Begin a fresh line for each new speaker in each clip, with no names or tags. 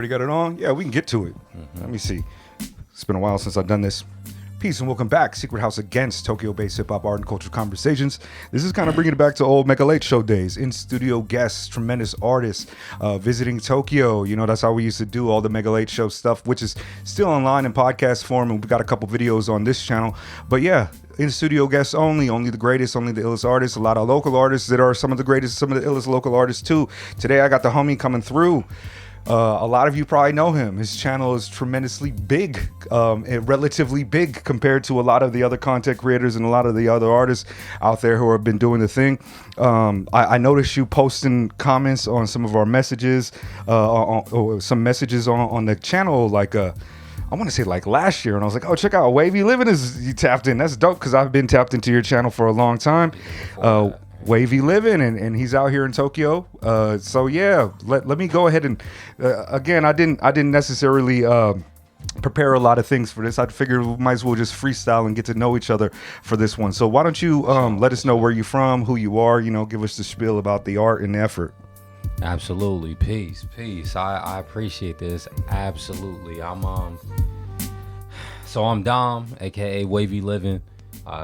Already got it on? Yeah, we can get to it. Let me see. It's been a while since I've done this. Peace and welcome back. Secret House Against Tokyo-based hip-hop art and culture conversations. This is kind of bringing it back to old Mega Late Show days. In-studio guests, tremendous artists, visiting Tokyo. You know, that's how we used to do all the Mega Late Show stuff, which is still online in podcast form, and we've got a couple videos on this channel. But yeah, in-studio guests only the greatest, only the illest artists. A lot of local artists that are some of the greatest, some of the illest local artists too. Today I got the homie coming through. A lot of you probably know him. His channel is tremendously big, and relatively big compared to a lot of the other content creators and a lot of the other artists out there who have been doing the thing. I noticed you posting comments on some of our messages, some messages on the channel, like I want to say like last year, and I was like, oh, check out Wavy.yliving is you tapped in. That's dope because I've been tapped into your channel for a long time. Wavy.yliving, and he's out here in Tokyo. So yeah, let me go ahead and again, I didn't necessarily prepare a lot of things for this. I figured we might as well just freestyle and get to know each other for this one. So why don't you let us know where you're from, who you are, you know, give us the spiel about the art and the effort.
Absolutely. Peace. I appreciate this. Absolutely. I'm Dom, aka Wavy.yliving,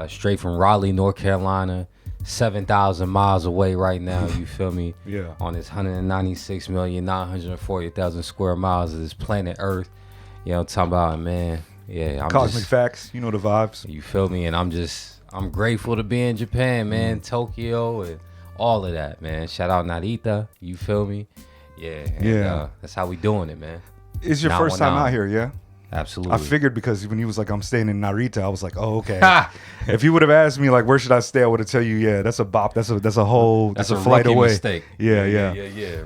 straight from Raleigh, North Carolina. 7,000 miles away right now, you feel me?
Yeah.
On this 196,940,000 square miles of this planet Earth. You know what I'm talking about, man. Yeah. I'm
Cosmic facts, you know the vibes.
You feel me? And I'm grateful to be in Japan, man. Tokyo and all of that, man. Shout out Narita, you feel me? Yeah. And, that's how we doing it, man.
It's your first time out here, yeah?
Absolutely.
I figured because when he was like, I'm staying in Narita, I was like, oh, okay. If you would have asked me like, where should I stay? I would have tell you, yeah, that's a bop. That's a flight away.
Mistake.
Yeah.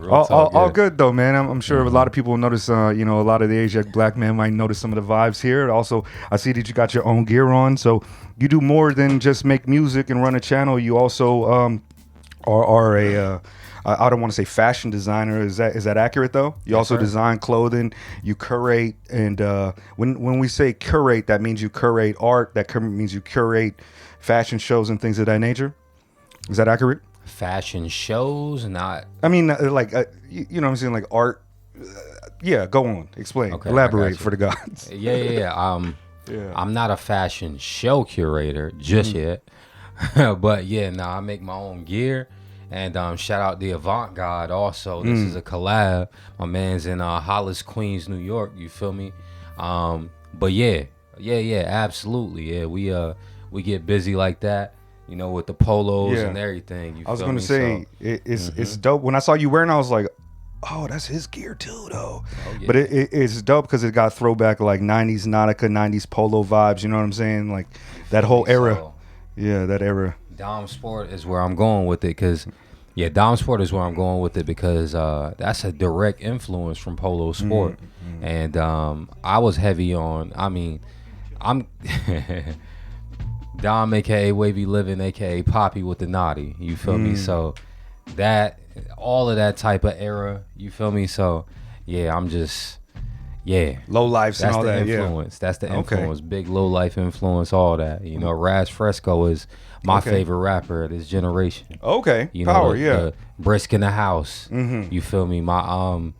All good though, man. I'm sure a lot of people will notice, a lot of the Asian black men might notice some of the vibes here. Also, I see that you got your own gear on. So you do more than just make music and run a channel. You also are a I don't want to say fashion designer. Is that accurate though? You also design clothing. You curate, and when we say curate, that means you curate art. That means you curate fashion shows and things of that nature. Is that accurate?
Fashion shows, not.
I mean, you know what I'm saying, like art. Yeah, go on, explain, elaborate for the gods.
Yeah. I'm not a fashion show curator just yet, but yeah, I make my own gear. And shout out the Avant God also. This is a collab. My man's in Hollis, Queens, New York. You feel me? But yeah, absolutely. Yeah, we get busy like that, you know, with the polos and everything.
I was gonna say it's dope. When I saw you wearing, I was like, oh, that's his gear too, though. Oh, yeah. But it's dope because it got throwback like 90s Nautica, 90s polo vibes. You know what I'm saying? Like that whole era. So, yeah, that era.
Dom Sport is where I'm going with it because that's a direct influence from Polo Sport. And I was heavy on, I'm Dom, aka Wavy.yliving, aka Poppy with the Naughty, you feel me? So that, all of that type of era, you feel me? So yeah, I'm just,
low lives and all that.
Influence. That's the influence. Big low life influence, all that. You know, Raz Fresco is my favorite rapper of this generation.
Okay,
you know,
power, the
Brisk in the House. You feel me? My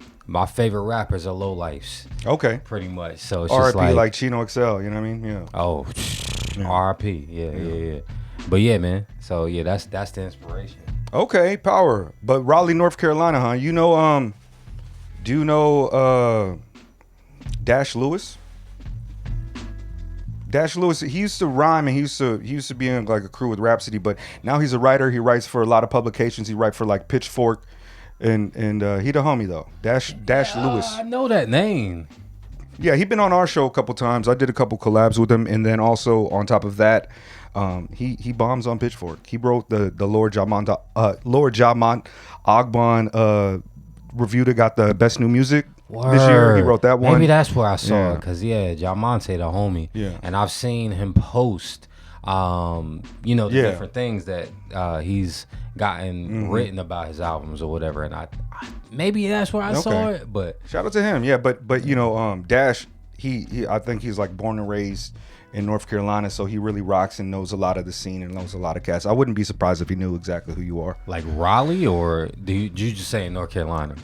favorite rappers are low lifes.
Okay,
pretty much. So it's
R.I.P.
just
like Chino XL. You know what I mean? Yeah.
Oh, R.I.P. Yeah. But yeah, man. So yeah, that's the inspiration. Okay,
power. But Raleigh, North Carolina, huh? You know, do you know Dash Lewis? Dash Lewis, he used to rhyme and he used to be in like a crew with Rhapsody, but now he's a writer. He writes for a lot of publications. He writes for like Pitchfork, and he the homie though. Dash Lewis.
I know that name.
Yeah, he been on our show a couple times. I did a couple collabs with him, and then also on top of that, he bombs on Pitchfork. He wrote the Lord Jamont Ogbon review that got the best new music. This year. He wrote that one.
Maybe that's where I saw it, because Jamonte the homie, and I've seen him post the different things that he's gotten written about his albums or whatever, and I maybe that's where I saw it. But
shout out to him. But you know, Dash, he I think he's like born and raised in North Carolina, so he really rocks and knows a lot of the scene and knows a lot of cats. I wouldn't be surprised if he knew exactly who you are.
Like Raleigh, or did you just say in North Carolina?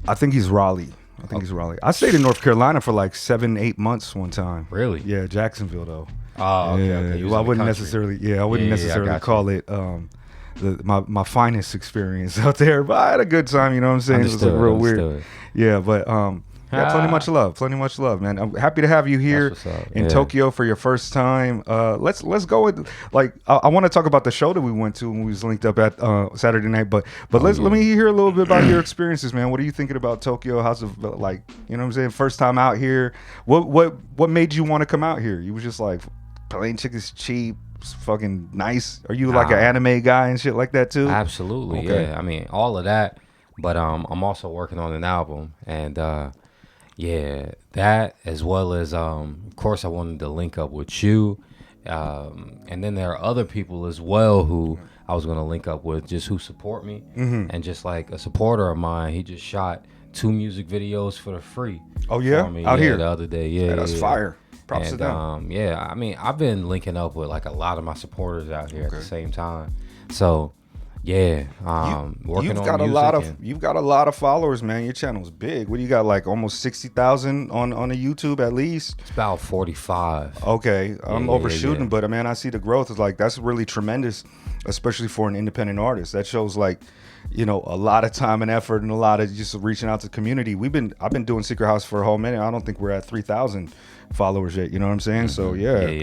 I think he's Raleigh. I think he's Raleigh. I stayed in North Carolina for like 7-8 months one time.
Really?
Yeah, Jacksonville though.
Oh, okay.
Yeah.
Okay.
Well, I wouldn't necessarily. Yeah, I wouldn't necessarily call it my finest experience out there, but I had a good time. You know what I'm saying? It was like real weird. Yeah, but yeah, plenty much love, man. I'm happy to have you here in Tokyo for your first time. Let's go with like I want to talk about the show that we went to when we was linked up at Saturday night, but let me hear a little bit about your experiences, man. What are you thinking about Tokyo? How's it like? You know what I'm saying? First time out here. What made you want to come out here? You was just like plane tickets cheap. Fucking nice. Are you like an anime guy and shit like that too?
Absolutely. Okay. Yeah. I mean, all of that. But I'm also working on an album, and yeah, that as well as of course I wanted to link up with you, and then there are other people as well who I was gonna link up with, just who support me, and just like a supporter of mine, he just shot 2 music videos for free.
Oh yeah,
for me.
Out here
the other day. Yeah,
that's fire. Props to them.
Yeah, I mean, I've been linking up with like a lot of my supporters out here at the same time. So, yeah, working on music.
You've got a lot of followers, man. Your channel's big. What do you got? Like almost 60,000 on the YouTube at least.
It's about 45.
Okay, I'm overshooting, but man, I see the growth. Is like that's really tremendous, especially for an independent artist. That shows like, you know, a lot of time and effort and a lot of just reaching out to the community. I've been doing Secret House for a whole minute. I don't think we're at 3,000 followers yet. You know what I'm saying? So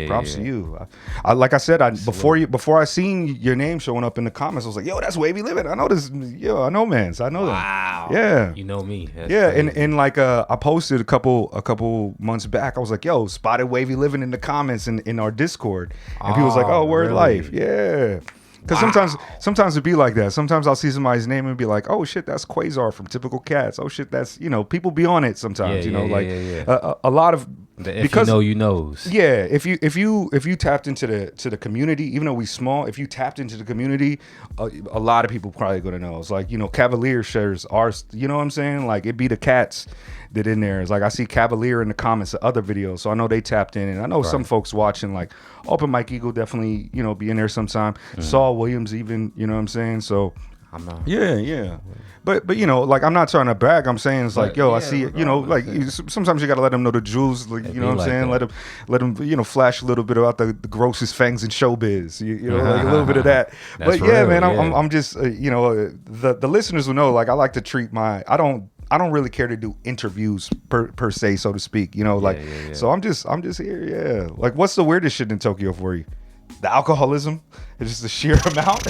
props to you. I like I said, before I seen your name showing up in the comments, I was like, yo, that's Wavy.yliving. I know this. Yo, I know, man. So I know them.
Wow.
Yeah.
You know me. That's
crazy. and like I posted a couple months back. I was like, yo, spotted Wavy.yliving in the comments in our Discord, and people was like, oh, word really? Life. Yeah. Because sometimes it'd be like that. Sometimes I'll see somebody's name and be like, oh shit, that's Quasar from Typical Cats. Oh shit, that's, you know, people be on it sometimes. A lot of
because you knows.
Yeah, if you tapped into the community, even though we small, if you tapped into the community, a lot of people probably gonna know. It's like, you know, Cavalier shares ours. You know what I'm saying? Like it be the cats that in there. It's like I see Cavalier in the comments of other videos, so I know they tapped in, and I know some folks watching like Open Mike Eagle definitely, you know, be in there sometime. Saul Williams even, you know what I'm saying? So
I'm not.
Yeah. But you know, like I'm not trying to brag. I'm saying it's like, yo, I see it. You know, like sometimes you gotta let them know the jewels. Like, you know what I'm saying? Let them, you know, flash a little bit about the grossest fangs in showbiz. You know, like a little bit of that. But yeah, man, I'm just you know, the listeners will know. Like I like to treat I don't really care to do interviews per se, so to speak. You know, like so I'm just here. Yeah. Like what's the weirdest shit in Tokyo for you? The alcoholism? It's just the sheer amount.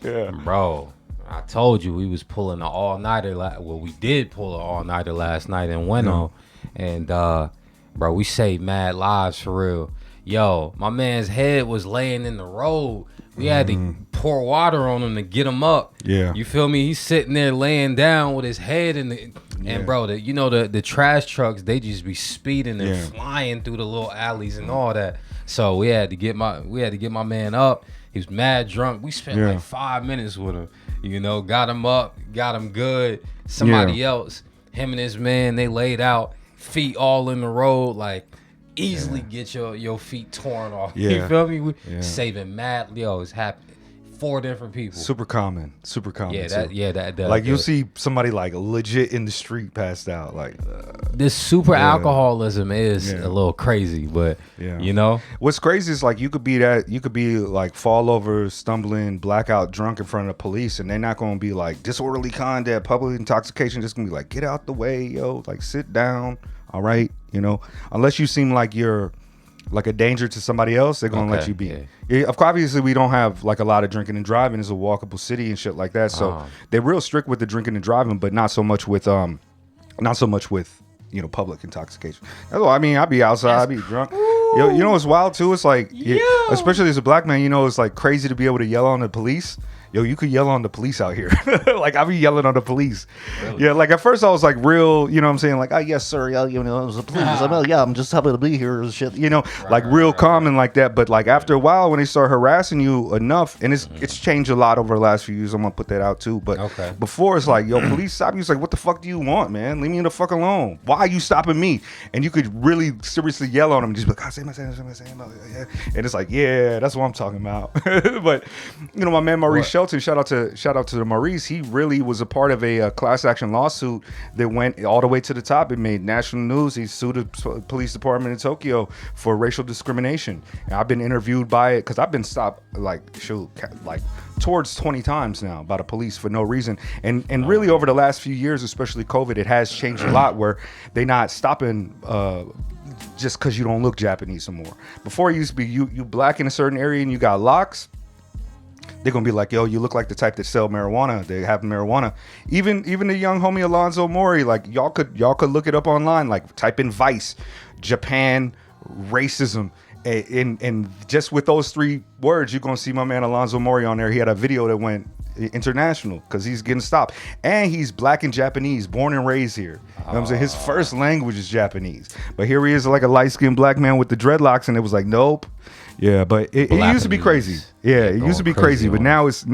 Yeah,
bro. I told you we was pulling an all-nighter. Well, we did pull an all-nighter last night in Weno, and bro, we saved mad lives for real. Yo, my man's head was laying in the road. We had to pour water on him to get him up.
Yeah,
you feel me? He's sitting there laying down with his head in the. And bro, the trash trucks, they just be speeding and flying through the little alleys and all that. So we had to get my man up. He was mad drunk. We spent like 5 minutes with him. You know, got him up, got him good. Somebody else, him and his man, they laid out, feet all in the road, like easily get your feet torn off.
Yeah.
You feel me? Saving mad. Yo, it's happening. 4 different people.
Super common.
Yeah, that
like you'll see somebody like legit in the street passed out. Like
this super alcoholism is a little crazy, but you know
what's crazy is like you could be like fall over, stumbling, blackout, drunk in front of the police, and they're not gonna be like disorderly conduct, public intoxication. Just gonna be like, get out the way, yo, like sit down, all right, you know, unless you seem like you're like a danger to somebody else, they're gonna let you be. Yeah, of course, obviously we don't have like a lot of drinking and driving. It's a walkable city and shit like that. So they're real strict with the drinking and driving, but not so much with you know, public intoxication. That's why I mean, I be outside, I be drunk. Yo, you know what's wild too? It's like, especially as a black man, you know, it's like crazy to be able to yell on the police. Yo, you could yell on the police out here. Like I be yelling on the police. Really? Yeah, like at first I was like real, you know what I'm saying? Like, oh yes, sir, yeah, you know, it was the police. I'm just happy to be here and shit. You know, like real calm and like that. But like after a while when they start harassing you enough, and it's changed a lot over the last few years. I'm gonna put that out too. But before it's like, yo, police stop you. It's like, what the fuck do you want, man? Leave me the fuck alone. Why are you stopping me? And you could really seriously yell on them and just be like, say my. And it's like, yeah, that's what I'm talking about. But you know, my man Maurice Shelton, shout out to Maurice. He really was a part of a class action lawsuit that went all the way to the top. It made national news. He sued the police department in Tokyo for racial discrimination. And I've been interviewed by it because I've been stopped like towards 20 times now by the police for no reason. And really over the last few years, especially COVID, it has changed a lot where they're not stopping just because you don't look Japanese anymore. Before it used to be you black in a certain area and you got locks, they're gonna be like, yo, you look like the type that sell marijuana. They have marijuana. Even the young homie Alonzo Mori, like y'all could look it up online, like type in Vice, Japan, racism. And just with those 3 words, you're gonna see my man Alonzo Mori on there. He had a video that went international because he's getting stopped, and he's black and Japanese, born and raised here. You know what I'm saying? His first language is Japanese, but here he is like a light-skinned black man with the dreadlocks, and it was like, nope. Yeah, but it used to be crazy. Yeah, it used to be crazy, but now it's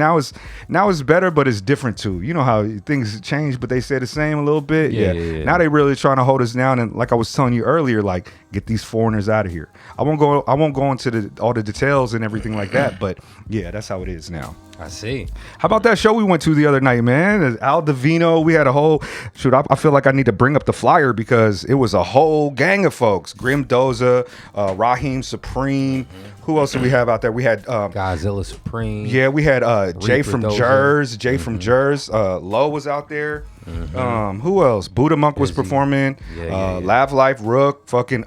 better, but it's different too. You know how things change, but they stay the same a little bit. Yeah. Now they really trying to hold us down, and like I was telling you earlier, like get these foreigners out of here. I won't go into all the details and everything like that, but yeah, that's how it is now.
I see.
How about that show we went to the other night, man? Al Divino. We had a whole shoot. I feel like I need to bring up the flyer because it was a whole gang of folks. Grim Doza, Raheem Supreme. Who else did we have out there? We had
Godzilla Supreme.
Yeah, we had Jay
Reaper
from
Doza.
Jers. Jay from Jers. Low was out there. Who else? Buddha Monk was performing. Lav Life Rook. Fucking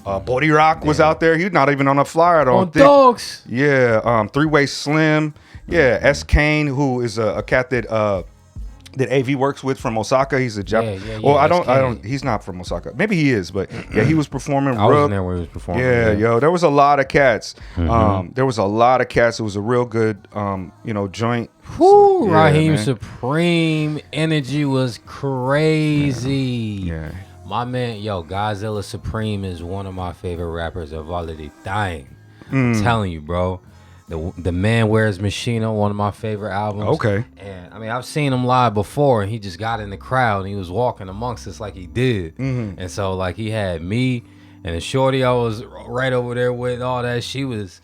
Bodie Rock was out there. He's not even on a flyer. I don't think.
Dogs.
Yeah. 3-Way Slim. Yeah. S. Kane, who is a cat that AV works with from Osaka. He's a Japanese. Well, I don't. He's not from Osaka. Maybe he is, but yeah, he was performing.
I was there when he was performing.
Yeah, yo, there was a lot of cats. There was a lot of cats. It was a real good, joint.
Whoo,
Yeah,
Raheem
man.
Supreme energy was crazy.
Yeah.
My man, Godzilla Supreme is one of my favorite rappers of all of the time. I'm telling you, bro. The Man Wears Machino, one of my favorite albums.
Okay.
And I mean, I've seen him live before, and he just got in the crowd and he was walking amongst us like he did. And so like he had me and the shorty I was right over there with and all that. She was,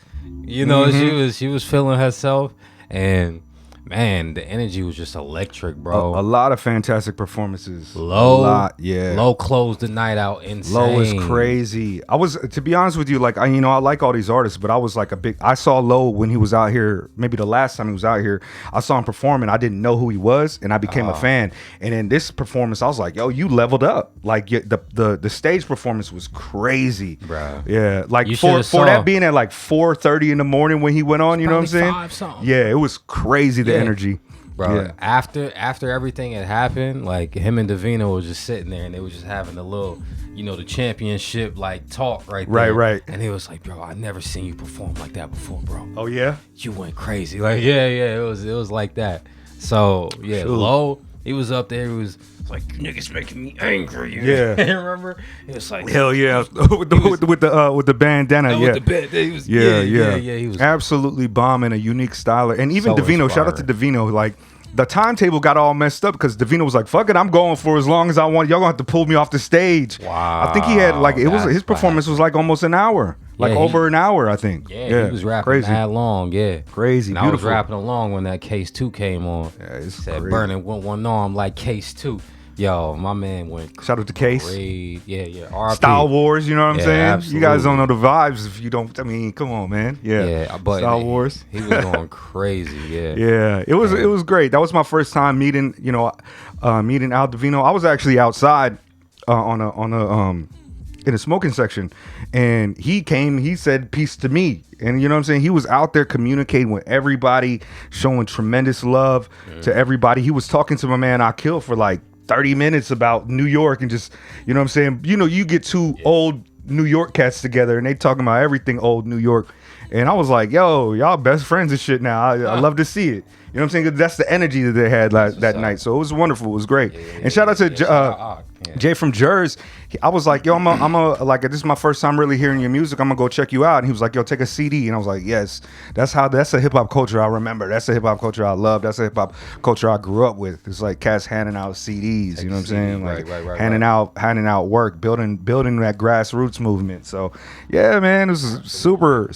she was feeling herself, and man, the energy was just electric, bro.
A lot of fantastic performances.
Low
Yeah.
closed the night out insane.
Low is crazy. I was, to be honest with you, like, I like all these artists, but I was like I saw Low when he was out here, maybe the last time he was out here. I saw him perform and I didn't know who he was, and I became a fan. And in this performance, I was like, yo, you leveled up. Like the stage performance was crazy.
Bro.
Yeah. Like for that being at like 4:30 in the morning when he went on, you know what I'm saying?
5 something.
Yeah, it was crazy, the energy.
Bro,
Yeah.
after everything had happened, like him and Davina was just sitting there and they was just having a little, the championship like talk right there.
Right.
And he was like, bro, I never seen you perform like that before, bro.
Oh yeah?
You went crazy. Like, it was like that. So yeah,
Shoot.
Low, he was up there, he was like, niggas making me angry.
Yeah.
Remember? It was like,
Hell yeah. with the bandana,
with the bed, he was, he was
absolutely bombing, a unique styler. And even
So
Davino, shout out to
inspiring.
Davino, like the timetable got all messed up because Davino was like, fuck it, I'm going for as long as I want. Y'all gonna have to pull me off the stage.
Wow.
I think he had like his
That's
performance was like almost an hour. Like over an hour, I think.
Yeah, he was rapping
crazy.
that long,
Crazy,
and I was
beautiful.
rapping along when that Case 2 came on.
Yeah, it's
Said
crazy.
burning one arm like Case 2. Yo, my man went
Shout out to Case.
crazy. Yeah. RP.
Style Wars, you know what I'm
Yeah,
saying?
absolutely.
You guys don't know the vibes if you don't. I mean, come on, man.
Yeah, but
Style Wars.
He was going crazy. Yeah.
Yeah, it was great. That was my first time meeting Al Divino. I was actually outside in a smoking section, and he said peace to me, and you know what I'm saying, he was out there communicating with everybody, showing tremendous love to everybody. He was talking to my man Akil for like 30 minutes about New York, and just, you know what I'm saying, you get two old New York cats together and they talking about everything old New York, and I was like, yo, y'all best friends and shit now. I love to see it. You know what I'm saying? 'Cause that's the energy that they had that night. So it was wonderful. It was great. And shout out to Jay from Jers. I was like, yo, I'm a like, this is my first time really hearing your music. I'm gonna go check you out. And he was like, yo, take a CD. And I was like, yes, that's a hip hop culture I remember. That's a hip hop culture I love. That's a hip hop culture I grew up with. It's like cats handing out CDs. You know what I'm saying? Like handing out work, building that grassroots movement. So yeah, man, this is super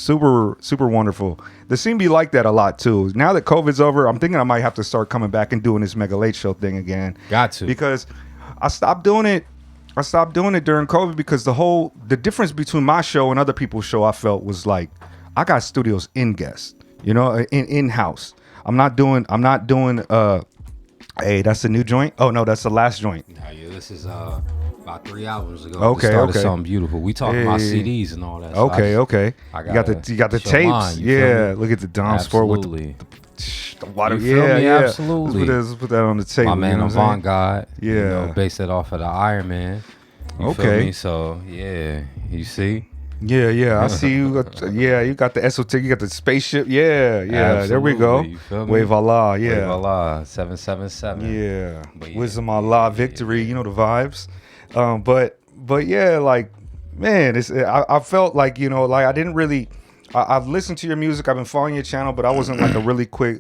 wonderful. The scene be like that a lot too. Now that COVID's over, I'm thinking I might have to start coming back and doing this Mega Late Show thing again.
Got to.
Because I stopped doing it during COVID because the difference between my show and other people's show I felt was like I got studios in guest, you know, in house. I'm not doing hey, that's the new joint? Oh no, that's the last joint.
Yeah, this is about 3 albums ago.
Okay.
Something beautiful. We talking about CDs and all that. So
Okay. You got the tapes.
Mine,
yeah, look at the Dom Sport with the water. Yeah,
absolutely.
Let's put that on the table.
My man,
you know
Avant God.
Yeah,
you know, based it off of the Iron Man. You feel me? So yeah, you see.
Yeah, I see you. You got the Esoteric, you got the spaceship. Yeah,
Absolutely.
There we go. Wave.yliving, yeah.
Wavy 777.
Yeah, Wisdom Allah, victory. You know the vibes. But yeah, like, man, I felt like, you know, like I didn't really. I've listened to your music. I've been following your channel, but I wasn't like a really quick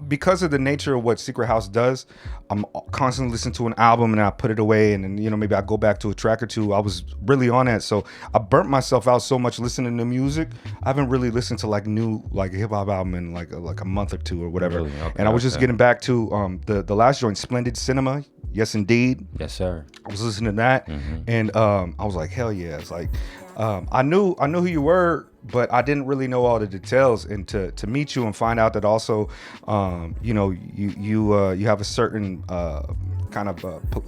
because of the nature of what Secret House does. I'm constantly listening to an album and I put it away, and then, you know, maybe I go back to a track or two. I was really on that, so I burnt myself out so much listening to music. I haven't really listened to like new hip hop album in like a month or two or whatever. Really? Okay, and I was just getting back to the last joint, Splendid Cinema. Yes, indeed.
Yes, sir.
I was listening to that, and I was like, hell yeah! It's like I knew who you were, but I didn't really know all the details. And to meet you and find out that also, you know, you have a certain kind of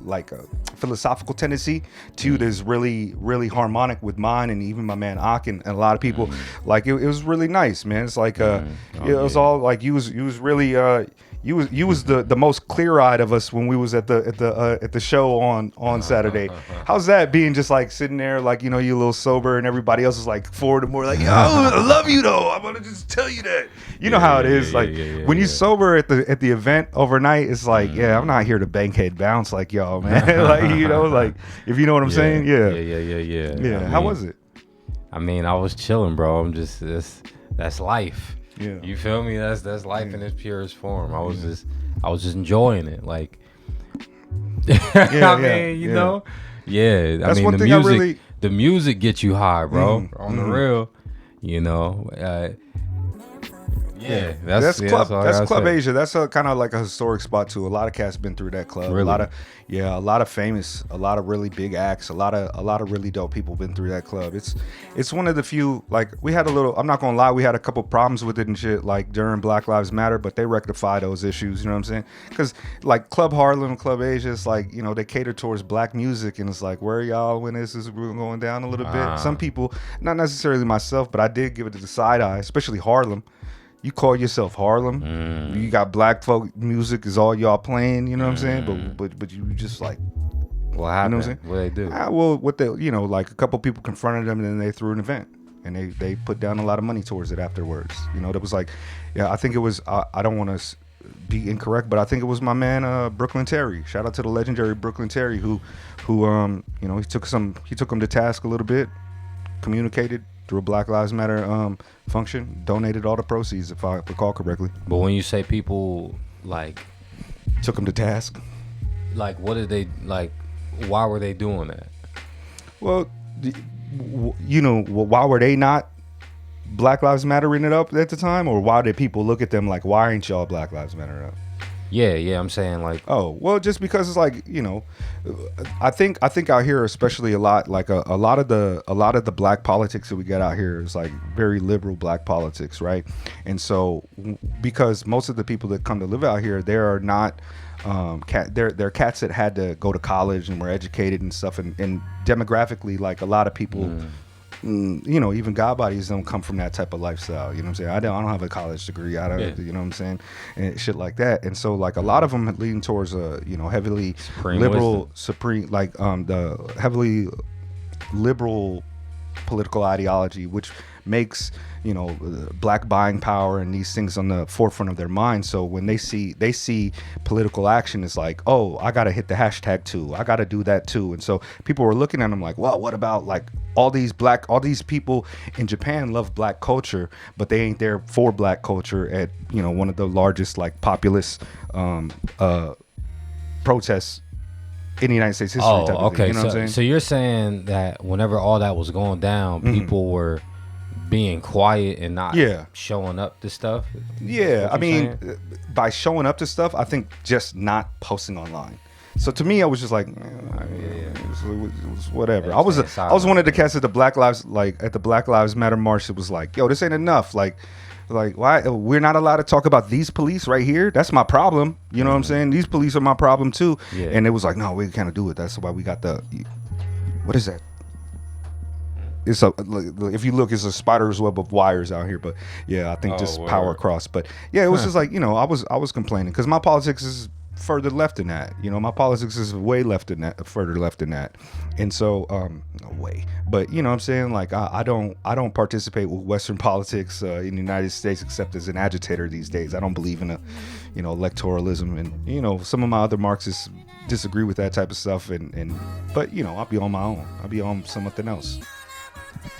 like a philosophical tendency to you that's really, really harmonic with mine and even my man Ak and a lot of people. Like it was really nice, man. It's like it was all like you was really. You was the most clear-eyed of us when we was at the show on Saturday. How's that being just like sitting there like, you know, you a little sober and everybody else is like forward and more like, yo, I love you though. I'm gonna just tell you that. You know how it is. When you sober at the event overnight, it's like, yeah, I'm not here to bankhead bounce like y'all, man. Like, you know, like if you know what I'm saying. Yeah.
I mean,
how was it?
I mean, I was chilling, bro. I'm just that's life.
Yeah.
You feel me? That's life in its purest form. I was just enjoying it. Like I mean, you know? Yeah.
That's
I mean
one
the
thing
music the music gets you high, bro. On the real. You know. That's
Club Asia. That's a kind of like a historic spot too. A lot of cats been through that club.
Really?
A lot of famous, a lot of really big acts, a lot of really dope people been through that club. It's one of the few, like, we had a little, I'm not gonna lie, we had a couple problems with it and shit like during Black Lives Matter, but they rectify those issues, you know what I'm saying? Because like Club Harlem, Club Asia, it's like, you know, they cater towards black music, and it's like, where are y'all when this is going down a little bit? Some people, not necessarily myself, but I did give it the side eye, especially Harlem. You call yourself Harlem. You got black folk music is all y'all playing. You know what I'm saying? But you just like,
what happened?
You know what I'm saying?
What they do?
Well, what they, you know, like a couple people confronted them, and then they threw an event, and they put down a lot of money towards it afterwards. You know, that was like, yeah, I think it was. I don't want to be incorrect, but I think it was my man Brooklyn Terry. Shout out to the legendary Brooklyn Terry, who you know, he took him to task a little bit, communicated through a Black Lives Matter function, donated all the proceeds, if I recall correctly.
But when you say people like
took him to task,
like what did they like? Why were they doing that?
Well, you know, why were they not Black Lives Mattering it up at the time, or why did people look at them like, why ain't y'all Black Lives Matter up?
Yeah, I'm saying like,
oh, well, just because it's like, you know, I think out here, especially a lot, like a lot of the black politics that we get out here is like very liberal black politics, right? And so because most of the people that come to live out here, they are not they're cats that had to go to college and were educated and stuff, and demographically, like a lot of people you know, even God bodies don't come from that type of lifestyle. You know what I'm saying? I don't have a college degree. I don't, you know what I'm saying? And shit like that. And so like a lot of them lean towards a, you know, heavily liberal, the heavily liberal political ideology, which makes black buying power and these things on the forefront of their mind. So when they see political action, it's like, oh, I gotta hit the hashtag too, I gotta do that too. And so people were looking at them like, well, what about like all these people in Japan love black culture, but they ain't there for black culture at one of the largest like populist protests in the United States history.
Oh,
type of
okay.
thing, what I'm saying?
So you're saying that whenever all that was going down, people were being quiet and not showing up to stuff?
Yeah, I mean, by showing up to stuff, I think just not posting online. So to me, I was just like, it was whatever. I was one of the cats at the Black Lives Matter march. It was like, yo, this ain't enough. Like why we're not allowed to talk about these police right here? That's my problem. You know what I'm saying? These police are my problem too. Yeah. And it was like, no, we can't do it. That's why we got what is that? It's if you look, it's a spider's web of wires out here. But yeah, I think just power across. But yeah, it was just like, I was complaining because my politics is further left than that. My politics is way further left than that. And so no way. But what I'm saying, like I don't participate with Western politics in the United States except as an agitator these days. I don't believe in electoralism, and some of my other Marxists disagree with that type of stuff, but I'll be on my own. I'll be on something else.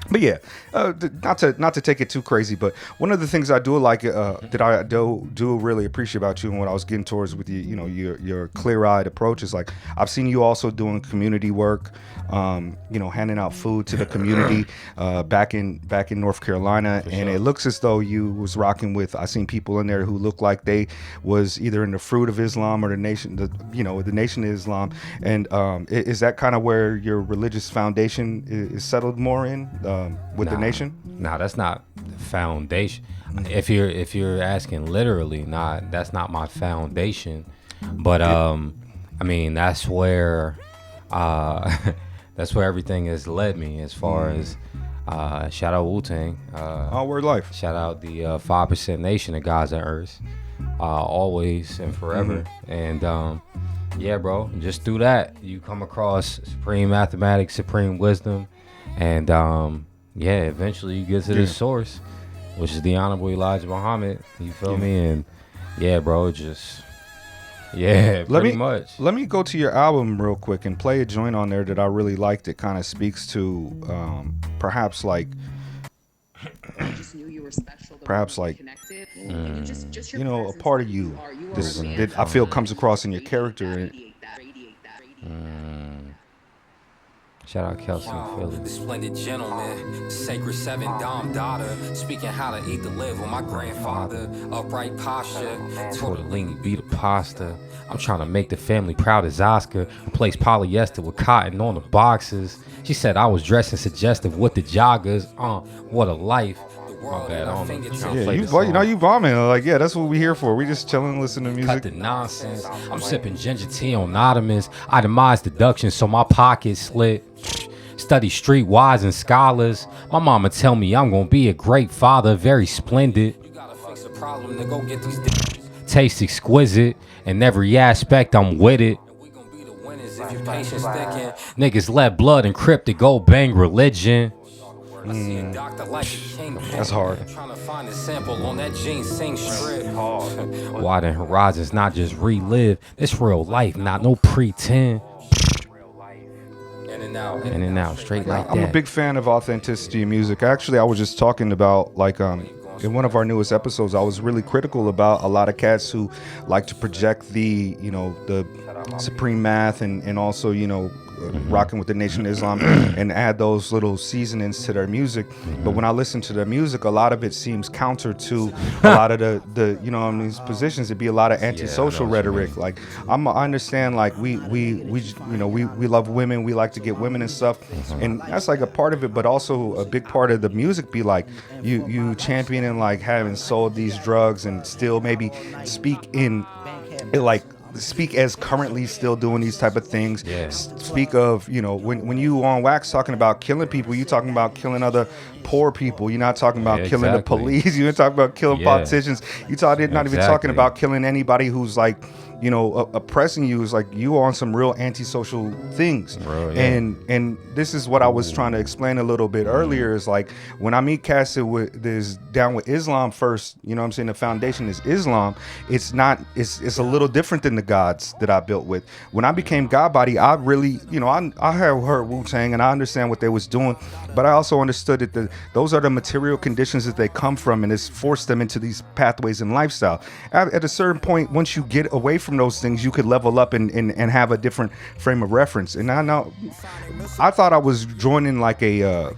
But yeah, not to take it too crazy, but one of the things I do like that I do really appreciate about you, and what I was getting towards with your clear-eyed approach is like I've seen you also doing community work, handing out food to the community back in North Carolina, and it looks as though you was rocking with. I seen people in there who looked like they was either in the Fruit of Islam or the Nation of Islam, and is that kind of where your religious foundation is settled more in? With the Nation?
No, that's not the foundation. If you're asking literally, that's not my foundation. But I mean, that's where everything has led me as far as shout out Wu-Tang.
Word life.
Shout out the 5% Nation of Gods and Earths. Always and forever. And yeah, bro, just through that you come across supreme mathematics, supreme wisdom. And eventually you get to the source, which is the Honorable Elijah Muhammad. You feel me? And yeah, bro, pretty much. Let
me go to your album real quick and play a joint on there that I really liked. It kind of speaks to perhaps like a part of you that I feel comes across in your character.
Shout out Kelsey and Philly.
The splendid gentleman, sacred 7 Dom daughter, speaking how to eat to live with my grandfather. Upright posture,
tortellini beat a pasta. I'm trying to make the family proud as Oscar. Replace polyester with cotton on the boxes. She said I was dressing suggestive with the joggers. What a life. My bad, I don't know.
You bombing. Like, yeah, that's what we here for. We just chilling, listening to music.
Cut the nonsense. I'm sipping ginger tea on Ottomans. Itemized deductions so my pockets slit. Study streetwise and scholars. My mama tell me I'm gonna be a great father, very splendid.
You gotta fix a problem to go get these
taste exquisite. In every aspect, I'm with it.
We gonna be the winners if your patience sticking.
Niggas let blood encrypt to go bang religion.
That's hard.
Trying to find a sample on that ginseng strip.
Widen horizons, not just relive. It's real life, not no pretend. In and out, straight like that.
I'm a big fan of authenticity in music. Actually, I was just talking about like in one of our newest episodes, I was really critical about a lot of cats who like to project the supreme math and also rocking with the Nation of Islam and add those little seasonings to their music. But when I listen to their music, a lot of it seems counter to a lot of the these positions. It'd be a lot of antisocial rhetoric. Like I understand, like we love women, we like to get women and stuff, and that's like a part of it. But also a big part of the music be like you championing like having sold these drugs and still maybe speak as currently still doing these type of things. Speak of when you on wax talking about killing people, you talking about killing other poor people. You're not talking about killing the police. You're talking about killing politicians. Not even talking about killing anybody who's like oppressing you, is like you on some real antisocial things.
Bro, yeah.
And this is what I was trying to explain a little bit earlier, is like when I meet cats that is down with Islam first, you know what I'm saying, the foundation is Islam. It's a little different than the gods that I built with. When I became God Body, I really, I have heard Wu-Tang and I understand what they was doing, but I also understood that those are the material conditions that they come from, and it's forced them into these pathways and lifestyle. At a certain point, once you get away from those things, you could level up and have a different frame of reference. And I thought I was joining like a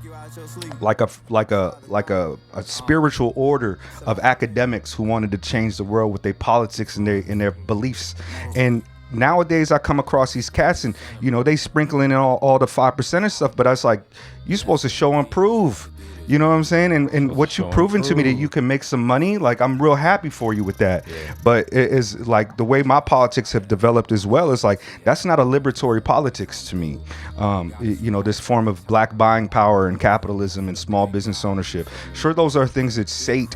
spiritual order of academics who wanted to change the world with their politics and their beliefs. And nowadays I come across these cats and they sprinkle in all the 5% stuff, but I was like, you're supposed to show and prove. You know what I'm saying? And what you've proven to me that you can make some money, like I'm real happy for you with that. Yeah. But it is like the way my politics have developed as well, is like that's not a liberatory politics to me. This form of black buying power and capitalism and small business ownership. Sure, those are things that sate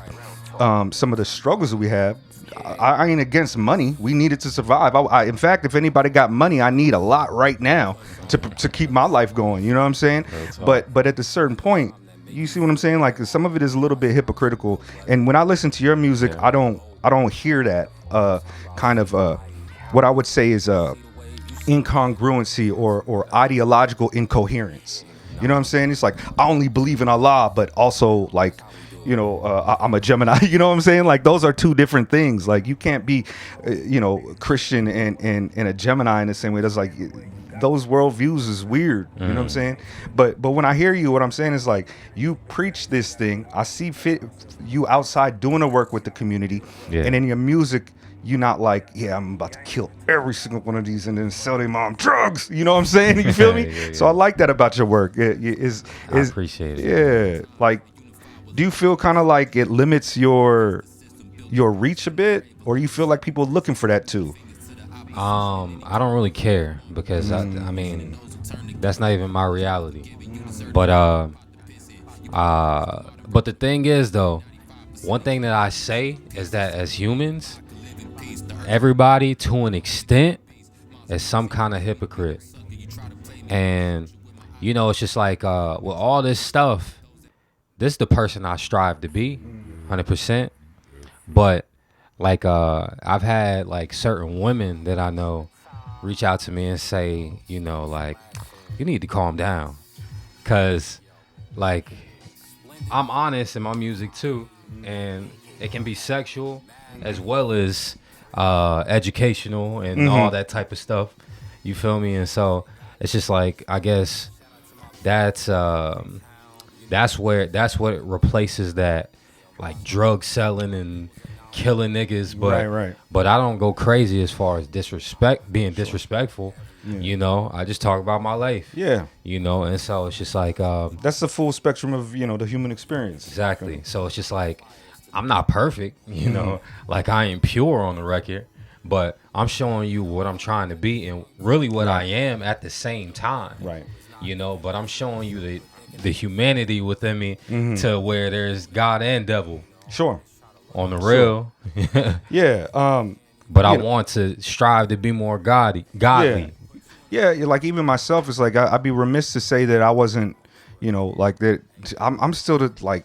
some of the struggles that we have. I ain't against money. We need it to survive. In fact, if anybody got money, I need a lot right now to keep my life going. You know what I'm saying? But at a certain point, you see what I'm saying? Like some of it is a little bit hypocritical. And when I listen to your music, I don't hear that what I would say is incongruency or ideological incoherence. You know what I'm saying? It's like I only believe in Allah, but also like I'm a Gemini. You know what I'm saying? Like those are two different things. Like you can't be Christian and a Gemini in the same way. That's like those worldviews is weird. You know what I'm saying? But when I hear you, what I'm saying is like you preach this thing. I see you outside doing the work with the community, and in your music, you're not like, I'm about to kill every single one of these and then sell their mom drugs. You know what I'm saying? You feel me? Yeah. So I like that about your work. I
appreciate it.
Yeah. Like, do you feel kind of like it limits your reach a bit, or you feel like people are looking for that too?
I don't really care because I mean that's not even my reality. But the thing is though, one thing that I say is that as humans, everybody to an extent is some kind of hypocrite. And it's just like with all this stuff, this is the person I strive to be 100%. But like I've had like certain women that I know reach out to me and say, like, you need to calm down, cause like I'm honest in my music too, and it can be sexual as well as educational and all that type of stuff. You feel me? And so it's just like, I guess that's what it replaces that like drug selling and killing niggas, but right. But I don't go crazy as far as being disrespectful. Yeah. I just talk about my life. Yeah. And so it's just like
that's the full spectrum of the human experience.
Exactly. So it's just like I'm not perfect, like I ain't pure on the record, but I'm showing you what I'm trying to be and really what I am at the same time. Right. But I'm showing you the humanity within me to where there's God and devil. Sure. On the real. Yeah. But I want to strive to be more godly.
Yeah, like even myself, it's like I'd be remiss to say that I wasn't, like that. I'm still like,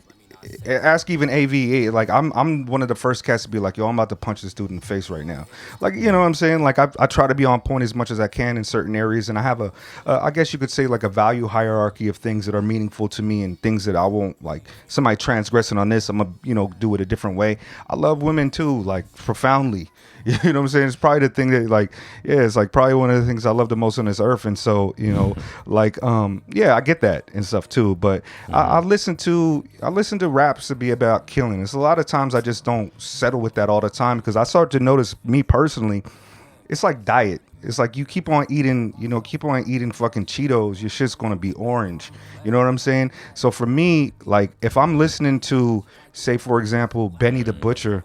ask even AVE. Like I'm one of the first cats to be like, yo, I'm about to punch this dude in the face right now. Like, you know what I'm saying? Like I try to be on point as much as I can in certain areas, and I have I guess you could say like a value hierarchy of things that are meaningful to me and things that I won't like. Somebody transgressing on this, I'm gonna do it a different way. I love women too, like profoundly. You know what I'm saying? It's probably the thing that like, it's like probably one of the things I love the most on this earth. And so, like, I get that and stuff too. But I listen to raps to be about killing. It's a lot of times I just don't settle with that all the time, because I start to notice, me personally, it's like diet. It's like you keep on eating fucking Cheetos, your shit's gonna be orange. You know what I'm saying? So for me, like if I'm listening to say for example Benny the Butcher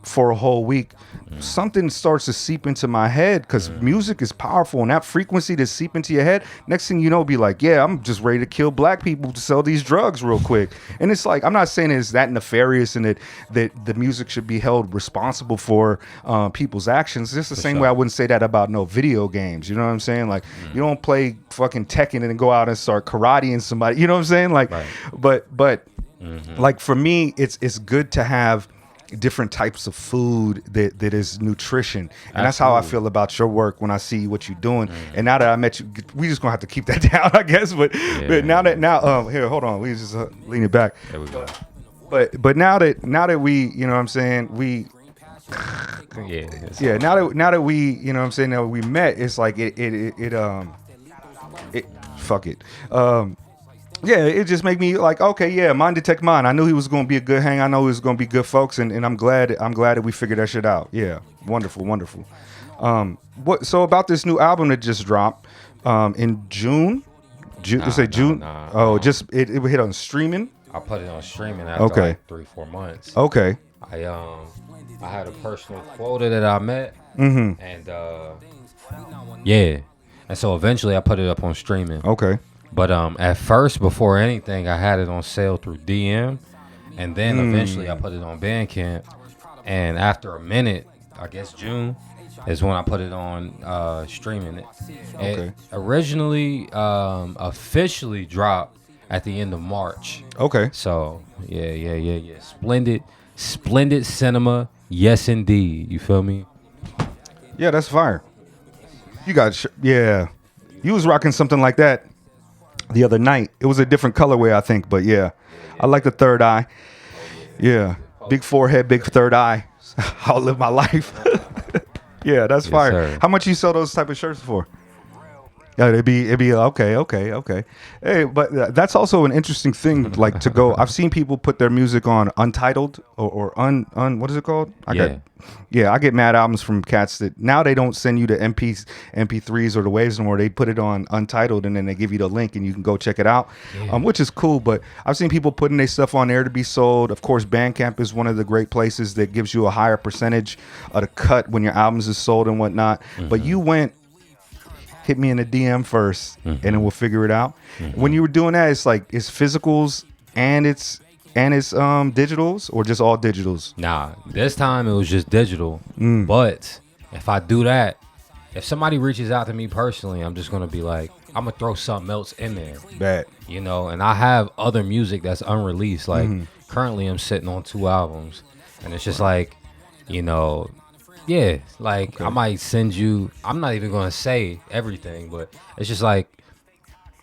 for a whole week, something starts to seep into my head, because music is powerful, and that frequency to seep into your head, next thing you know, be like, yeah, I'm just ready to kill black people to sell these drugs real quick. And it's like, I'm not saying it's that nefarious and that the music should be held responsible for people's actions. It's the same way I wouldn't say that about no video games. You know what I'm saying? Like, you don't play fucking Tekken and then go out and start karateing somebody. You know what I'm saying? Like, but like for me, it's good to have different types of food that is nutrition, and that's how I feel about your work when I see what you're doing. And now that I met you, we just gonna have to keep that down, I guess. But now here, hold on, we just lean it back.
There we go.
But now that we, you know what I'm saying, we now that we, you know what I'm saying, that we met, it's like it fuck it. Yeah, it just make me like, okay, yeah, mind detect mind. I knew he was going to be a good hang. I know he was going to be good folks, and I'm glad that we figured that shit out. Yeah, wonderful. So about this new album that just dropped in June? June?
Nah.
Just it hit on streaming.
I put it on streaming after like 3-4 months.
Okay.
I had a personal quota that I met, and and so eventually I put it up on streaming.
Okay.
But at first, before anything, I had it on sale through DM, and then eventually I put it on Bandcamp. And after a minute, I guess June, is when I put it on streaming. It originally officially dropped at the end of March.
Okay.
So yeah. Splendid cinema. Yes, indeed. You feel me?
Yeah, that's fire. You got you was rocking something like that the other night. It was a different colorway, I think, but yeah. I like the third eye. Yeah. Big forehead, big third eye. I'll live my life. Yeah, that's fire. Sir. How much you sell those type of shirts for? Yeah, it'd be okay. Hey, but that's also an interesting thing, like to go. I've seen people put their music on Untitled or what is it called? I get mad albums from cats that now they don't send you the MP3s or the waves anymore. They put it on Untitled and then they give you the link and you can go check it out, which is cool. But I've seen people putting their stuff on there to be sold. Of course, Bandcamp is one of the great places that gives you a higher percentage of the cut when your albums is sold and whatnot. But you hit me in the DM first, and then we'll figure it out. When you were doing that, it's like it's physicals and it's digitals, or just all digitals?
Nah, this time it was just digital. But if I do that, if somebody reaches out to me personally, I'm just gonna be like, I'm gonna throw something else in there.
Bet.
You know, and I have other music that's unreleased. Like currently, I'm sitting on 2 albums, and it's just like, you know. Yeah, like I might send you, I'm not even going to say everything, but it's just like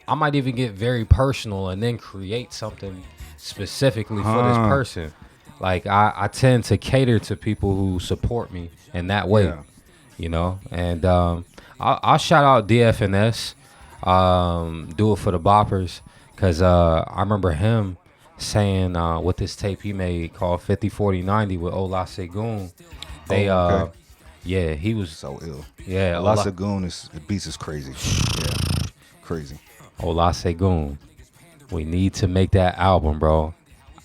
I might even get very personal and then create something specifically for this person. Like I tend to cater to people who support me in that way, you know. And I'll shout out DFNS, Do It For The Boppers, because I remember him saying with this tape he made called 50-40-90 with Ola Segun. They he was
so ill.
Yeah,
Ola Segun beats is crazy. Yeah, crazy.
Ola Segun, we need to make that album, bro.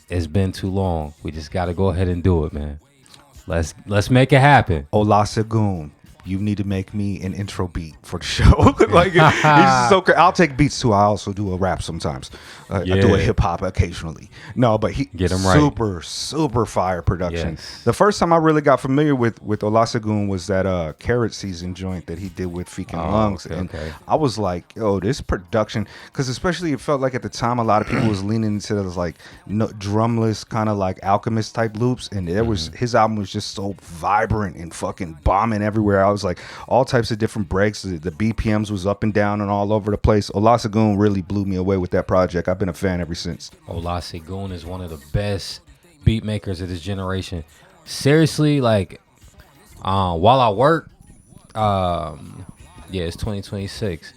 It's been too long. We just got to go ahead and do it, man. Let's make it happen.
Ola Segun, you need to make me an intro beat for the show. Like it's so I'll take beats too. I also do a rap sometimes. I do a hip hop occasionally. No, but he
get him
right. Super fire production. Yes. The first time I really got familiar with Ola Segun was that Carrot Season joint that he did with Feek and Lungs, and I was like, yo, this production, because especially it felt like at the time a lot of people was leaning into those like drumless kind of like Alchemist type loops, and there was his album was just so vibrant and fucking bombing everywhere. I was like all types of different breaks. The BPMs was up and down and all over the place. Ola Segun really blew me away with that project. I've been a fan ever since. Ola
Segun is one of the best beat makers of this generation. Seriously, like while I work, it's 2026.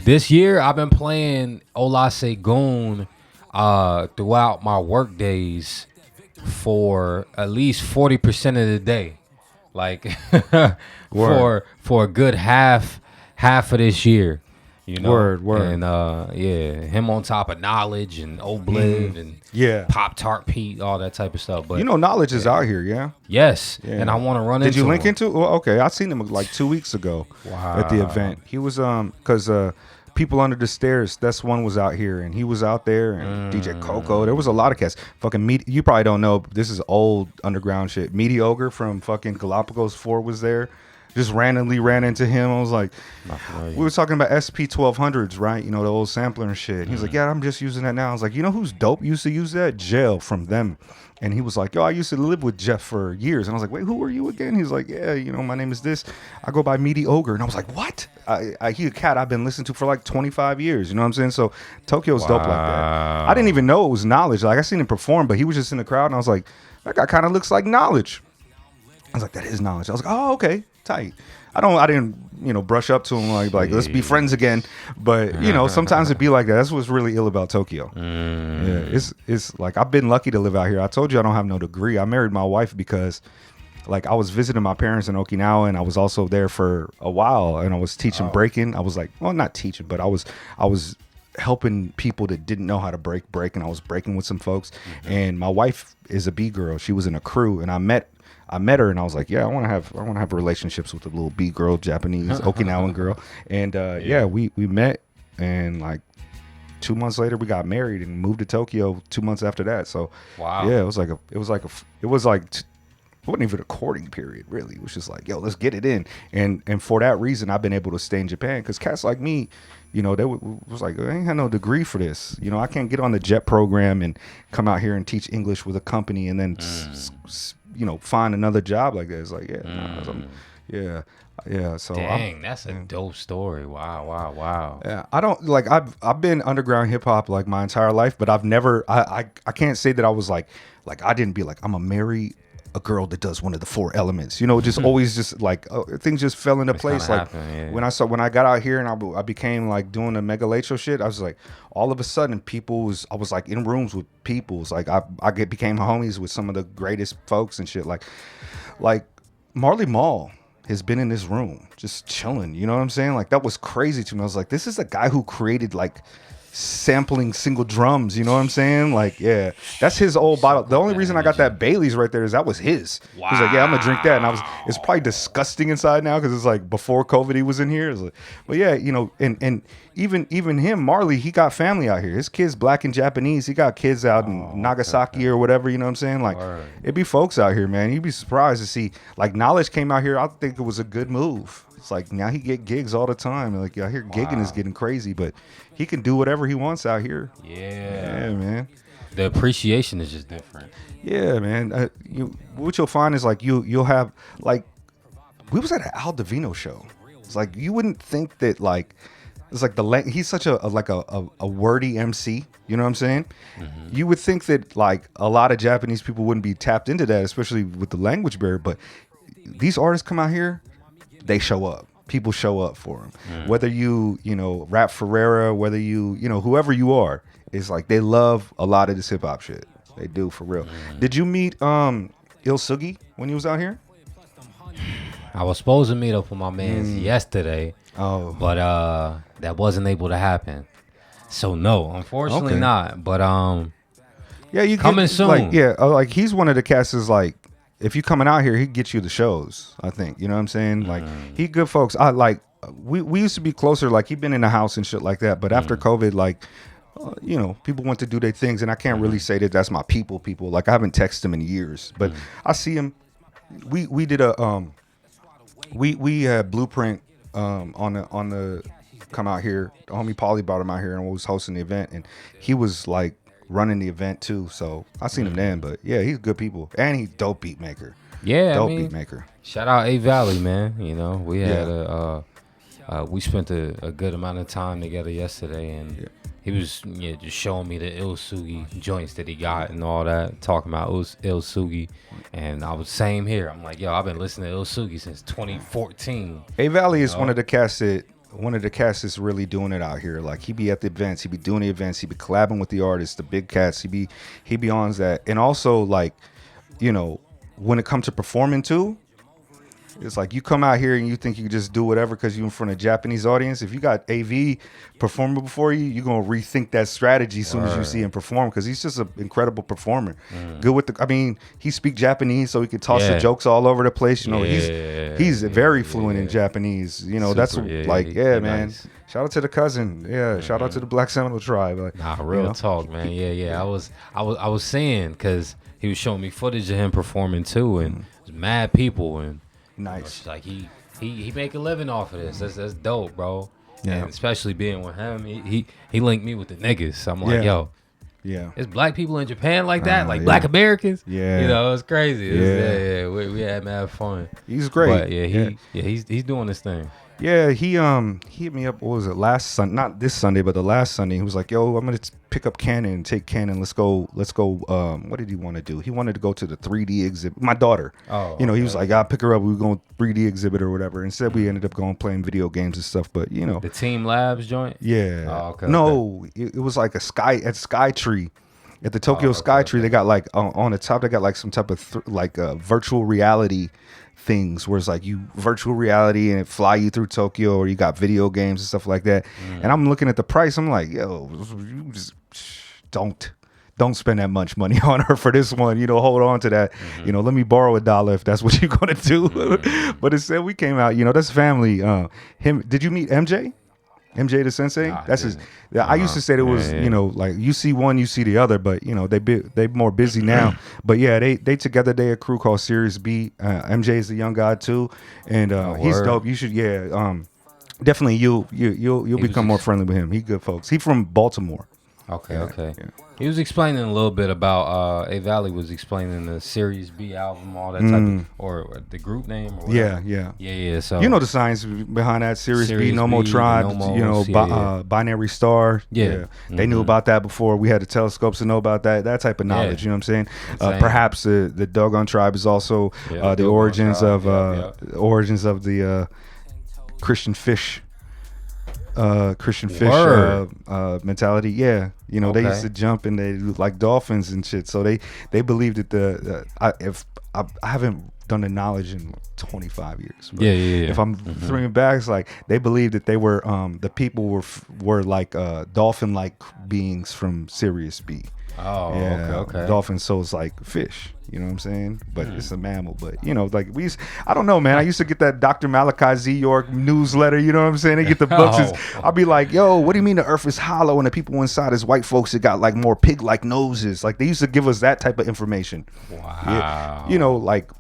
This year I've been playing Ola Segun throughout my work days for at least 40% of the day. Like for a good half of this year, You know,
Word.
and him on top of Knowledge and Obliv and Pop Tart Pete, all that type of stuff. But
Knowledge is out here, yeah.
Yes, and I want to run into.
Did you link
him.
into? Well, okay, I seen him like 2 weeks ago at the event. He was because People Under the Stairs, that's one was out here, and he was out there, and DJ Coco. There was a lot of cats. Fucking you probably don't know. This is old underground shit. Mediocre from fucking Galapagos 4 was there. Just randomly ran into him. I was like, we were talking about SP 1200s, right? You know, the old sampler and shit. He was like, yeah, I'm just using that now. I was like, you know who's dope used to use that? Jail from them. And he was like, yo, I used to live with Jeff for years. And I was like, wait, who are you again? He's like, yeah, you know, my name is this. I go by Mediocre. And I was like, what? He a cat I've been listening to for like 25 years. You know what I'm saying? So Tokyo's dope like that. I didn't even know it was Knowledge. Like, I seen him perform, but he was just in the crowd. And I was like, that guy kind of looks like Knowledge. I was like, that is Knowledge. I was like, oh, okay. Tight. I didn't, brush up to him like let's be friends again. But sometimes it'd be like that. That's what's really ill about Tokyo. Yeah, it's like I've been lucky to live out here. I told you I don't have no degree. I married my wife because like I was visiting my parents in Okinawa, and I was also there for a while, and I was teaching breaking. I was like, well, not teaching, but I was helping people that didn't know how to break, and I was breaking with some folks. And my wife is a B girl. She was in a crew, and I met her, and I was like, yeah, I want to have relationships with a little B girl, Japanese Okinawan girl. And we met, and like 2 months later we got married and moved to Tokyo 2 months after that. So yeah, it wasn't even a courting period, really. It was just like, yo, let's get it in. And for that reason, I've been able to stay in Japan, because cats like me, they was like, I ain't had no degree for this. I can't get on the JET program and come out here and teach English with a company and then find another job like that. It's like, So
dang, that's a dope story. Wow.
Yeah, I don't like. I've been underground hip hop like my entire life, but I've never. I can't say that I was like I didn't be like, I'm gonna marry a girl that does one of the 4 elements. Just always just like things just fell into place. Like when I got out here and I became like doing the Mega Late Show shit, I was like, all of a sudden I was like in rooms with people. It's like I became homies with some of the greatest folks and shit. Like Marley Marl has been in this room just chilling. You know what I'm saying? Like that was crazy to me. I was like, this is a guy who created like sampling single drums, you know what I'm saying? Like, yeah, that's his old bottle. The only reason I got that Bailey's right there is that was his. Wow. He's like, yeah, I'm gonna drink that. And it's probably disgusting inside now because it's like before COVID he was in here. Like, but yeah, and even him, Marley, he got family out here. His kids black and Japanese. He got kids out in Nagasaki or whatever, you know what I'm saying? Like, it'd be folks out here, man. You'd be surprised to see, like, Knowledge came out here. I think it was a good move. It's like now he get gigs all the time. Like I hear gigging is getting crazy, but he can do whatever he wants out here. Yeah, man.
The appreciation is just different.
Yeah, man. What you'll find is like you'll have like we was at an Al Divino show. It's like you wouldn't think that like it's like he's such a wordy MC. You know what I'm saying? Mm-hmm. You would think that like a lot of Japanese people wouldn't be tapped into that, especially with the language barrier. But these artists come out here. They show up. People show up for them. Whether you rap Ferreira, whether you whoever you are, it's like they love a lot of this hip hop shit. They do, for real. Did you meet Il Sugi when he was out here?
I was supposed to meet up with my man yesterday. But that wasn't able to happen. So no, unfortunately not. But
yeah, you
coming soon.
Like he's one of the cats is like, if you coming out here, he get you the shows. I think, you know what I'm saying. Like he good folks. I like we used to be closer. Like he been in the house and shit like that. But after COVID, like people went to do their things, and I can't really say that that's my people. Like I haven't texted him in years, but I see him. We did a we had Blueprint on the come out here. The homie Paulie brought him out here and was hosting the event, and he was like running the event too, so I seen him then. But yeah, he's good people, and he's dope beat maker.
Yeah,
dope beat maker.
Shout out A Valley, man. We had we spent a good amount of time together yesterday, and he was just showing me the Il Sugi joints that he got and all that, talking about Il Sugi, and I was same here. I'm like, yo, I've been listening to Il Sugi since 2014.
A Valley is one of the cats that's really doing it out here. Like he be at the events, he be doing the events, he be collabing with the artists, the big cats. He be on that, and also like, when it comes to performing too, It's like you come out here and you think you can just do whatever because you're in front of a Japanese audience. If you got AV performing before you, you're gonna rethink that strategy as soon as you see him perform, because he's just an incredible performer. Good with the, I mean, he speak Japanese, so he could toss the jokes all over the place. You know, he's very fluent in Japanese. You know, that's like, man. Nice. Shout out to the cousin. Yeah, shout out to the Black Seminole tribe. Like,
nah, real talk, man. Yeah. I was saying, because he was showing me footage of him performing too, and there's mad people, and
nice.
Like he make a living off of this. That's dope, bro. Yeah. And especially being with him, he linked me with the niggas. So I'm like, yo, it's black people in Japan like that, like black Americans. Yeah, you know, it's crazy. We had mad fun.
He's great.
But he's doing this thing.
Yeah, he hit me up. What was it, last Sunday? Not this Sunday, but the last Sunday. He was like, "Yo, I'm gonna pick up Canon and take Canon. Let's go. What did he want to do? He wanted to go to the 3D exhibit. My daughter. He was like, I'll pick her up. We were going 3D exhibit or whatever. Instead, we ended up going playing video games and stuff. But you know,
the Team Labs joint.
Yeah. Oh, okay. No, it was like a Skytree. At the Tokyo Skytree, they got like on the top. They got like some type of virtual reality things where it's like you virtual reality and it fly you through Tokyo, or you got video games and stuff like that. And I'm looking at the price. I'm like, yo, you just don't spend that much money on her for this one. You know, hold on to that. You know, let me borrow $1 if that's what you're gonna do. But instead, we came out. You know, that's family. Did you meet MJ? MJ the Sensei?
Nah,
that's his. I used to say it was, you know, like you see one, you see the other, but you know they more busy now. But yeah, they together, they a crew called Series B. MJ is a young guy too, and he's dope. You should, definitely you'll become more friendly with him. He good folks. He from Baltimore.
Okay. Yeah. He was explaining a little bit about A Valley was explaining the Series B album, all that type of, or the group name. Or yeah. So
you know the science behind that Series B, No More Tribe, you know, Binary Star. Yeah. They knew about that before we had the telescopes to know about that type of knowledge. You know what I'm saying? Perhaps the Dogon Tribe is also the origins of the Christian fish. Mentality. Yeah, you know, they used to jump and they look like dolphins and shit. So they believed that I haven't done the knowledge in 25 years. But if I'm throwing back, it's like they believed that they were the people were like dolphin-like beings from Sirius B.
Oh, okay.
Dolphin, so it's like fish. You know what I'm saying? But it's a mammal. But you know, like I don't know, man. I used to get that Dr. Malachi Z. York newsletter. You know what I'm saying? They get the books. I'll be like, yo, what do you mean the Earth is hollow and the people inside is white folks that got like more pig-like noses? Like they used to give us that type of information.
Wow.
Yeah. You know, like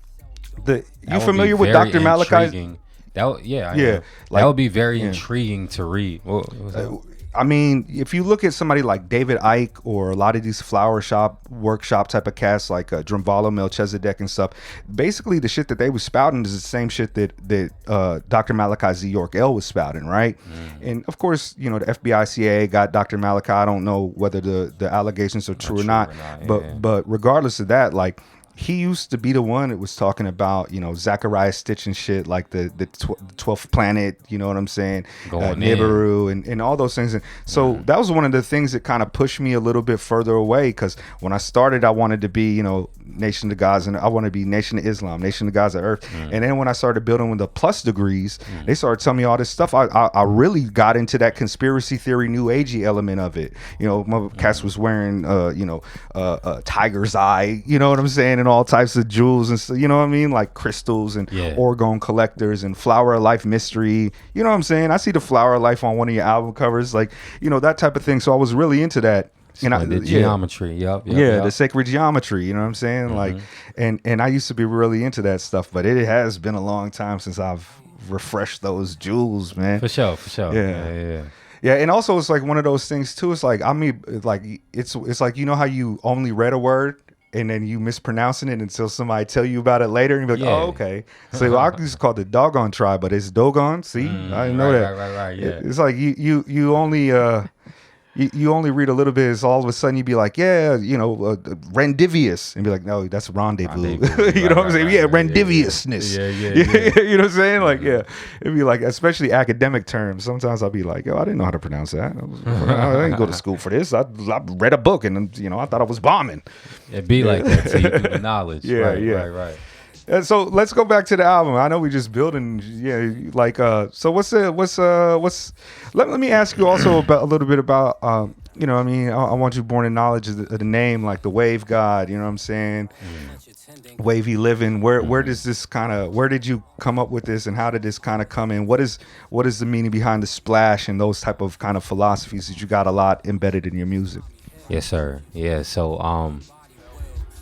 you familiar with Dr. Malachi?
That would be very intriguing to read. What was that?
I mean, if you look at somebody like David Icke or a lot of these flower shop workshop type of casts like Drumvalo, Melchizedek and stuff, basically the shit that they was spouting is the same shit that Dr. Malachi Z. York L was spouting, right? And of course, you know, the FBI, CIA got Dr. Malachi. I don't know whether the allegations are true or not. But regardless of that, like, he used to be the one that was talking about, you know, Zachariah Stitch and shit, like the 12th planet, you know what I'm saying? Nibiru and all those things. And so that was one of the things that kind of pushed me a little bit further away, because when I started, I wanted to be, you know, Nation of Gods, and I want to be Nation of Islam, Nation of Gods of Earth. And then when I started building with the plus degrees, they started telling me all this stuff. I really got into that conspiracy theory, new agey element of it. You know, my cats was wearing, tiger's eye, you know what I'm saying? And all types of jewels and stuff, you know what I mean, like crystals and orgone collectors and Flower of Life mystery, you know what I'm saying? I see the Flower of Life on one of your album covers, like, you know, that type of thing. So I was really into that. And
the geometry,
the sacred geometry, you know what I'm saying? Like, and I used to be really into that stuff, but it has been a long time since I've refreshed those jewels, man.
For sure.
Yeah, and also it's like one of those things too. It's like, I mean, like it's like, you know how you only read a word and then you mispronouncing it until somebody tell you about it later, and you're like, oh, okay. So I used to call it the Dogon Tribe, but it's Dogon. See, I didn't know that.
Right. Yeah.
It's like you only you only read a little bit. It's all of a sudden you'd be like, rendivious, and be like, no, that's rendezvous. You know what I'm saying? Rendiviousness.
Yeah.
You know what I'm saying? Like, it'd be like, especially academic terms. Sometimes I'll be like, yo, I didn't know how to pronounce that. I didn't go to school for this. I read a book and, you know, I thought I was bombing.
It'd be like that till you get the knowledge. Right.
So let's go back to the album. I know we just building, yeah. Like, so let me ask you also about a little bit about, you know, I mean, I want you born in knowledge of the name, like the Wave God. You know what I'm saying? Wavy.yliving. Where does this kind of? Where did you come up with this, and how did this kind of come in? What is the meaning behind the splash and those type of kind of philosophies that you got a lot embedded in your music?
Yes, sir. Yeah. So,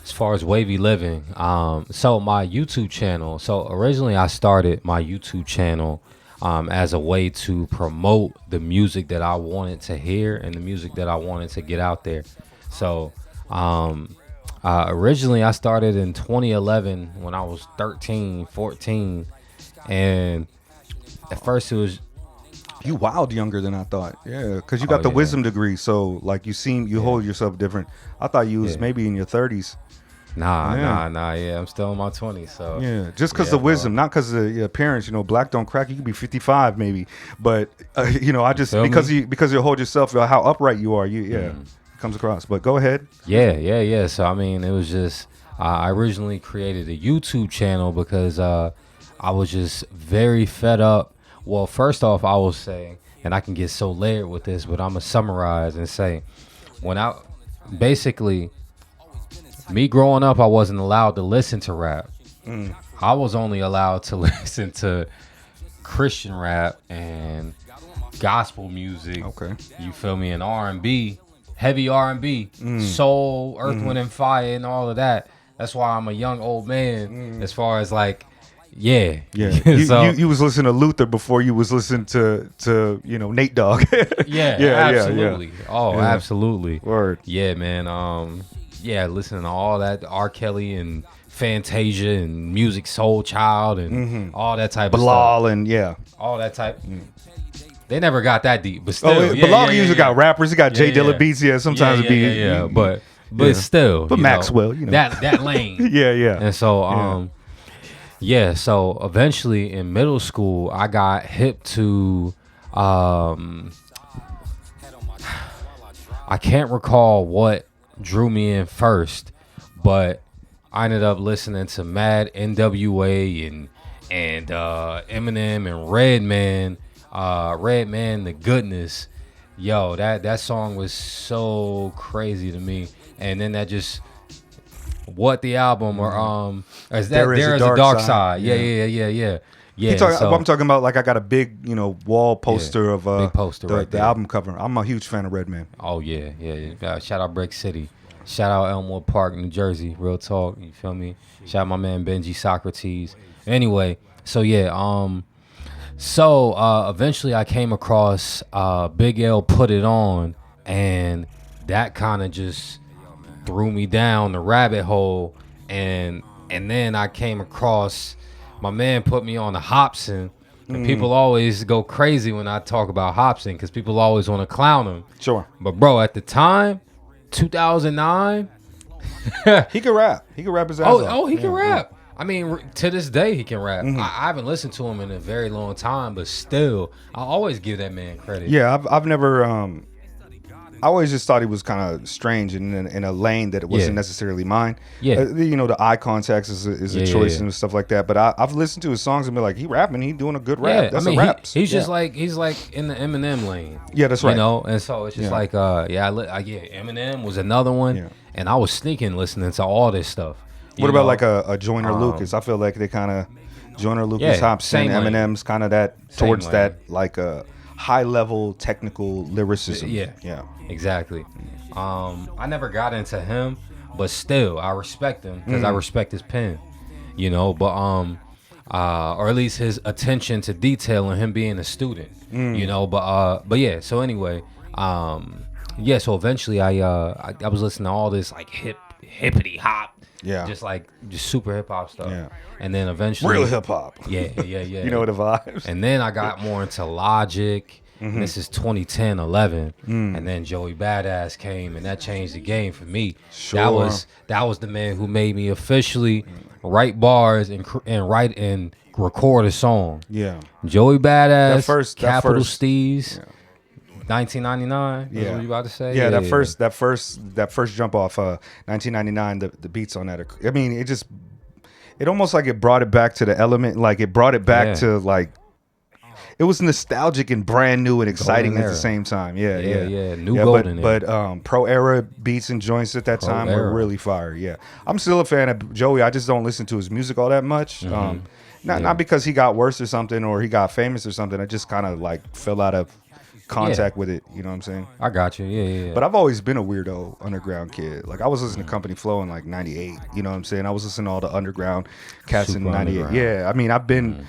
as far as Wavy.yliving, so my YouTube channel. So originally I started my YouTube channel as a way to promote the music that I wanted to hear and the music that I wanted to get out there. So originally I started in 2011 when I was 13, 14. And at first it was...
You wild younger than I thought. Yeah, because you got the wisdom degree. So like you hold yourself different. I thought you was maybe in your 30s.
Nah. Yeah, I'm still in my 20s. So
yeah, just because the wisdom, not because of your parents. You know, black don't crack. You could be 55 maybe, but you know, I just because you hold yourself, how upright you are. It comes across. But go ahead.
Yeah. So I mean, it was just I originally created a YouTube channel because I was just very fed up. Well, first off, I will say, and I can get so layered with this, but I'm gonna summarize and say, when I basically. Me growing up, I wasn't allowed to listen to rap. I was only allowed to listen to Christian rap and gospel music.
Okay.
You feel me? And R&B, heavy R&B, soul, Earth, Wind, and Fire, and all of that. That's why I'm a young old man as far as like, yeah.
So, you was listening to Luther before you was listening to you know, Nate Dogg.
Absolutely.
Yeah.
Oh, absolutely.
Word.
Yeah, man. Yeah, listening to all that R. Kelly and Fantasia and Music Soul Child and all that type of stuff.
Bilal and
all that type. They never got that deep, but still.
Bilal usually got rappers. He got J Dilla beats. Yeah, sometimes it'd be
but still.
But Maxwell, you know
that lane.
yeah.
And so so eventually in middle school I got hip to I can't recall what drew me in first, but I ended up listening to Mad NWA and Eminem and Redman, The Goodness. Yo, that song was so crazy to me. And then that just the album or is that There is a Dark Side. Yeah.
I'm talking about like I got a big, you know, wall poster of
big poster
the album cover. I'm a huge fan of Redman.
Oh yeah. Shout out Brick City. Shout out Elmwood Park, New Jersey. Real talk. You feel me? Shout out my man Benji Socrates. Anyway, so yeah. Eventually I came across Big L Put It On, and that kind of just threw me down the rabbit hole, and then I came across. My man put me on the Hobson, and people always go crazy when I talk about Hobson because people always want to clown him.
Sure.
But bro, at the time, 2009,
he could rap. He could rap his ass off.
He can rap. I mean, to this day, he can rap. I haven't listened to him in a very long time, but still, I always give that man credit.
Yeah, I've never. I always just thought he was kind of strange in a lane that it wasn't necessarily mine. Yeah, you know, the eye context is a choice and stuff like that. But I've listened to his songs and been like, he rapping, he doing a good rap.
Yeah,
that's a rap.
He's just like he's like in the Eminem lane.
Yeah, that's right.
You know, and so it's just like Eminem was another one, and I was sneaking listening to all this stuff.
What about like a Joyner Lucas? I feel like they kind of Joyner Lucas, Hobson, Eminem's kind of that towards lane. That like a high level technical lyricism. Yeah,
exactly. I never got into him, but still I respect him because I respect his pen, you know. But or at least his attention to detail and him being a student, you know. But yeah. So anyway, so eventually I was listening to all this like hippity hop.
Yeah,
just super hip hop stuff. Yeah, and then eventually
real hip hop.
Yeah.
You know the vibes.
And then I got more into Logic. And this is 2010, 11, and then Joey Badass came, and that changed the game for me.
Sure.
That was the man who made me officially write bars and write and record a song.
Yeah,
Joey Badass, Capital Steez. 1999.
Yeah,
what you about to say?
Yeah, that first jump off 1999. The beats on that. I mean, it almost like it brought it back to the element, like it brought it back to like, it was nostalgic and brand new and exciting at the same time.
New golden
era. But pro era beats and joints at that time were really fire. Yeah, I'm still a fan of Joey. I just don't listen to his music all that much. Not because he got worse or something or he got famous or something. I just kind of like fell out of contact with it. You know what I'm saying?
I got you. Yeah.
But I've always been a weirdo underground kid. Like I was listening to Company Flow in like 98. You know what I'm saying? I was listening to all the underground cats in 98. Yeah. I mean, I've been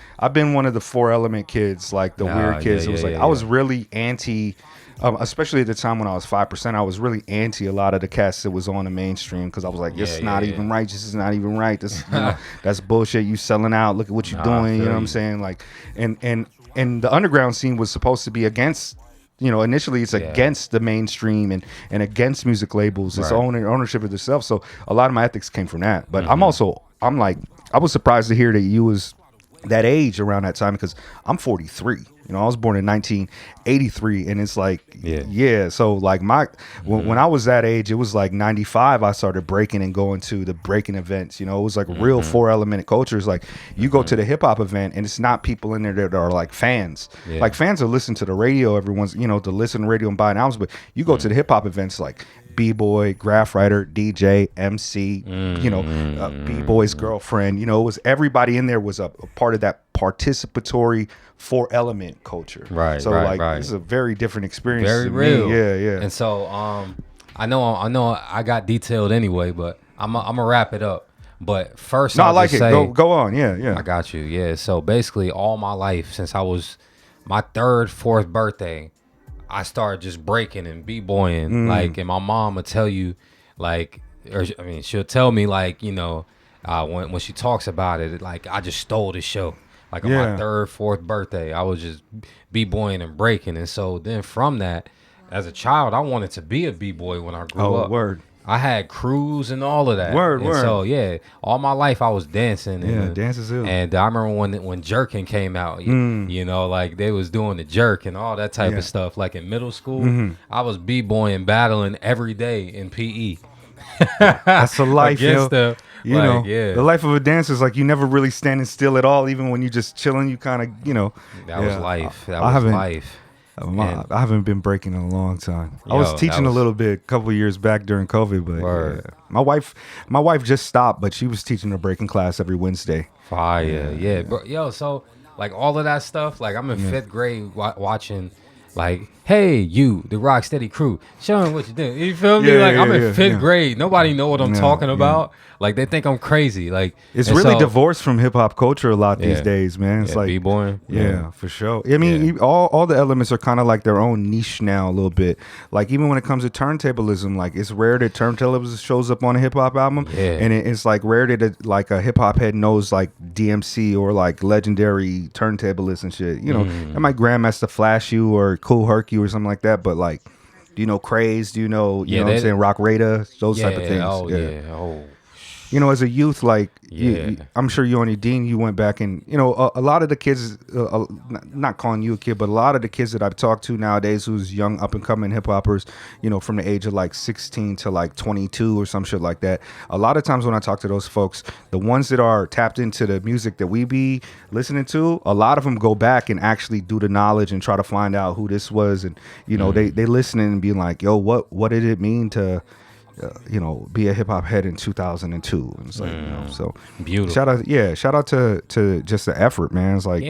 one of the 4 Element kids, like the weird kids. It was like I was really anti especially at the time when I was 5%, I was really anti a lot of the cats that was on the mainstream because I was like, this is not even right. This is not even right. This, that's bullshit. You selling out. Look at what you're doing. You know what I'm saying? Like, and the underground scene was supposed to be against. Initially it's against the mainstream and against music labels. It's ownership of itself. So a lot of my ethics came from that. But I'm I was surprised to hear that you was that age around that time because I'm 43. I was born in 1983, and it's like, so like when I was that age, it was like 95. I started breaking and going to the breaking events. It was like real 4 element culture. It's like you go to the hip hop event, and it's not people in there that are like fans. Like fans will listen to the radio every once, to listen to the radio and buy an album. But you go to the hip hop events like B-boy, graph writer, DJ, MC, B-boy's girlfriend. It was everybody in there was a part of that participatory 4 element culture. Right. So it's a very different experience.
Very real.
Yeah.
And so I know I got detailed anyway, but I'm gonna wrap it up. But first,
I like it. Go on. Yeah.
I got you. Yeah. So basically, all my life since I was my 3rd, 4th birthday, I started just breaking and b-boying. Like, and my mom would tell you, like, she'll tell me, like, when she talks about it, like, I just stole the show. Like on my 3rd, 4th birthday, I was just b-boying and breaking. And so then from that, as a child, I wanted to be a b-boy when I grew up.
Word.
I had crews and all of that. Word. So all my life I was dancing.
Dance is ill.
And I remember when jerking came out, like they was doing the jerk and all that type of stuff. Like in middle school, I was b-boying, battling every day in PE.
That's the life,
the
life of a dancer is like you never really standing still at all. Even when you just chilling, you kind of,
That was life. That was life.
I haven't been breaking in a long time. I was teaching a little bit a couple of years back during COVID, but my wife just stopped, but she was teaching a breaking class every Wednesday.
Fire, bro. So like all of that stuff, like I'm in 5th grade watching. Like, hey, you, the Rocksteady crew, show them what you do. You feel me? I'm in 5th grade. Nobody know what I'm talking about. Like, they think I'm crazy. Like,
it's really divorced from hip hop culture a lot these days, man. It's like
b-boying.
Yeah, for sure. I mean, all the elements are kind of like their own niche now a little bit. Like, even when it comes to turntablism, like it's rare that turntablism shows up on a hip hop album, and it's like rare that like a hip hop head knows like DMC or like legendary turntablists and shit. That might Grandmaster Flash you or Cool Herc you or something like that, but like, do you know Craze? Do you know what I'm saying, Rock Raider? Those type of things. As a youth, like, I'm sure you and Dean, you went back and, a lot of the kids, not calling you a kid, but a lot of the kids that I've talked to nowadays who's young, up and coming hip hoppers, from the age of like 16 to like 22 or some shit like that. A lot of times when I talk to those folks, the ones that are tapped into the music that we be listening to, a lot of them go back and actually do the knowledge and try to find out who this was. And, they listening and being like, yo, what did it mean to, be a hip hop head in 2002, and it's like, so
beautiful.
Shout out to just the effort, man. It's like,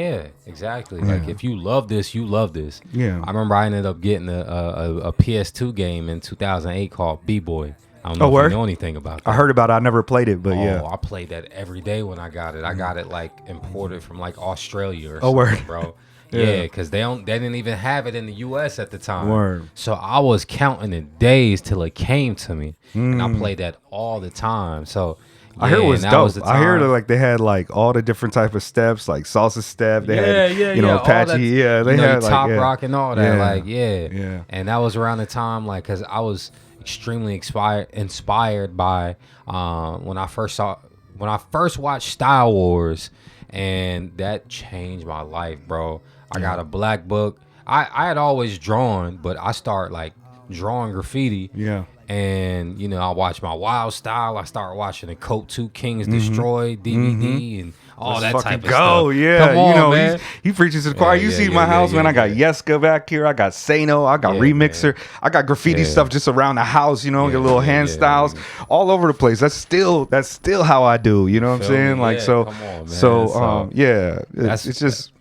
exactly. Like if you love this, you love this.
Yeah,
I remember I ended up getting a PS2 game in 2008 called B-Boy. I don't know if you know anything about that.
I heard about it. I never played it, but
I played that every day when I got it. I got it like imported from like Australia or something, bro. Yeah, because they didn't even have it in the U.S. at the time. So I was counting the days till it came to me, and I played that all the time. So
I heard it was dope. I heard like they had like all the different type of steps, like salsa step. They had Apache. They had like
top rock and all that. And that was around the time like because I was extremely inspired by when I first watched Style Wars, and that changed my life, bro. I got a black book. I had always drawn, but I started like drawing graffiti.
Yeah.
And, you know, I watch my Wild Style. I start watching the Coat 2 Kings Destroy DVD and all that type of stuff.
Yeah.
Come on,
you know,
man.
he preaches to the choir. You see my house, man. I got Yeska back here. I got Sano. I got Remixer. Man. I got graffiti stuff just around the house, you know, your little hand styles all over the place. That's still how I do. You know what I'm saying? Like, so,
come on, man.
So, yeah, it's just.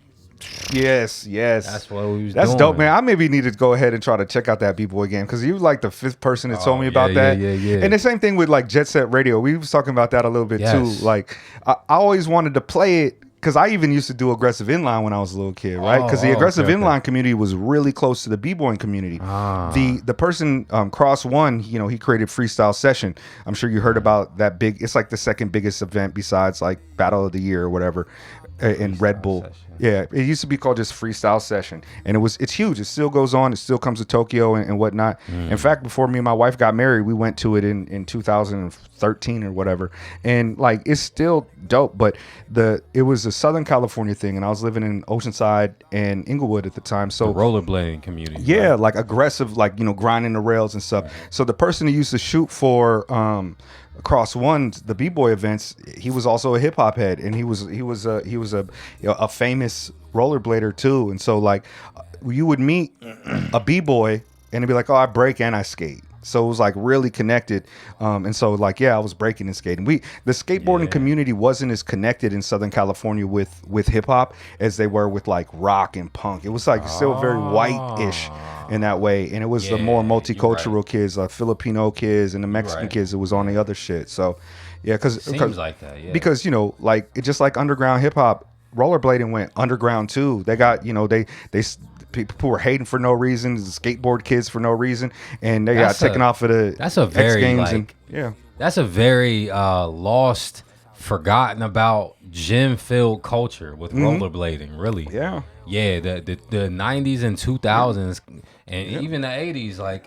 Yes.
That's what we was
That's
doing.
dope, man. I maybe need to go ahead and try to check out that B-Boy game because you like the 5th person that told me about that.
Yeah.
And the same thing with like Jet Set Radio. We was talking about that a little bit too. Like I always wanted to play it because I even used to do aggressive inline when I was a little kid, right? Because the aggressive inline community was really close to the B-boying community. The person Cross One, you know, he created Freestyle Session. I'm sure you heard about that big. It's like the second biggest event besides like Battle of the Year or whatever in Red Bull. Session. Yeah, it used to be called just Freestyle Session, and it's huge. It still goes on. It still comes to Tokyo and whatnot. In fact, before me and my wife got married, we went to it in 2013 or whatever, and like it's still dope. But it was a Southern California thing, and I was living in Oceanside and Inglewood at the time. So
the rollerblading community,
yeah, right? Like aggressive, like, you know, grinding the rails and stuff. So the person who used to shoot for Cross One, the B-boy events, he was also a hip hop head, and he was a you know, a famous rollerblader too. And so like you would meet a B-boy and it'd be like, oh, I break and I skate. So it was like really connected. And so like, yeah, I was breaking and skating. The skateboarding community wasn't as connected in Southern California with hip hop as they were with like rock and punk. It was like still very white-ish in that way. And it was the more multicultural kids, like Filipino kids and the Mexican kids that was on the other shit. So yeah, because
like that, yeah.
Because, you know, like it just like underground hip hop, rollerblading went underground too. They got, you know, they people were hating for no reason, the skateboard kids for no reason, and they got taken off of the
X Games.
Like,
and that's a very lost, forgotten about gym-filled culture with rollerblading, really.
Yeah,
the 90s and 2000s and even the 80s, like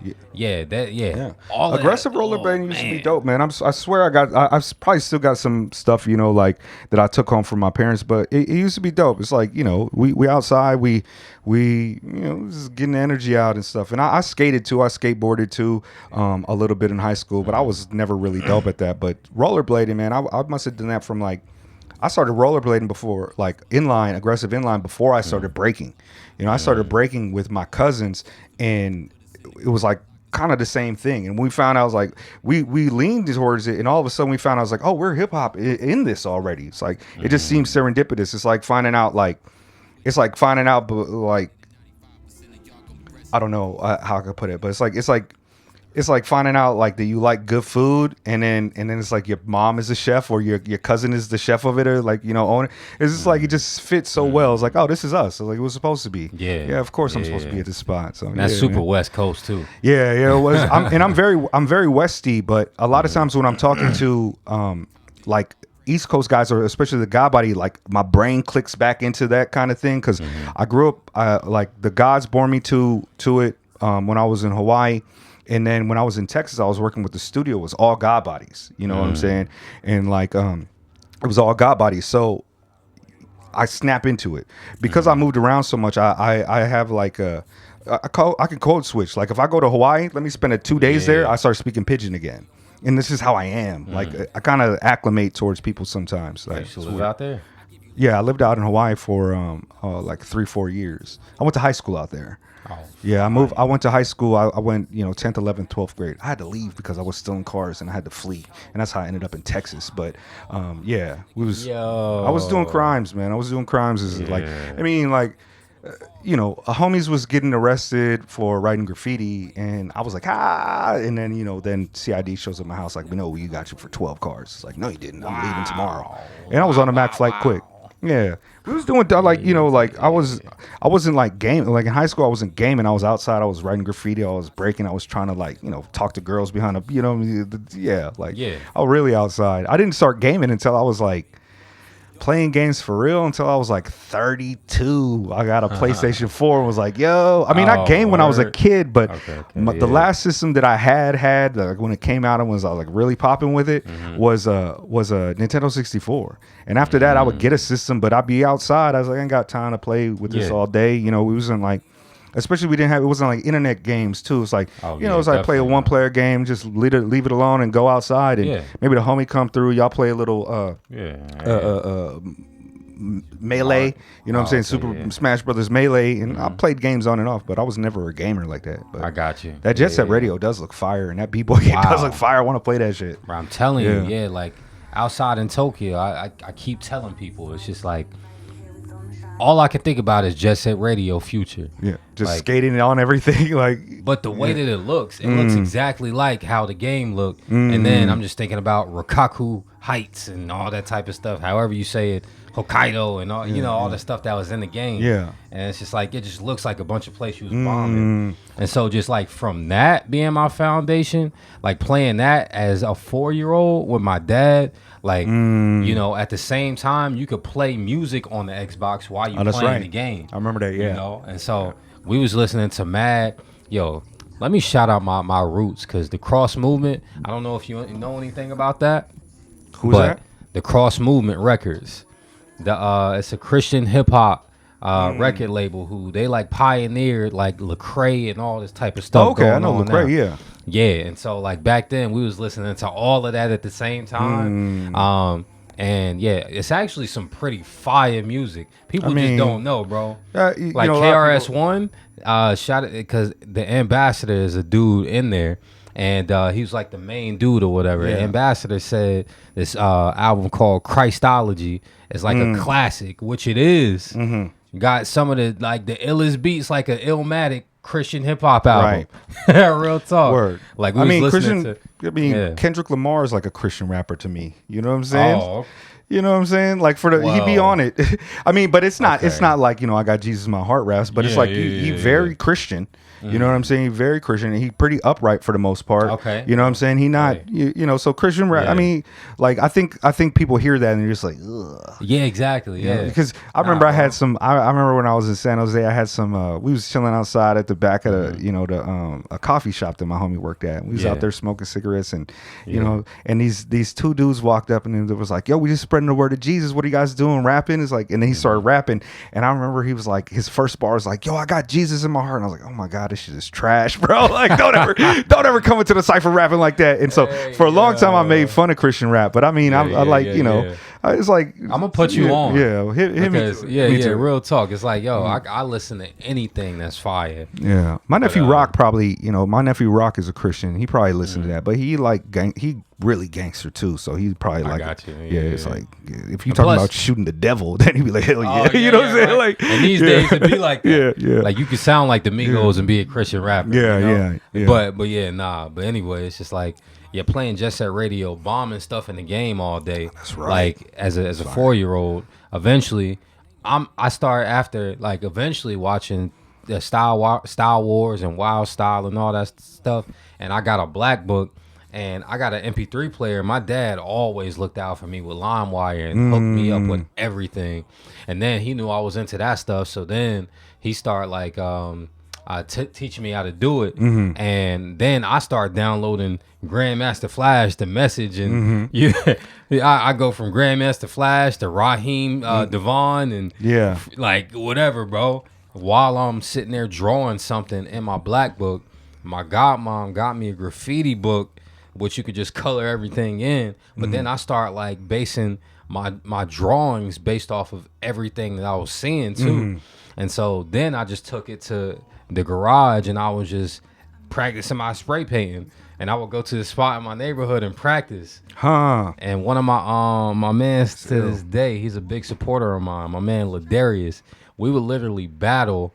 all
aggressive rollerblading used to be dope, man. I swear I probably still got some stuff, you know, like that I took home from my parents, but it used to be dope. It's like, you know, we outside, we you know, just getting the energy out and stuff. And I skated too, I skateboarded too, a little bit in high school, but I was never really dope at that. But rollerblading, man, I must have done that from like, I started rollerblading before, like aggressive inline, before I started breaking. You know, I started breaking with my cousins, and it was like kind of the same thing. And we found out, I was like, we leaned towards it, and all of a sudden we found out, I was like, oh, we're hip hop in this already. It's like, it just seems serendipitous. It's like finding out, like, I don't know how I could put it, but it's like finding out like that you like good food, and then it's like your mom is a chef or your cousin is the chef of it, or like, you know, own it. It's just like it just fits so well. It's like, oh, this is us. So like it was supposed to be. Yeah. Of course I'm supposed to be at this spot. So
that's super West Coast too.
Yeah, it was. I'm very Westy, but a lot of times when I'm talking to like East Coast guys, or especially the God body, like my brain clicks back into that kind of thing because I grew up like the gods born me to it when I was in Hawaii. And then when I was in Texas, I was working with the studio. It was all God bodies, you know what I'm saying? And like, it was all God bodies. So I snap into it because I moved around so much. I have like I can code switch. Like if I go to Hawaii, let me spend 2 days there. I start speaking pidgin again, and this is how I am. Like I kind of acclimate towards people sometimes. Like,
you used to live out there?
Yeah, I lived out in Hawaii for like 3-4 years. I went to high school out there. Yeah, I went to high school. I went, you know, 10th, 11th, 12th grade. I had to leave because I was still in cars and I had to flee, and that's how I ended up in Texas. But I was doing crimes, man. I was doing crimes. Like, I mean, like, you know, a homies was getting arrested for writing graffiti, and I was like, and then, you know, then CID shows up at my house like, no, we got you for 12 cars. It's like, no, you didn't. I'm leaving tomorrow. And I was on a Mac flight quick. Yeah, we was doing like, you know, like I wasn't like gaming. Like in high school, I wasn't gaming. I was outside. I was writing graffiti. I was breaking. I was trying to, like, you know, talk to girls behind a, you know, I was really outside. I didn't start gaming until I was like playing games for real until I was like 32. I got a PlayStation 4 and was like, yo. I mean, I gamed when I was a kid, but the last system that I had like, when it came out and was like really popping with it was a Nintendo 64. And after that, I would get a system, but I'd be outside. I was like, I ain't got time to play with this all day. You know, we wasn't like Especially we didn't have, it wasn't like internet games too. It's like,
Oh,
you know,
yeah,
it's like play a
definitely
1-player game, just leave it alone and go outside, and maybe the homie come through. Y'all play a little Melee, you know what I'm saying? Super Smash Brothers Melee, and I played games on and off, but I was never a gamer like that. But
I got you.
That Jet Set Radio does look fire, and that B-Boy game does look fire. I want to play that shit.
Bro, I'm telling you, like outside in Tokyo, I keep telling people, it's just like all I can think about is Jet Set Radio Future.
Yeah, just
like,
skating on everything, like.
But the way that it looks exactly like how the game looked, and then I'm just thinking about Rikaku Heights and all that type of stuff. However you say it. Hokkaido and all, you know, all the stuff that was in the game. Yeah. And it's just like, it just looks like a bunch of places you was bombing. And so just like from that being my foundation, like playing that as a 4-year-old with my dad, like, you know, at the same time, you could play music on the Xbox while you're playing the game.
I remember that,
You know? And so we was listening to mad, let me shout out my roots, because the Cross Movement, I don't know if you know anything about that.
Who's that?
The Cross Movement Records. It's a Christian hip hop record label who they like pioneered like Lecrae and all this type of stuff.
Okay, I know Lecrae,
yeah. And so like back then we was listening to all of that at the same time. And yeah, it's actually some pretty fire music. People just don't know, bro. Like KRS-One, shot it because the ambassador is a dude in there. And he was like the main dude or whatever. Yeah. Ambassador said this album called Christology is like a classic, which it is. Got some of the like the illest beats, like an Illmatic Christian hip hop album. Right. Real talk.
Word.
Like we was listening
Kendrick Lamar is like a Christian rapper to me. You know what I'm saying? Oh. You know what I'm saying? Like he be on it. I mean, but it's not like, you know, I got Jesus in my heart raps, but it's like he very Christian. You know what I'm saying? Very Christian, and he pretty upright for the most part. Okay. You know what I'm saying? He not, you know, so Christian rap. I mean, like I think people hear that and they're just like, ugh.
Yeah, exactly. Yeah.
Because I remember I had some. I remember when I was in San Jose, I had some. We was chilling outside at the back of the, you know, a coffee shop that my homie worked at. We was out there smoking cigarettes, and you know, and these two dudes walked up and it was like, yo, we just spreading the word of Jesus. What are you guys doing? Rapping? It's like, and then he started rapping, and I remember he was like, his first bar was like, yo, I got Jesus in my heart, and I was like, oh my God, this shit is trash, bro. Like, don't ever come into the cypher rapping like that. And so for a long time I made fun of Christian rap, but I mean, I like, you know, it's like
I'm gonna put you on.
Yeah,
because me too. Real talk. It's like, yo, I listen to anything that's fire.
Yeah, my nephew Rock probably, you know, my nephew Rock is a Christian. He probably listened to that, but he like he really gangster too, so he's probably like, it's like if you talking about shooting the devil, then he'd be like, hell yeah, you know what I'm saying?
Right. Like, and these days it'd be like that. Like you could sound like the Migos and be a Christian rapper.
Yeah.
But anyway, it's just like playing Jet Set Radio, bombing stuff in the game all day.
That's right.
Like as a 4-year-old, eventually, I started after like eventually watching the Style Wars and Wild Style and all that stuff, and I got a black book. And I got an MP3 player. My dad always looked out for me with LimeWire and hooked me up with everything. And then he knew I was into that stuff. So then he started like teaching me how to do it. And then I started downloading Grandmaster Flash, the message. And I go from Grandmaster Flash to Raheem Devon and like whatever, bro. While I'm sitting there drawing something in my black book, my godmom got me a graffiti book, which you could just color everything in. But then I start like basing my drawings based off of everything that I was seeing too. And so then I just took it to the garage and I was just practicing my spray painting. And I would go to the spot in my neighborhood and practice. And one of my mans to this day, he's a big supporter of mine. My man Ladarius. We would literally battle.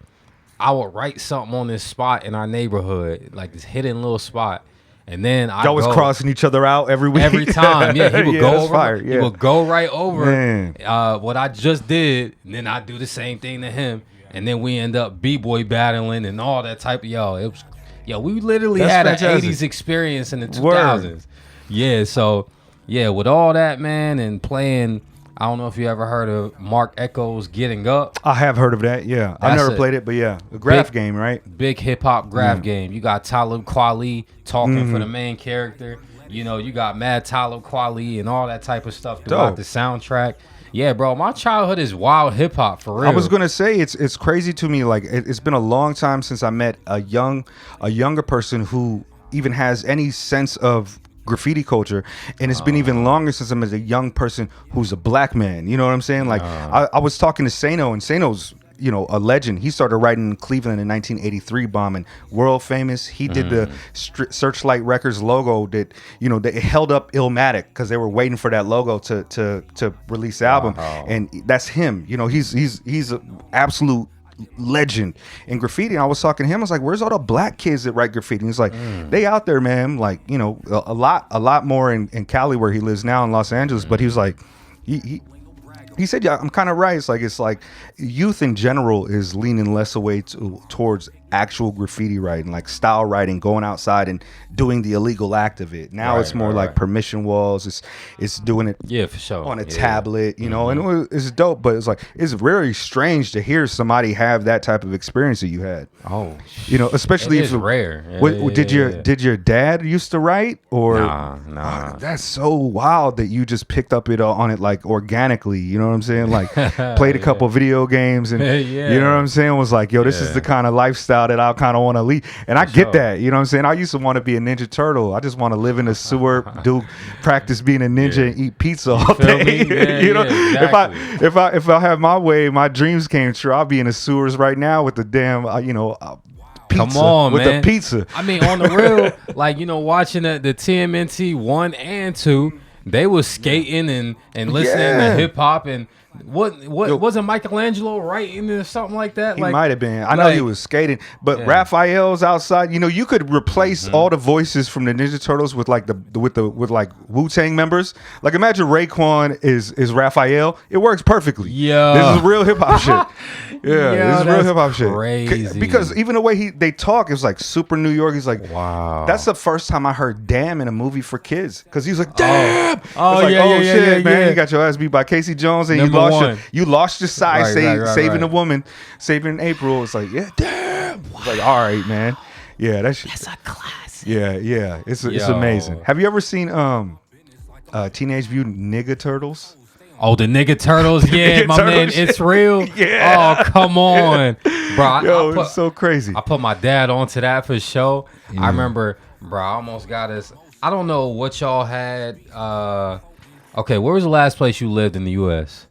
I would write something on this spot in our neighborhood, like this hidden little spot. And then
y'all was crossing each other out every week.
Every time, he would go over. He would go right over what I just did, and then I do the same thing to him, and then we end up b-boy battling and all that type of It was we literally had an '80s experience in the 2000s. So with all that, man, and playing. I don't know if you ever heard of Mark Echo's Getting Up.
I have heard of that, yeah. I've never played it, but a graph game, right?
Big hip-hop graph game. You got Talib Kweli talking for the main character. You know, you got Mad Talib Kweli and all that type of stuff throughout the soundtrack. Yeah, bro, my childhood is wild hip hop for real.
I was gonna say it's crazy to me. Like it's been a long time since I met a younger person who even has any sense of graffiti culture, and it's been even longer since I met a young person who's a black man. You know what I'm saying? Like I was talking to Sano, and Sano's a legend. He started writing in Cleveland in 1983, bombing, world famous. He did the Searchlight Records logo that they held up Illmatic because they were waiting for that logo to release the album, and that's him. He's an absolute legend in graffiti. And I was talking to him, I was like, where's all the black kids that write graffiti? And he's like, they out there, man. Like, a lot more in Cali where he lives now, in Los Angeles. But he was like, he said, yeah, I'm kind of right. It's like youth in general is leaning less away towards actual graffiti writing, like style writing, going outside and doing the illegal act of it. Now it's more like permission walls. It's doing it
for sure
on a tablet, and it's dope. But it's very strange to hear somebody have that type of experience that you had.
Oh,
especially
if it's rare.
Did your dad used to write or?
Nah.
That's so wild that you just picked up on it like organically. You know what I'm saying? Like played a couple video games and you know what I'm saying? Was like, yo, this is the kind of lifestyle that I kind of want to lead. And I get that, you know what I'm saying? I used to want to be a Ninja Turtle. I just want to live in a sewer, practice being a ninja and eat pizza all day. Exactly. If I have my way, my dreams came true, I'll be in the sewers right now with the damn, pizza.
Come on,
with
man.
the pizza.
I mean, on the real, like, watching the TMNT 1 and 2, they was skating and listening to hip hop and what wasn't Michelangelo writing or something like that?
He might have been. I know he was skating, but Raphael's outside. You could replace all the voices from the Ninja Turtles with like with Wu-Tang members. Like imagine Raekwon is Raphael. It works perfectly.
Yeah,
this is real hip hop shit. Yeah, this is real hip hop shit.
Crazy.
Because even the way they talk is like super New York. He's like,
wow.
That's the first time I heard "damn" in a movie for kids because he's like, "Damn."
Oh,
shit, man. You got your ass beat by Casey Jones and you lost your side saving a woman, saving April. It's like, yeah, damn. It's like, all right, man. Yeah, that's
a classic.
Yeah. It's amazing. Have you ever seen Teenage Mutant Ninja Turtles?
Oh, the nigga turtles, yeah, my man, it's real.
Yeah.
Oh, come on, bro.
It's so crazy.
I put my dad onto that for sure. I remember, bro. I almost got us. I don't know what y'all had. Okay, where was the last place you lived in the U.S.?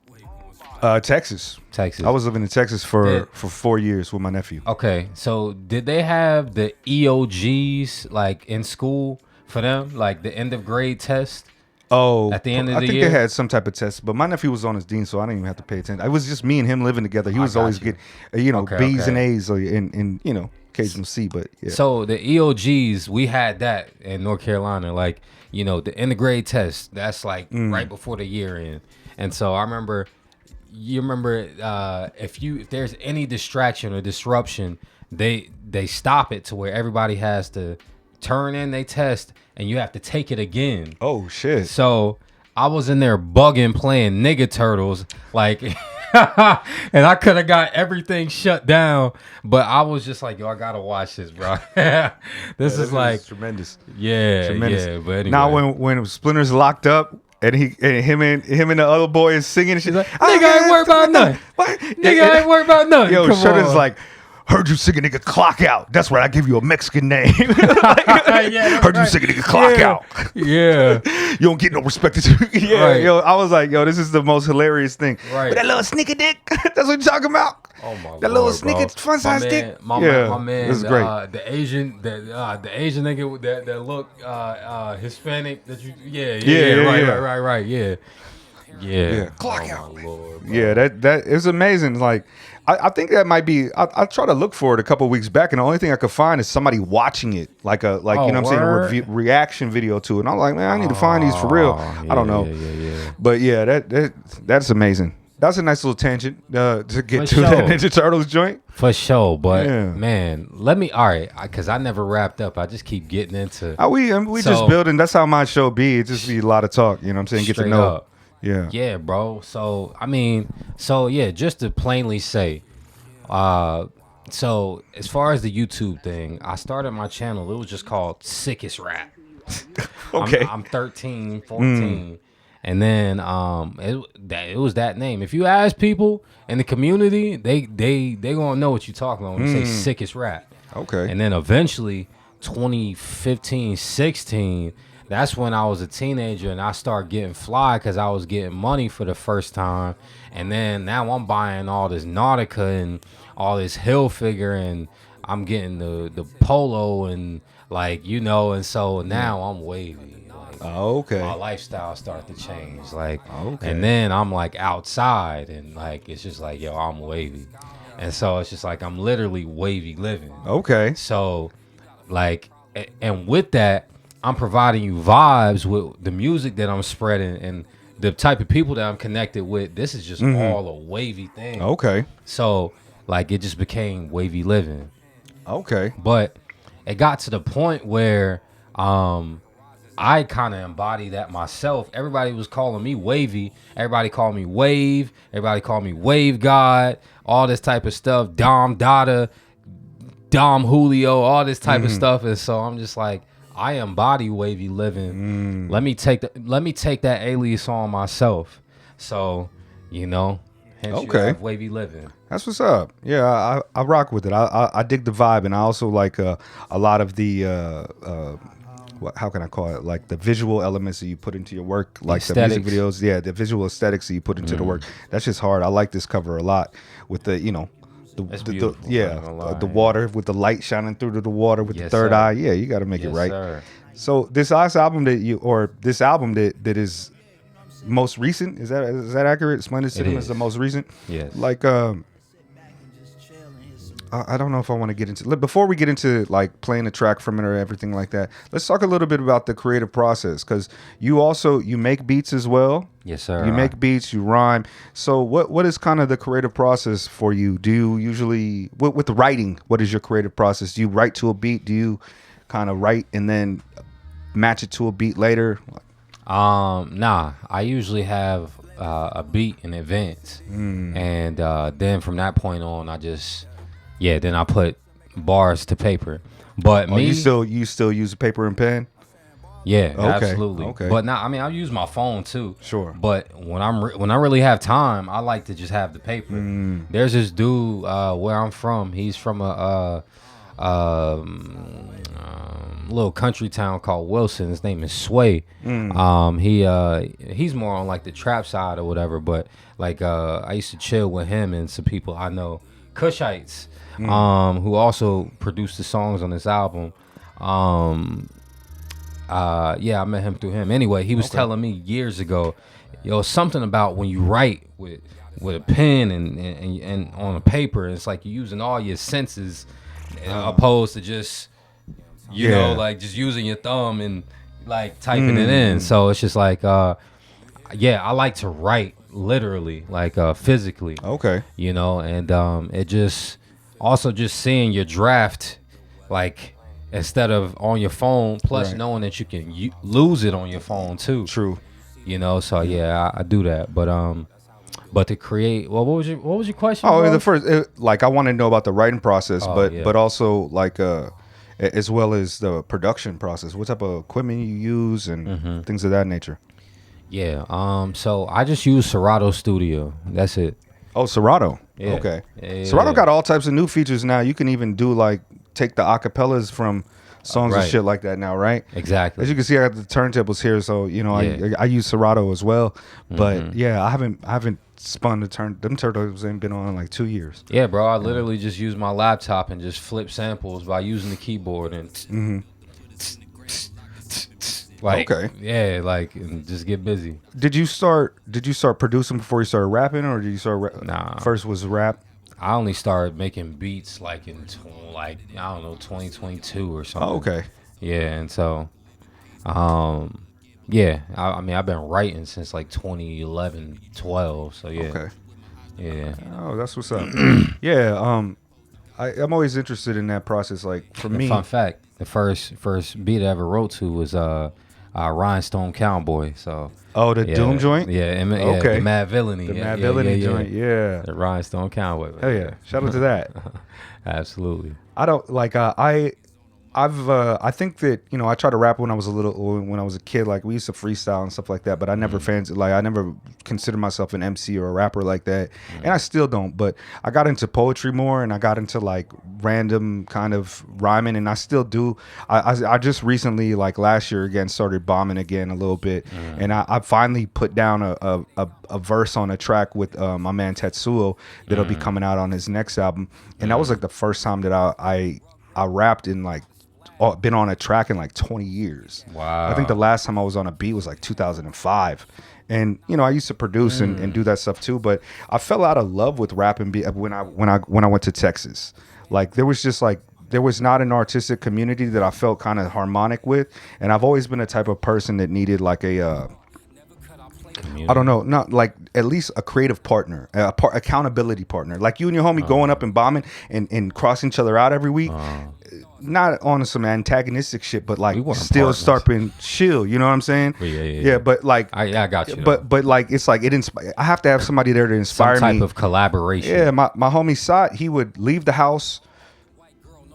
Texas.
Texas.
I was living in Texas for 4 years with my nephew.
Okay, so did they have the EOGs like in school for them, like the end of grade test?
Oh,
at the end of the year,
I think they had some type of test, but my nephew was on his dean, so I didn't even have to pay attention. It was just me and him living together. He was always getting, B's and A's, and occasional C. But yeah.
So the EOGs, we had that in North Carolina, like the end of grade test. That's like right before the year end, and so I remember. You remember if there's any distraction or disruption, they stop it to where everybody has to turn in their test and you have to take it again.
Oh shit.
So I was in there bugging playing Nigga Turtles like and I could have got everything shut down, but I was just like, yo, I gotta watch this, bro. This is like
tremendous.
Yeah, tremendous. Yeah. But anyway.
Now when Splinter's locked up and him and the other boy is singing and she's like,
nigga ain't worried about nothing. What? Nigga ain't worried about nothing.
Yo, Shudder's like, heard you sing a nigga clock out. That's right, I give you a Mexican name. Heard you sing a nigga clock out.
Yeah.
You don't get no respect. Yo, I was like, yo, this is the most hilarious thing.
Right.
But that little sneaker dick, that's what you're talking about.
Oh my
that little sneaker fun size dick.
My man,
this is great.
The Asian nigga that look Hispanic that you right yeah.
Clock out.
Lord,
yeah, that is amazing. Like I think that might be. I try to look for it a couple weeks back, and the only thing I could find is somebody watching it, you know what I'm saying, a reaction video to it. And I'm like, man, I need to find these for real. I don't know, but yeah, that's amazing. That's a nice little tangent to get to that Ninja Turtles joint.
For sure, but man, all right, because I never wrapped up. I just keep getting into.
We just building. That's how my show be. It just be a lot of talk. You know what I'm saying? Get to know.
Up. Yeah, bro. So just to plainly say, so as far as the YouTube thing, I started my channel. It was just called Sickest Rap.
Okay.
I'm 13, 14. And then it was that name. If you ask people in the community, they gonna know what you talking about when you say sickest rap.
Okay.
And then eventually 2015, 16, that's when I was a teenager and I started getting fly because I was getting money for the first time. And then now I'm buying all this Nautica and all this Hilfiger, and I'm getting the polo and like, you know, and so now I'm wavy. Like,
okay.
my lifestyle started to change. Like,
okay.
And then I'm like outside and like, it's just like, yo, I'm wavy. And so it's just like, I'm literally wavy living.
Okay.
So like, and with that, I'm providing you vibes with the music that I'm spreading and the type of people that I'm connected with. This is just all a wavy thing.
Okay.
So like, it just became wavy living.
Okay.
But it got to the point where I kind of embody that myself. Everybody was calling me Wavy. Everybody called me Wave. Everybody called me Wave God. All this type of stuff. Dom Dada, Dom Julio, all this type of stuff. And so I'm just like, I embody wavy living. Let me take that alias on myself. So, you know, hence you have wavy living.
That's what's up. Yeah, I rock with it. I dig the vibe, and I also like a lot of the how can I call it? Like the visual elements that you put into your work, like the music videos. Yeah, the visual aesthetics that you put into the work. That's just hard. I like this cover a lot with the, you know, the water with the light shining through to the water with the third eye. Yeah, you got to make it right.
Sir.
So this last album this album that is most recent, is that accurate? Splendid Cinema is the most recent.
Yes.
Like I don't know if I want to get into before we get into like playing the track from it or everything like that. Let's talk a little bit about the creative process, because you make beats as well.
Yes, sir.
You make beats, you rhyme. So what is kind of the creative process for you? Do you usually with the writing? What is your creative process? Do you write to a beat? Do you kind of write and then match it to a beat later?
Nah. I usually have a beat in advance, and then from that point on, then I put bars to paper. But
you still use paper and pen?
Yeah,
okay.
Absolutely.
Okay.
But now, I mean, I use my phone too.
Sure.
But when I really have time, I like to just have the paper. There's this dude where I'm from. He's from a little country town called Wilson. His name is Sway. He's more on like the trap side or whatever. But like I used to chill with him and some people I know, Cushites, who also produced the songs on this album. I met him through him. Anyway, he was telling me years ago, yo, something about when you write with a pen and on a paper, it's like you're using all your senses opposed to just you know, like just using your thumb and like typing it in. So it's just like I like to write literally, like physically.
Okay.
You know, and it just also just seeing your draft like instead of on your phone, plus knowing that you can lose it on your phone too.
True.
You know, so I do that. But to create, well, what was your question?
Oh,
bro?
the first, like I want to know about the writing process, but also like as well as the production process. What type of equipment you use and things of that nature.
Yeah. So I just use Serato Studio. That's it.
Oh, Serato.
Yeah.
Okay.
Yeah.
Serato got all types of new features now. You can even do like take the acapellas from songs and shit like that now, right?
Exactly.
As you can see, I got the turntables here, so you know I use Serato as well. But I haven't spun the them turntables ain't been on in like 2 years.
Yeah, bro. I literally just use my laptop and just flip samples by using the keyboard and like and just get busy.
Did you start producing before you started rapping, or did you start
Nah.
First was rap?
I only started making beats like in 2022 or something.
Oh, okay.
Yeah, and so I mean I've been writing since like 2011, 12, so yeah.
Okay.
Yeah.
Oh, that's what's up. I'm always interested in that process. Like for me,
fun fact, the first beat I ever wrote to was Rhinestone Cowboy. So
the Doom joint?
Yeah, the Mad Villainy.
The Mad Villainy joint, yeah.
The Rhinestone Cowboy.
Hell yeah. Shout out to that.
Absolutely.
I don't like I I think that, you know, I tried to rap when I was a kid. Like, we used to freestyle and stuff like that, but I never I never considered myself an MC or a rapper like that, and I still don't. But I got into poetry more, and I got into like random kind of rhyming, and I still do. I just recently, like last year again, started bombing again a little bit, and I finally put down a verse on a track with my man Tetsuo that'll be coming out on his next album, and that was like the first time that I rapped in like been on a track in like 20 years.
Wow.
I think the last time I was on a beat was like 2005. And you know, I used to produce and do that stuff too, but I fell out of love with rapping when I went to Texas. Like, there was not an artistic community that I felt kind of harmonic with, and I've always been a type of person that needed like a I don't know, not like at least a creative partner, accountability partner, like you and your homie going up and bombing and crossing each other out every week. Not on some antagonistic shit, but like still starting chill. You know what I'm saying? Yeah. But like,
I got you.
But like, it's like I have to have somebody there to inspire me.
Some type of collaboration.
Yeah. My homie Sat, he would leave the house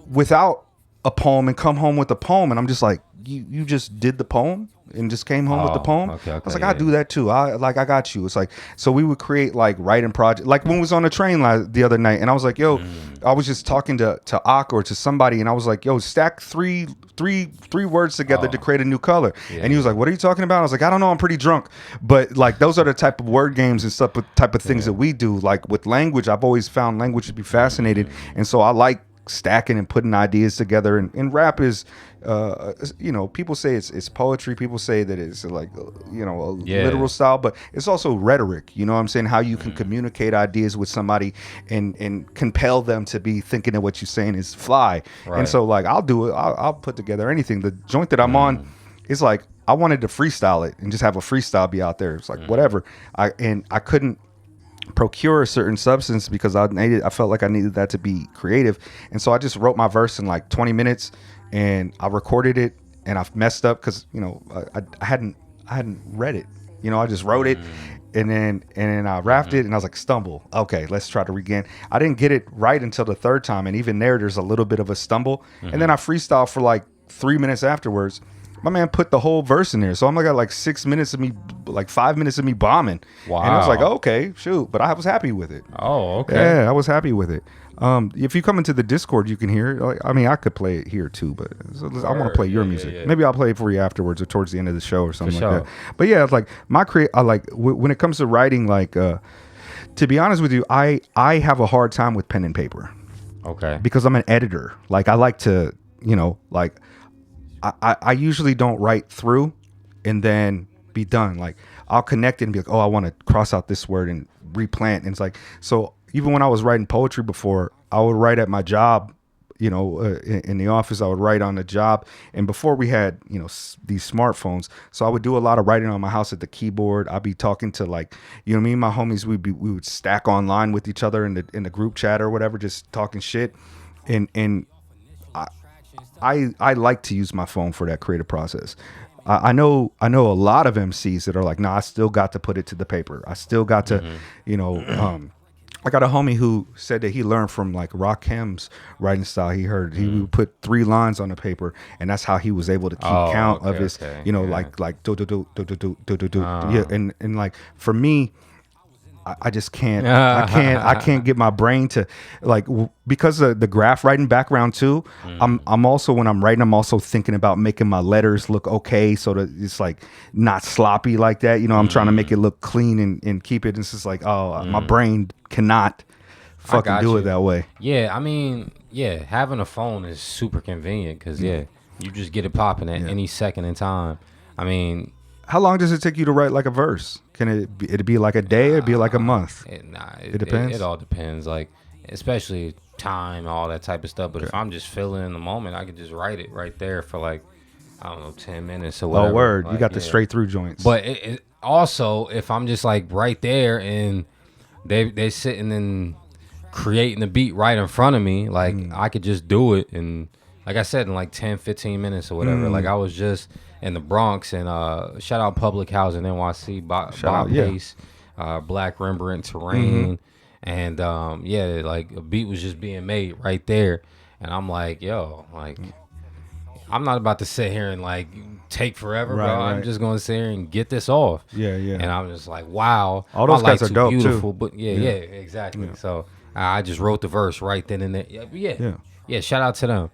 without a poem and come home with a poem, and I'm just like, you just did the poem and just came home with the poem.
Okay,
I was like, I do that too. I got you. It's like, so we would create like writing project. Like when we was on the train the other night, and I was like, yo, I was just talking to Ak or to somebody, and I was like, yo, stack three words together to create a new color. And he was like, what are you talking about? I was like, I don't know, I'm pretty drunk. But like, those are the type of word games and stuff, type of things that we do. Like with language, I've always found language to be fascinating, and so I like stacking and putting ideas together. And rap is you know, people say it's poetry, people say that it's like, you know, a literal style, but it's also rhetoric. You know what I'm saying? How you can communicate ideas with somebody and compel them to be thinking that what you're saying is fly. And so like, I'll do it. I'll put together anything. The joint that I'm on is like, I wanted to freestyle it and just have a freestyle be out there. It's like whatever. I couldn't procure a certain substance because I felt like I needed that to be creative, and so I just wrote my verse in like 20 minutes, and I recorded it, and I messed up because, you know, I hadn't read it. You know, I just wrote it, and then I rapped it, and I was like, stumble. Okay, let's try to regain. I didn't get it right until the third time, and even there's a little bit of a stumble, and then I freestyle for like 3 minutes afterwards. My man put the whole verse in there, so I'm like, got like 6 minutes of me, like 5 minutes of me bombing. Wow. And I was like, okay, shoot, but I was happy with it.
Oh, okay.
Yeah, I was happy with it. If you come into the Discord, you can hear it. Like, I mean, I could play it here too, but I want to play your music. Yeah. Maybe I'll play it for you afterwards or towards the end of the show or something like that. But yeah, it's like I like when it comes to writing, like to be honest with you, I have a hard time with pen and paper.
Okay.
Because I'm an editor. Like, I like to, you know, like I usually don't write through and then be done. Like, I'll connect it and be like, oh, I want to cross out this word and replant. And it's like, so even when I was writing poetry before, I would write at my job, you know, in the office. I would write on the job. And before we had, you know, these smartphones, so I would do a lot of writing on my house at the keyboard. I'd be talking to, like, you know, me and my homies, we would stack online with each other in the group chat or whatever, just talking shit. And I like to use my phone for that creative process. I know a lot of MCs that are like, nah, I still got to put it to the paper. I still got to, you know, I got a homie who said that he learned from like Rakim's writing style. He would put 3 lines on the paper, and that's how he was able to keep count of his, you know, like do do do do do do do do do. Yeah, and like for me, I just can't. I can't get my brain to, like, because of the graph writing background too. I'm also, when I'm writing, I'm also thinking about making my letters look okay, so that it's like not sloppy like that. You know, I'm trying to make it look clean and keep it. It's just like, my brain cannot fucking do it that way.
Yeah, I mean, yeah, having a phone is super convenient because you just get it popping at any second in time. I mean,
how long does it take you to write like a verse? Can it be like a day? It'd be like a month.
It
depends.
It all depends, like, especially time, all that type of stuff. But if I'm just feeling in the moment, I can just write it right there for like, I don't know, 10 minutes or whatever.
Oh, word!
Like,
you got the straight through joints.
But it also, if I'm just like right there and they sitting and creating the beat right in front of me, like I could just do it, and like I said, in like 10, 15 minutes or whatever. Like, I was just in the Bronx, and shout out Public Housing NYC, Bob Pace, Black Rembrandt Terrain, and like a beat was just being made right there, and I'm like, yo, like, I'm not about to sit here and like take forever,
Right,
bro.
right.
I'm just gonna sit here and get this off.
Yeah, yeah.
And I'm just like, wow,
All those
my
guys
lights
are dope, too.
beautiful, but yeah, exactly. So I just wrote the verse right then and there. Yeah. Shout out to them.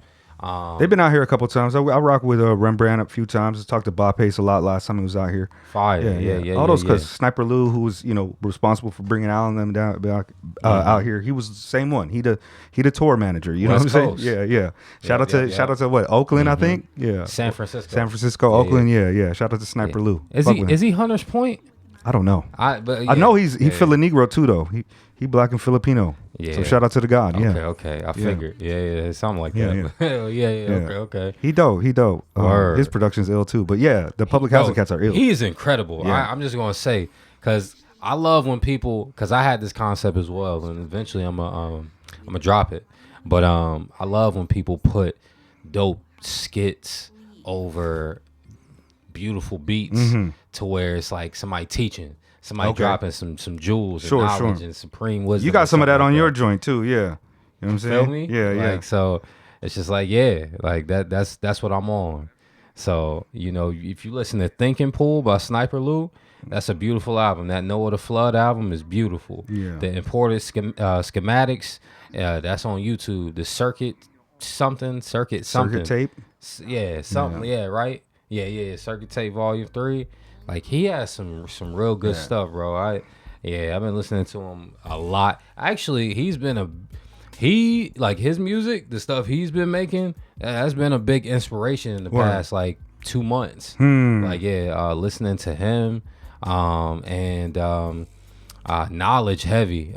They've been out here a couple times. I rock with Rembrandt a few times. I talked to Bob Pace a lot last time he was out here.
Fire, yeah.
All those because Sniper Lou, who was responsible for bringing Alan them down out here, he was the same one. He the tour manager. You know
West
what I'm
Coast.
saying? Yeah. Shout out to what, Oakland, I think. Yeah,
San Francisco,
Oakland. Yeah. Shout out to Sniper Lou.
Is he Hunter's Point?
I don't know.
I
know he's Filipino too though. He black and Filipino.
Yeah.
So shout out to the God.
Okay. I figured. Yeah. Something like that. Yeah. Okay.
He dope. His production's ill too. But yeah, the public housing cats are ill.
He is incredible.
Yeah.
I'm just gonna say, because I love when people, because I had this concept as well, and eventually I'm gonna drop it. But I love when people put dope skits over beautiful beats to where it's like somebody teaching. Somebody dropping some jewels and knowledge and supreme wisdom.
You got some of that on your joint too, yeah. You know what I'm saying?
Feel me?
Yeah.
Like, so it's just like, like that's what I'm on. So, if you listen to Thinking Pool by Sniper Lou, that's a beautiful album. That Noah the Flood album is beautiful.
Yeah.
The imported schematics, that's on YouTube. The circuit
tape.
Yeah, something. Yeah, right. Yeah. Circuit tape volume 3. Like, he has some real good stuff, bro. I've been listening to him a lot. Actually, his music, the stuff he's been making, has been a big inspiration in the past like 2 months. Like, listening to him, and Knowledge heavy.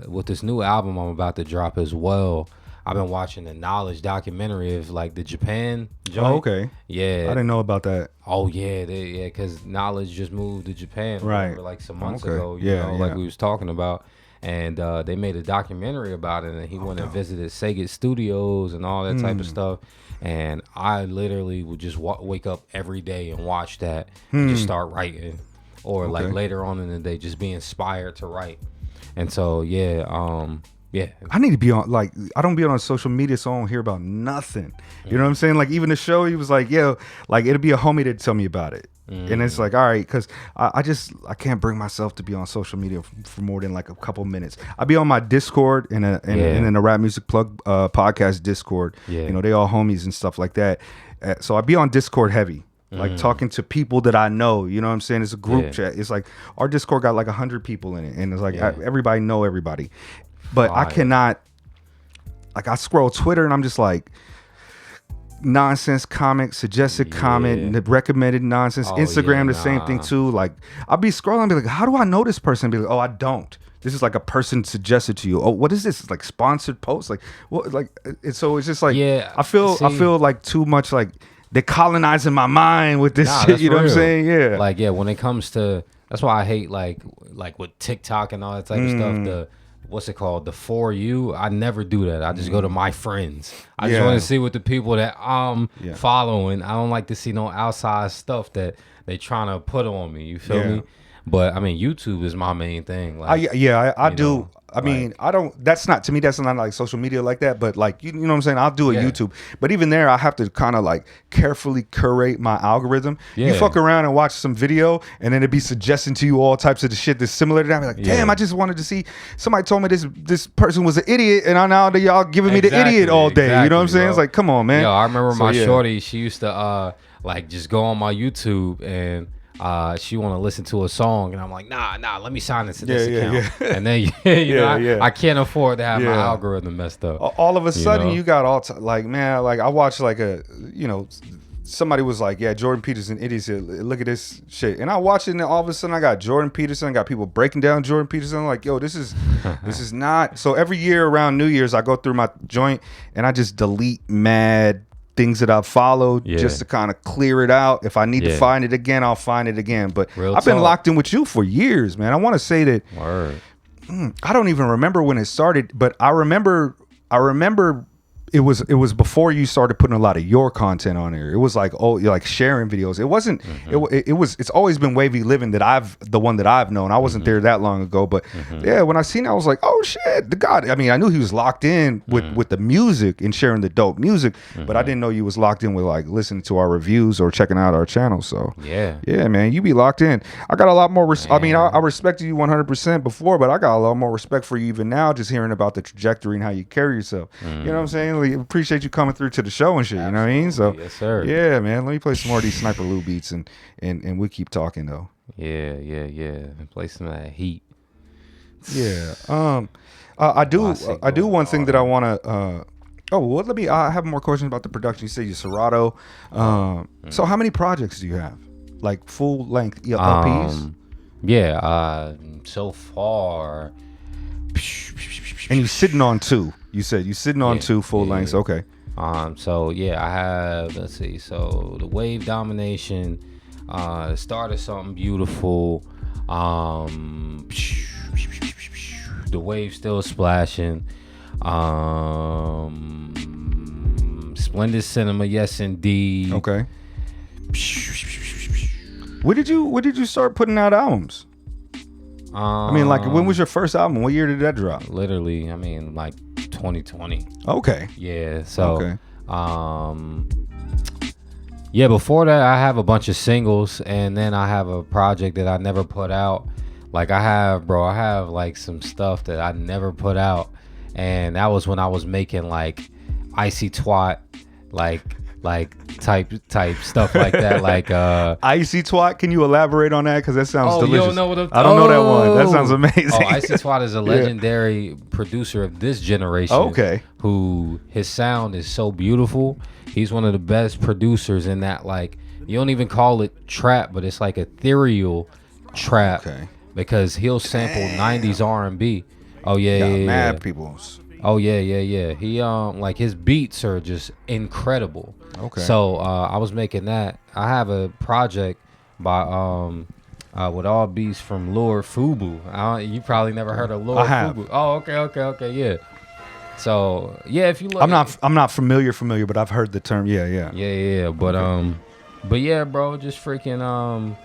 With this new album I'm about to drop as well. I've been watching the Knowledge documentary of like the Japan joint.
Oh, okay.
Yeah.
I didn't know about that.
Oh yeah, because Knowledge just moved to Japan,
right?
Like some months
Okay.
ago, like we was talking about, and they made a documentary about it, and he went and visited Sega Studios and all that type of stuff. And I literally would just wake up every day and watch that, and just start writing, or like later on in the day, just be inspired to write. And so I need to be on, like, I don't be on social media, so I don't hear about nothing. You know what I'm saying? Like, even the show, he was like, like, it'll be a homie to tell me about it. And it's like, all right, because I can't bring myself to be on social media for more than like a couple minutes. I be on my Discord and in the Rap Music Plug podcast Discord. Yeah. They all homies and stuff like that. So I be on Discord heavy. Like talking to people that I know, you know what I'm saying? It's a group chat. It's like our Discord got like 100 people in it, and it's like everybody know everybody. But I cannot, like, I scroll Twitter and I'm just like, nonsense comment, suggested comment, recommended nonsense. Instagram, the same thing too. Like, I'll be scrolling and be like, how do I know this person? Be like, oh, I don't. This is like a person suggested to you. Oh, what is this? It's like sponsored post? Like, what? Like, so it's just like, I feel like too much like they're colonizing my mind with this shit. You know what I'm saying? Yeah. Like, when it comes to, that's why I hate like with TikTok and all that type of stuff, what's it called? The For You. I never do that. I just go to my friends. I just want to see what the people that I'm following. I don't like to see no outside stuff that they trying to put on me. You feel me? But I mean, YouTube is my main thing. Like,
I do. I mean, I don't. That's not, to me, that's not like social media like that. But like, you know what I'm saying? I'll do a YouTube. But even there, I have to kind of like carefully curate my algorithm. You fuck around and watch some video, and then it'd be suggesting to you all types of the shit that's similar to that. I'd be like, damn, I just wanted to see. Somebody told me this person was an idiot, and now that y'all giving me the idiot all day. You know what I'm saying?
Bro.
It's like, come on, man.
Yo, I remember my shorty. She used to like just go on my YouTube and. She want to listen to a song, and I'm like, nah, let me sign into this account. And then I can't afford to have my algorithm messed up.
All of a sudden, you got like, man, like I watched like somebody was like, Jordan Peterson, idiots. Look at this shit, and I watched it, and all of a sudden I got Jordan Peterson. I got people breaking down Jordan Peterson. I'm like, yo, this is not. So every year around New Year's, I go through my joint and I just delete mad things that I've followed just to kind of clear it out. If I need to find it again, I'll find it again. But I've been locked in with you for years, man. I want to say that I don't even remember when it started, but I remember it was before you started putting a lot of your content on there. It was like, oh, you're like sharing videos. It wasn't. It's always been Wavy.yliving the one that I've known. I wasn't there that long ago, but yeah, when I seen it, I was like, oh shit, the God. I mean, I knew he was locked in with the music and sharing the dope music, but I didn't know you was locked in with like listening to our reviews or checking out our channel. So yeah, man, you be locked in. I got a lot more. I mean, I respected you 100% before, but I got a lot more respect for you even now, just hearing about the trajectory and how you carry yourself. You know what I'm saying? Like, appreciate you coming through to the show and shit. You know what I mean? So
yes, sir.
Yeah, man. Let me play some more of these Sniper Lou beats and we keep talking though.
Yeah. Play some of that heat.
Yeah. I do one thing that I want to. Let me. I have more questions about the production. You say you're Serato. So how many projects do you have? Like full length LPs?
So far.
And you're sitting on 2. You said you're sitting on 2 full lengths. Okay.
So yeah, I have, let's see, so the Wave Domination, started something beautiful. The wave still splashing. Splendid Cinema, yes indeed.
Okay. When did you start putting out albums? I mean, like, when was your first album? What year did that drop?
Literally, I mean, like 2020.
Okay.
Yeah. So, yeah, before that, I have a bunch of singles, and then I have a project that I never put out. Like, I have like some stuff that I never put out, and that was when I was making like Icy Twat, like type stuff like that, like
Icy Twat. Can you elaborate on that? Because that sounds delicious.
You don't know what
I don't know that one. That sounds amazing.
Icy Twat is a legendary producer of this generation.
Okay.
Who his sound is so beautiful. He's one of the best producers in that, like, you don't even call it trap, but it's like ethereal trap. Okay. Because he'll sample 90s R&B. Oh yeah,
mad peoples.
Oh yeah. He like, his beats are just incredible.
Okay.
So I was making that. I have a project by with all beats from Lord Fubu. You probably never heard of Lord Fubu. Oh, okay, yeah. So yeah, if you look,
I'm not familiar, but I've heard the term. Yeah.
But yeah, bro, just freaking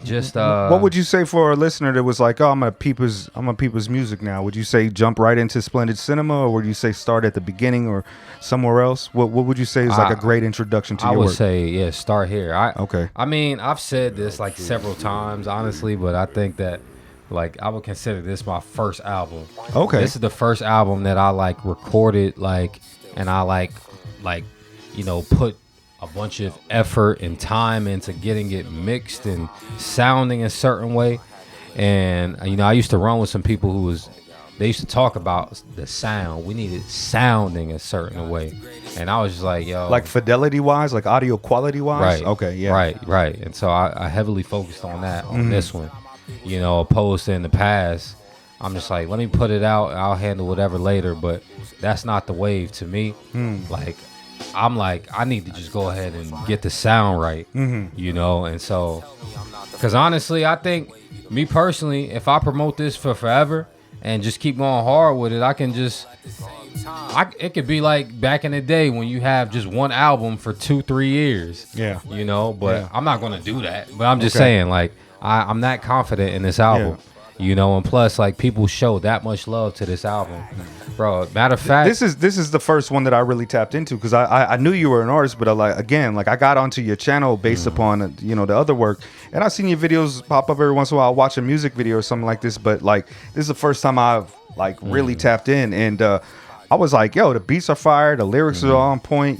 just
what would you say for a listener that was like, oh, I'm gonna peep his music now? Would you say jump right into Splendid Cinema, or would you say start at the beginning or somewhere else? What would you say is like a great introduction to your work?
I would say start here.
Okay.
I mean, I've said this like several times, honestly, but I think that, like, I would consider this my first album.
Okay.
This is the first album that I like recorded, like, and I like put a bunch of effort and time into getting it mixed and sounding a certain way. And I used to run with some people they used to talk about the sound. We needed sounding a certain way, and I was just like, yo,
like fidelity wise, like audio quality wise.
Right.
Okay. Yeah.
Right. And so I heavily focused on that on this one. Opposed to in the past, I'm just like, let me put it out. I'll handle whatever later. But that's not the wave to me. Like, I'm like, I need to just go ahead and get the sound right, and so, because honestly, I think, me personally, if I promote this for forever and just keep going hard with it, I can just, it could be like back in the day when you have just one album for 2-3 years.
Yeah.
But I'm not going to do that. But I'm just saying, like, I'm that confident in this album. And plus, like, people show that much love to this album, bro. Matter of fact,
this is the first one that I really tapped into, because I knew you were an artist, but I got onto your channel based upon the other work, and I seen your videos pop up every once in a while. I'll watch a music video or something like this, but like, this is the first time I've like really tapped in, and I was like, yo, the beats are fire, the lyrics are on point,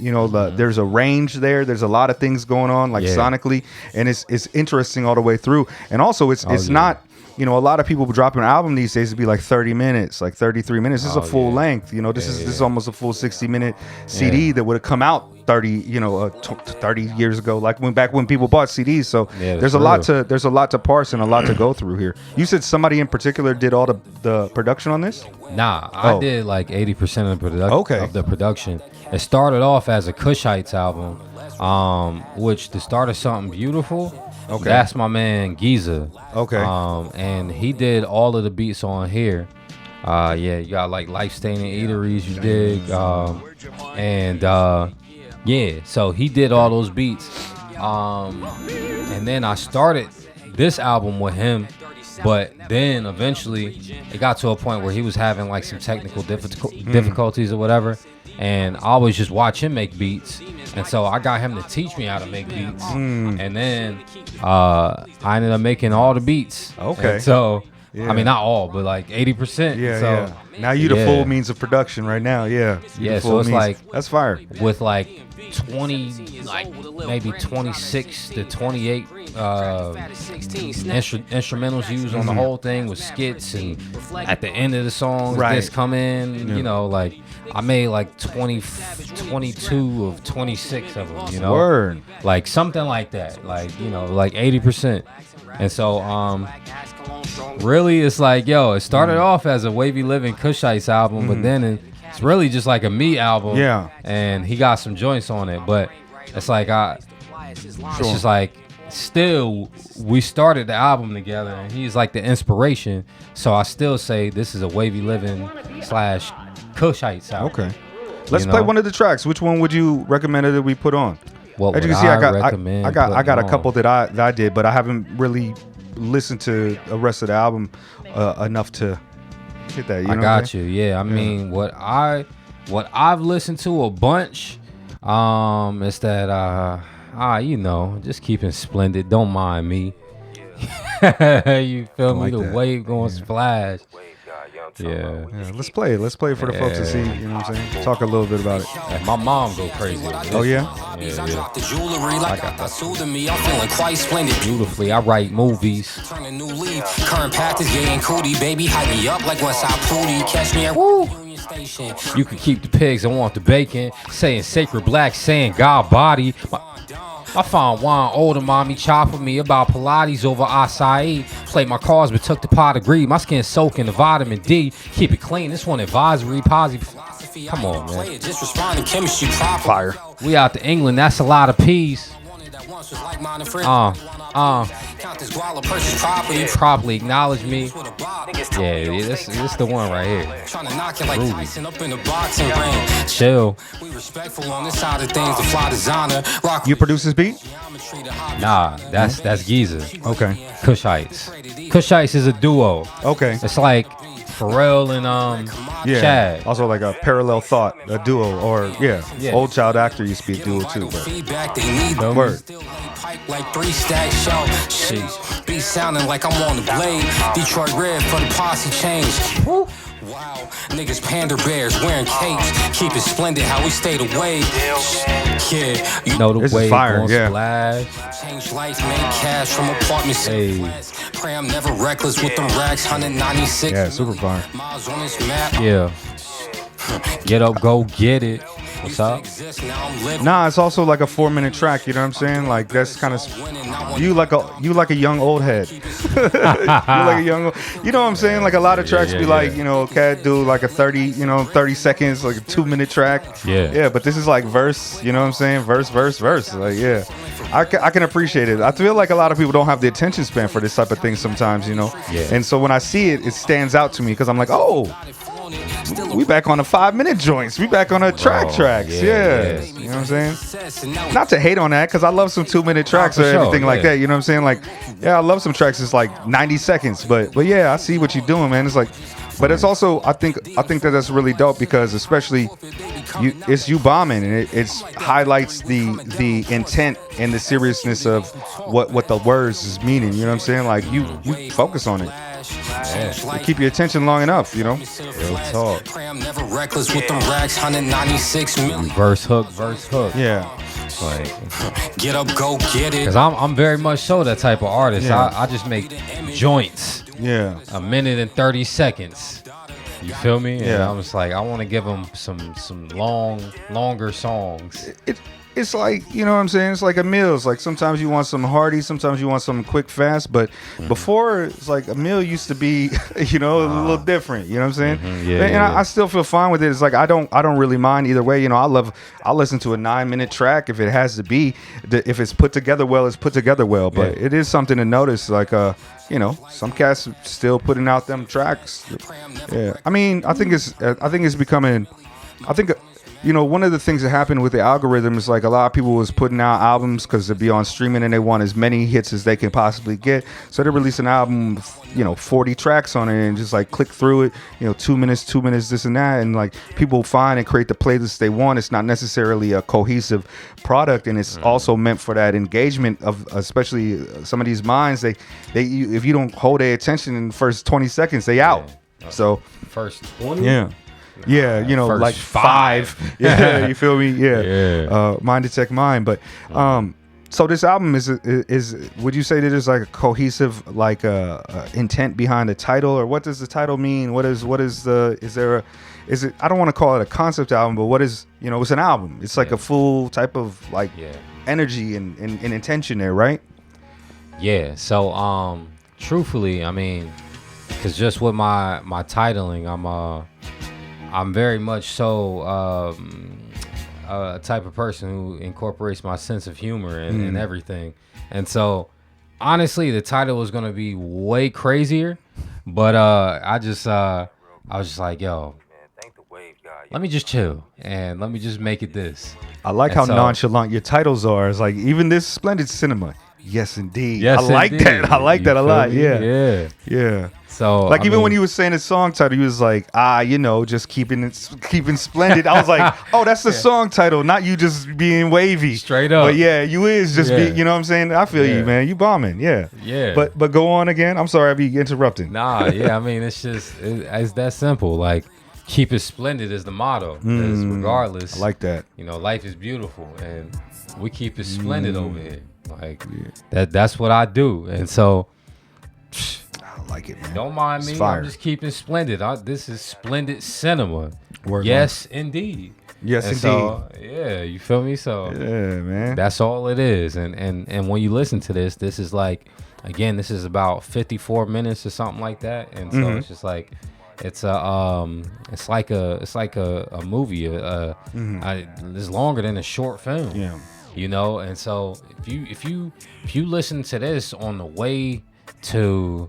there's a range there, there's a lot of things going on, like, sonically, and it's interesting all the way through, and also it's not. A lot of people dropping an album these days to be like 30 minutes, like 33 minutes. This is a full length. This is almost a full 60-minute CD that would have come out 30 years ago, like back when people bought CDs. So there's a lot to parse and a lot to go through here. You said somebody in particular did all the production on this?
Nah, I did like 80% of the production. It started off as a Kushites album, which the start of something beautiful. Okay. That's my man Giza.
Okay.
And he did all of the beats on here. Yeah, you got like Life Staining Eateries, you dig. Yeah, so he did all those beats. And then I started this album with him, but then eventually it got to a point where he was having like some technical difficulties or whatever, and I always just watch him make beats, and so I got him to teach me how to make beats, and then I ended up making all the beats.
Okay.
And so
Yeah.
I mean, not all, but like 80%.
Yeah,
so,
yeah. Now you the full means of production right now. Yeah. You the
so
full
it's
means.
like
that's fire.
with like 20, like maybe 26 to 28 instrumentals used on the whole thing with skits, and at the end of the song, this come in. You know, like I made like 22 of 26 of them. You know,
Word.
like something like that. Like, you know, like 80%. And so, really, it's like, yo, it started off as a Wav.yliving Kushites album, but then it's really just like a me album.
Yeah.
And he got some joints on it, but it's like, it's just like, still, we started the album together, and he's like the inspiration. So I still say this is a Wav.yliving / Kushites album.
Okay. Let's play one of the tracks. Which one would you recommend that we put on?
What
As you
would
can see, I got a
on?
couple that I did, but I haven't really listened to the rest of the album enough to hit that. You know
I got you. Yeah, I mean, what I've listened to a bunch, is that you know, just keeping splendid. Don't mind me. You feel me?
like
The
that.
wave going splash. Yeah.
Let's play it. Let's play it for the folks to see. You know what I'm saying? Talk a little bit about it.
Like, my mom go crazy.
Oh yeah.
I got that beautifully. I write movies.
Turn a new leaf. Current path is gay and cootie, baby. Hype me up like West Side Pootie. Catch me at Union Station.
You can keep the pigs, I want the bacon. Saying sacred black, saying God body. I found wine older mommy chopping me about Pilates over acai. Played my cards but took the pot of greed. My skin soaking the vitamin D. Keep it clean. This one advisory positive. Come on, man.
Fire.
We out to England. That's a lot of peas. Properly acknowledge me. Yeah, this the one right here. Chill.
You produce this beat?
Nah, that's Giza.
Okay.
Kushites. Kushites is a duo.
Okay.
It's like Pharrell and
Yeah.
Chad.
Also like a parallel thought, a duo, or
Yeah.
Old Child Actor used to be a duo too. But word.
Like 3 stack show. Shit. Be sounding like I'm on the blade. Detroit red for the posse change. Wow, niggas pander bears wearing capes. Keep it splendid how we stayed away. Yeah,
You know the
This is
wave
fire,
going
yeah.
splash.
change life, make cash from apartments.
Hey.
Pray I'm never reckless with them racks. 196
Yeah, super fire.
miles on this map.
Yeah. Get up, go get it. What's up?
Nah, it's also like a 4-minute track. You know what I'm saying? Like that's kind of you like a young old head. You like a young, you know what I'm saying? Like a lot of tracks be like, you know, cat do like a 30 seconds, like a 2-minute track.
Yeah.
Yeah, but this is like verse. You know what I'm saying? Verse. Like yeah, I can appreciate it. I feel like a lot of people don't have the attention span for this type of thing sometimes. You know.
Yeah.
And so when I see it, it stands out to me because I'm like, oh. We back on the 5-minute joints. We back on the tracks. Yeah. You know what I'm saying? Not to hate on that, because I love some 2-minute tracks
for
or
sure,
everything like
yeah.
that. You know what I'm saying? Like, yeah, I love some tracks. It's like 90 seconds, but yeah, I see what you're doing, man. It's like, but it's also I think that's really dope because especially it's you bombing, and it highlights the intent and the seriousness of what the words is meaning. You know what I'm saying? Like you focus on it. You keep your attention long enough, you know.
Real talk.
I'm never reckless with them racks. 196 million.
Verse hook.
Yeah.
Like,
Get up, go get it.
cause I'm very much so that type of artist.
Yeah.
I just make joints.
Yeah.
A minute and 30 seconds. You feel me? And
Yeah.
I'm just like, I want to give them some longer songs.
it's like, you know what I'm saying? It's like a meal. It's like sometimes you want something hearty, sometimes you want something quick, fast. But before, it's like a meal used to be, you know, a little different. You know what I'm saying? I still feel fine with it. It's like I don't really mind either way. You know, I'll listen to a 9-minute track if it has to be. If it's put together well, it's put together well. But it is something to notice. Like you know, some cats still putting out them tracks. Yeah, I mean, I think it's becoming. I think, you know, one of the things that happened with the algorithm is like a lot of people was putting out albums because they'd be on streaming and they want as many hits as they can possibly get. So they release an album with, you know, 40 tracks on it and just like click through it, you know, 2 minutes, this and that. And like people find and create the playlist they want. It's not necessarily a cohesive product. And it's also meant for that engagement of, especially some of these minds, they if you don't hold their attention in the first 20 seconds, they out. So
first 20?
Yeah, you know,
first
like 5. Yeah, you feel me? Yeah. Mind Detect Mind. But so this album is would you say that there's like a cohesive like intent behind the title, or what does the title mean? What is the is it, I don't want to call it a concept album, but what is, you know, it's an album. It's like a full type of like energy and intention there, right? Yeah. So
truthfully, I mean, because just with my titling, I'm very much so a type of person who incorporates my sense of humor in everything. And so, honestly, the title was going to be way crazier. But I was just like, yo, let me just chill and let me just make it this.
I like how nonchalant your titles are. It's like, even this Splendid Cinema. Yes, indeed.
Yes,
I like that. I like that a lot. Yeah. So like, even when you was saying the song title, you was like, you know, just keeping splendid. I was like, oh, that's the song title, not you just being wavy.
Straight up.
But yeah, you is just be, you know what I'm saying? I feel you, man. You bombing. Yeah. But go on again. I'm sorry I be interrupting.
Nah, I mean, it's just it's that simple. Like, keep it splendid is the motto. Because regardless,
I like that.
You know, life is beautiful and we keep it splendid over here. Like that's what I do. And so
I like it, man.
Don't mind me. I'm just keeping splendid. This is Splendid Cinema.
Yes,
indeed.
Yes,
and
indeed.
So, yeah, you feel me? So
yeah, man.
That's all it is. And when you listen to this is like, again, this is about 54 minutes or something like that. And so it's just like it's like a movie. It's longer than a short film.
Yeah.
You know, and so if you listen to this on the way to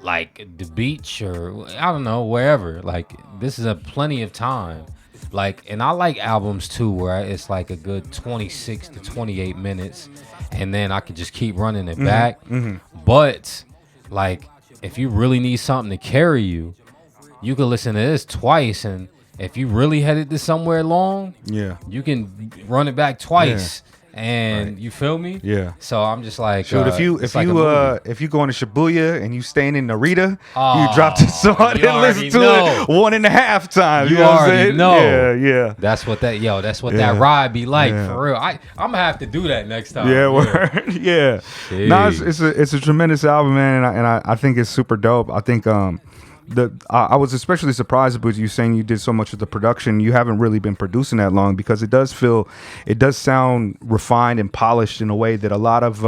like the beach or I don't know, wherever, like this is a plenty of time. Like, and I like albums too where it's like a good 26 to 28 minutes and then I could just keep running it back. But like, if you really need something to carry you, you can listen to this twice, and if you really headed to somewhere long, you can run it back twice. And you feel me?
Yeah.
So I'm just like,
shoot, if you going to Shibuya and you staying in Narita, you drop this on and listen to it 1.5 times.
You
know what I'm
already
saying?
know.
Yeah.
That's what that ride be like for real. I'm gonna have to do that next time.
Yeah, word. Yeah. No, it's a tremendous album, man, and I think it's super dope. I think I was especially surprised with you saying you did so much of the production. You haven't really been producing that long, because it does sound refined and polished in a way that a lot of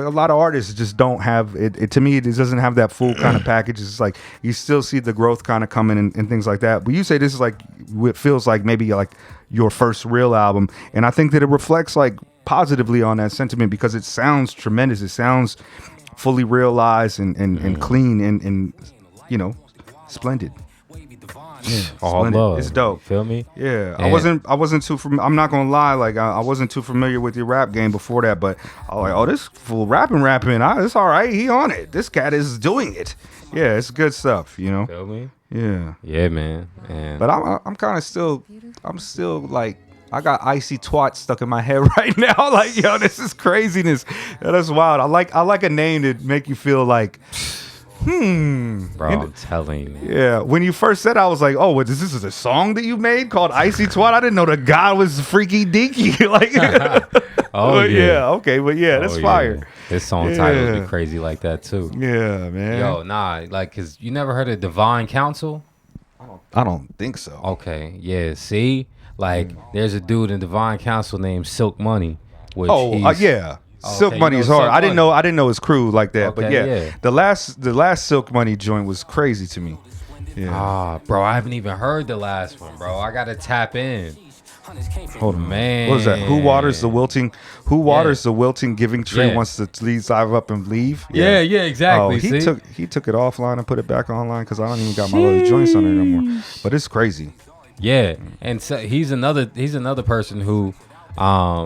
artists just don't have. It to me, it doesn't have that full kind of package. It's like you still see the growth kind of coming and things like that. But you say this is like, it feels like maybe like your first real album, and I think that it reflects like positively on that sentiment, because it sounds tremendous. It sounds fully realized and clean and you know, splendid.
All love.
It's dope.
Feel me?
Yeah. I wasn't too I'm not gonna lie, like I wasn't too familiar with your rap game before that, but I was like, oh, this fool rapping, it's all right. He on it. This cat is doing it. Yeah, it's good stuff, you know.
Feel me?
Yeah,
man.
But I'm kind of still like, I got icy twat stuck in my head right now. Like, yo, this is craziness. That's wild. I like a name that make you feel like,
Bro, I'm telling you.
Yeah. When you first said it, I was like, oh, this is a song that you made called Icy Twat? I didn't know the guy was Freaky Deaky. Like,
oh, yeah.
Okay. But yeah, that's fire.
Yeah. His song titles be crazy like that too.
Yeah, man.
Yo, nah, like, cause you never heard of Divine Council?
I don't think so.
Okay. Yeah. See, Like, there's a dude in Divine Council named Silk Money. Which
Yeah. Silk
okay,
Money is hard.
Silk
I didn't know his crew like that. But
Okay, yeah.
the last Silk Money joint was crazy to me. Yeah.
Bro, I haven't even heard the last one, bro. I gotta tap in.
Hold on,
man.
What was that? Who waters the wilting? Who waters the wilting giving tree
Yeah.
wants to leave up and leave?
Yeah, exactly.
Oh, he took it offline and put it back online because I don't even got my other joints on there no more. But it's crazy.
Yeah, and so he's another person who, I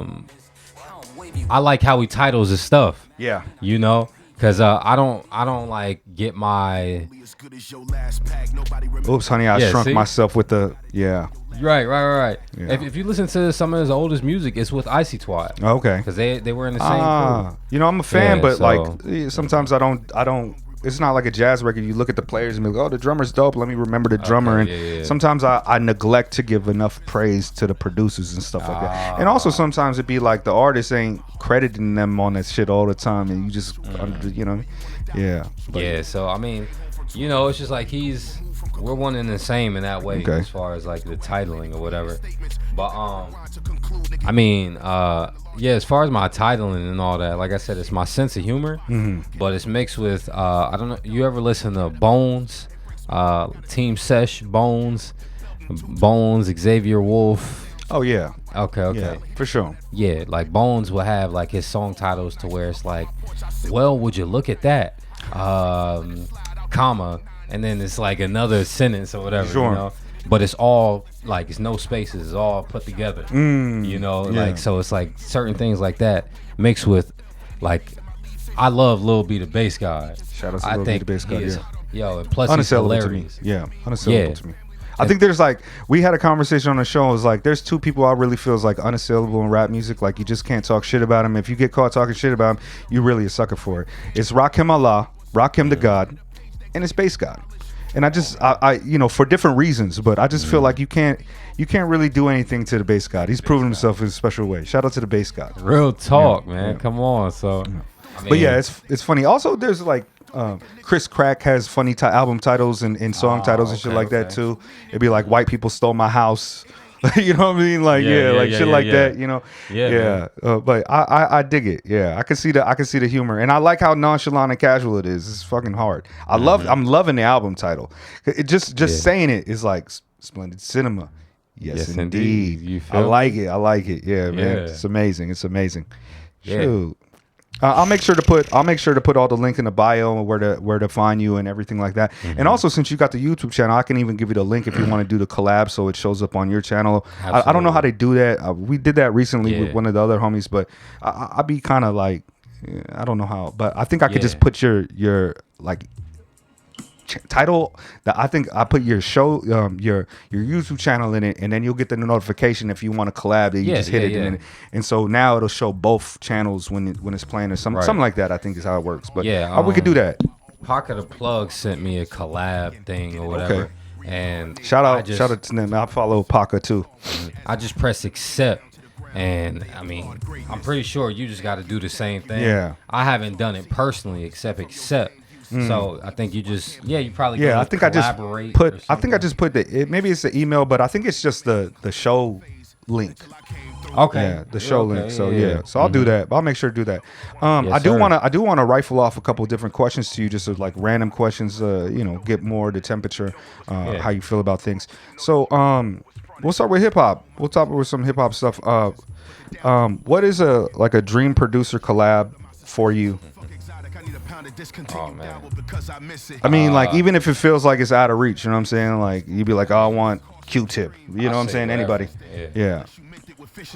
like how he titles his stuff.
Yeah.
You know, because I don't like get my.
Oops, honey, I shrunk myself with the
Right.
Yeah.
If you listen to some of his oldest music, it's with Icy Twat.
Okay.
Because they were in the same crew.
You know, I'm a fan,
Yeah,
but
so-
like sometimes I don't. It's not like a jazz record. You look at the players and be like, oh, the drummer's dope. Let me remember the drummer.
Okay,
and sometimes I neglect to give enough praise to the producers and stuff like that. And also sometimes it'd be like the artist ain't crediting them on that shit all the time, and you just, you know, yeah. But,
Yeah. So I mean, you know, it's just like we're one and the same in that way as far as like the titling or whatever. But I mean, yeah, as far as my titling and all that, like I said, it's my sense of humor, but it's mixed with I don't know. You ever listen to Bones, Team Sesh, Bones, Xavier Wolf?
Oh yeah.
Okay.
Yeah, for sure.
Yeah, like Bones will have like his song titles to where it's like, well, would you look at that, comma, and then it's like another sentence or whatever.
Sure.
You know? But it's all like, it's no spaces, it's all put together. You know, like, so it's like certain things like that mixed with, like, I love Lil B the bass guy.
Shout out to Lil B the bass guy. Yeah.
Yo, and plus he's
Unassailable
hilarious.
to me. Yeah, unassailable to me. I think there's like, we had a conversation on the show. It was like, there's two people I really feel is like unassailable in rap music. Like, you just can't talk shit about them. If you get caught talking shit about them, you really a sucker for it. It's Rakim Allah, Rakim the God, and it's Bass God. And I you know, for different reasons, but I just feel like you can't really do anything to the Bass God. He's proven himself in a special way. Shout out to the Bass God.
Real talk, man. Yeah. Come on. So, I mean,
but yeah, it's funny. Also, there's like Chris Crack has funny album titles and song titles and shit like that too. It'd be like White People Stole My House. You know what I mean? Like shit like that. You know? Yeah. But I dig it. Yeah, I can see the humor, and I like how nonchalant and casual it is. It's fucking hard. I'm loving the album title. It just saying it is like Splendid Cinema. Yes indeed.
You feel
I like it. Yeah, man. It's amazing.
Yeah.
Shoot. I'll make sure to put all the link in the bio and where to find you and everything like that. And also, since you got the YouTube channel, I can even give you the link if you want to do the collab, so it shows up on your channel. I don't know how they do that. We did that recently with one of the other homies, but I'd be kind of like, I don't know how, but I think I could just put your like title that I think I put your show your YouTube channel in it, and then you'll get the notification if you want to collab that you just hit it. And so now it'll show both channels when it's playing or something like that. I think is how it works. But we could do that.
Pocket of Plug sent me a collab thing or whatever.
Okay.
And
shout out to them. I follow Paca too.
I just press accept. And I mean, I'm pretty sure you just got to do the same thing.
Yeah.
I haven't done it personally except accept. So I think you just you probably
I think I just put maybe it's the email, but I think it's just the show link.
Okay.
Yeah, the show link. So so I'll do that. I'll make sure to do that. I do want to rifle off a couple of different questions to you, just like random questions. You know, get more the temperature, how you feel about things. So we'll start with hip hop. We'll talk with some hip hop stuff. What is a dream producer collab for you?
Oh man.
I mean, like, even if it feels like it's out of reach, you know what I'm saying? Like, you'd be like, oh, I want Q-Tip. You know what I'm saying? Anybody. Yeah.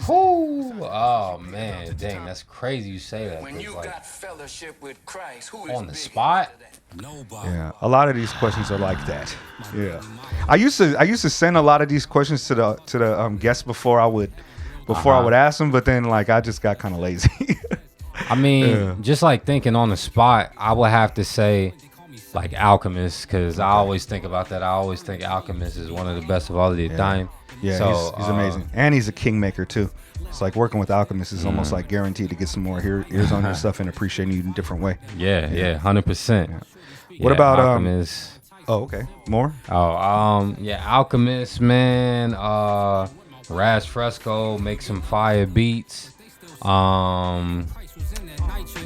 Oh man, dang, that's crazy you say that.
When you
like,
got fellowship with Christ, who is
on the spot?
Yeah, a lot of these questions are like that. Yeah, I used to send a lot of these questions to the guests before I would ask them, but then like I just got kind of lazy.
I mean, just like thinking on the spot, I would have to say like Alchemist, because I always think about that. I always think Alchemist is one of the best of all the time.
Yeah, so, he's amazing, and he's a kingmaker too. It's like working with Alchemist is almost like guaranteed to get some more ears on your stuff and appreciating you in a different way.
Yeah, 100%.
What about
Alchemist?
Oh, okay. More?
Alchemist, man. Raz Fresco makes some fire beats.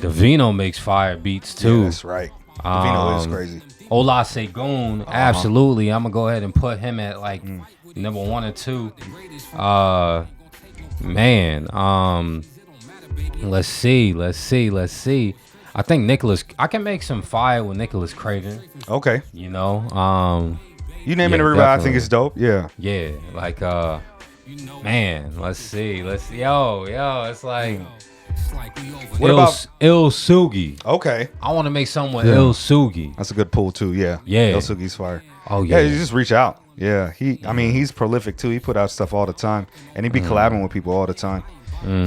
Davino makes fire beats too.
Yeah, that's right. Davino is crazy.
Ola Segun, absolutely. I'm gonna go ahead and put him at like number 1 or 2. Let's see. I think I can make some fire with Nicholas Craven.
Okay.
You know,
you name it, everybody. I think it's dope. Yeah.
Yeah, like man, let's see. Yo, it's like
what about
Il Sugi?
Okay.
I want to make something with Il Sugi.
That's a good pull too. Yeah.
Yeah.
Il Sugi's fire.
Oh yeah.
Yeah, you just reach out. Yeah. He's prolific too. He put out stuff all the time, and he be collabing with people all the time.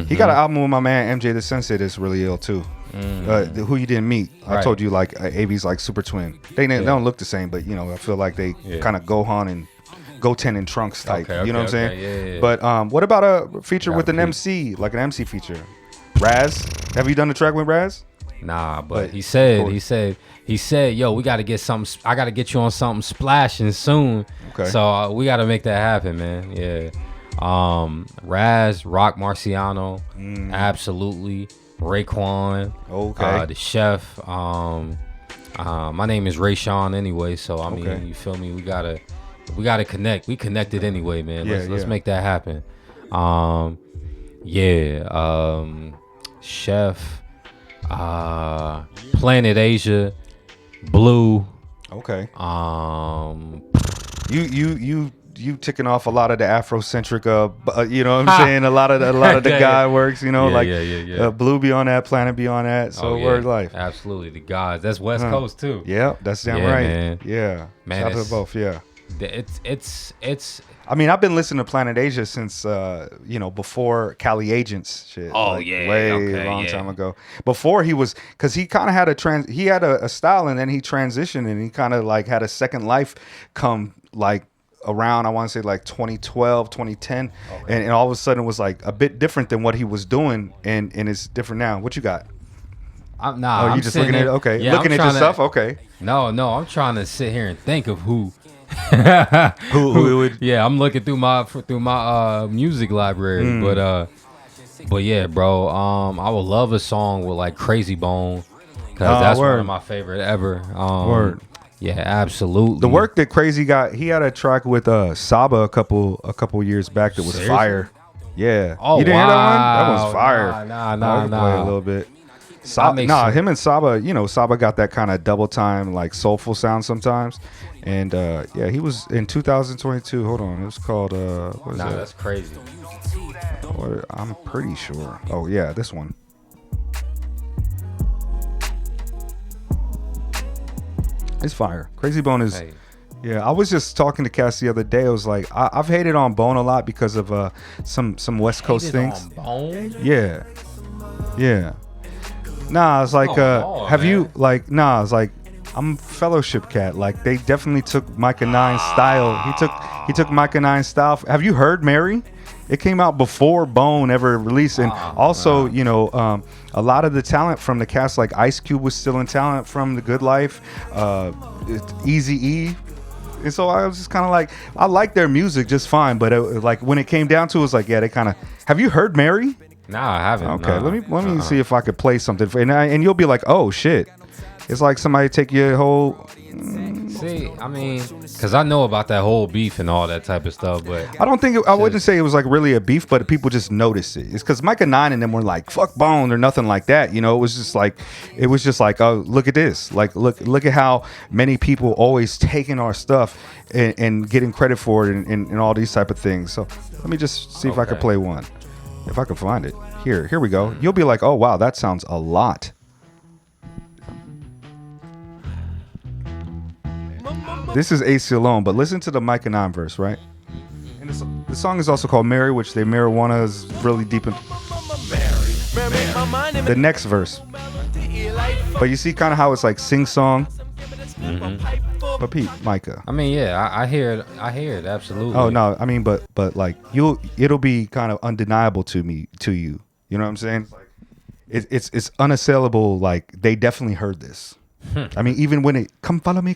He got an album with my man MJ the Sensei that's really ill too. Who you didn't meet. I told you like AB's like super twin. They don't look the same, but you know I feel like they kind of Gohan and Goten and Trunks type. You know what I'm saying?
Yeah.
But what about a feature with an MC, like an MC feature? Raz, have you done a track with Raz?
Nah, but he said, yo, we got to get something. I got to get you on something splashing soon.
Okay.
So we got to make that happen, man. Yeah. Raz, Rock Marciano, absolutely. Raekwon,
okay.
The Chef. My name is Rayshawn anyway, so I mean, you feel me? We gotta connect. We connected anyway, man. Let's make that happen. Chef, Planet Asia, Blue.
Okay. You ticking off a lot of the Afrocentric, you know what I'm saying? A lot of the guy works, you know, Blue be on that, Planet be on that. So word life.
Absolutely, the guys. That's West Coast too.
Yeah, that's damn right.
Man.
Yeah,
man.
Shout out to both. Yeah.
It's.
I mean, I've been listening to Planet Asia since before Cali Agents shit. Long time ago. Before he was, because he kind of had a style, and then he transitioned, and he kind of like had a second life come like around, I want to say like 2012, 2010, and all of a sudden it was like a bit different than what he was doing, and it's different now. What you got?
I'm
just looking at it? Okay.
Yeah,
looking at your stuff? Okay.
No, I'm trying to sit here and think of who
who would.
Yeah, I'm looking through my music library, but yeah, bro, I would love a song with like Crazy Bone, because that's one of my favorite ever.
Word.
Yeah, absolutely.
The work that Crazy got, he had a track with Saba a couple years back that was
Seriously?
Fire. Yeah.
Oh,
you didn't hear that one? That
wow.
was fire.
Nah.
Play a little bit. Him and Saba, Saba got that kind of double time, like soulful sound sometimes. And he was in 2022. Hold on. It was called what is that?
That's crazy.
I'm pretty sure. Oh yeah, this one. It's fire. Crazy Bone is. Hey. Yeah, I was just talking to Cass the other day. I was like, I've hated on Bone a lot because of some West Coast things.
On Bone?
Yeah. Nah, it's like have man. You like? Nah, it's like I'm a Fellowship cat. Like they definitely took Micah 9's style. He took Micah 9's style. Have you heard Mary? It came out before Bone ever released, and also, a lot of the talent from the cast, like Ice Cube was still in talent from The Good Life, Eazy-E, and so I was just kind of like, I like their music just fine, but like when it came down to it, was like, they kind of. Have you heard Mary?
Nah, I haven't.
Okay, let me see if I could play something, and you'll be like, oh shit, it's like somebody take your whole.
See, I mean, because I know about that whole beef and all that type of stuff, but
I don't think I wouldn't say it was like really a beef, but people just noticed it. It's because Micah 9 and them were like fuck Bone or nothing like that. It was just like oh, look at this, like look at how many people always taking our stuff and getting credit for it and all these type of things. So let me just see if I can play one, if I can find it. Here we go. You'll be like, oh wow, that sounds a lot. This is AC alone, but listen to the Micah 9 verse, right? And the song is also called Mary, which they marijuana is really deep in. The next verse. But you see kind of how it's like sing-song. Mm-hmm. But Pete, Micah.
I mean, yeah, I hear it, absolutely.
Oh, no, I mean, but like, it'll be kind of undeniable to you. You know what I'm saying? It's unassailable, like, they definitely heard this. I mean, even when it come follow me,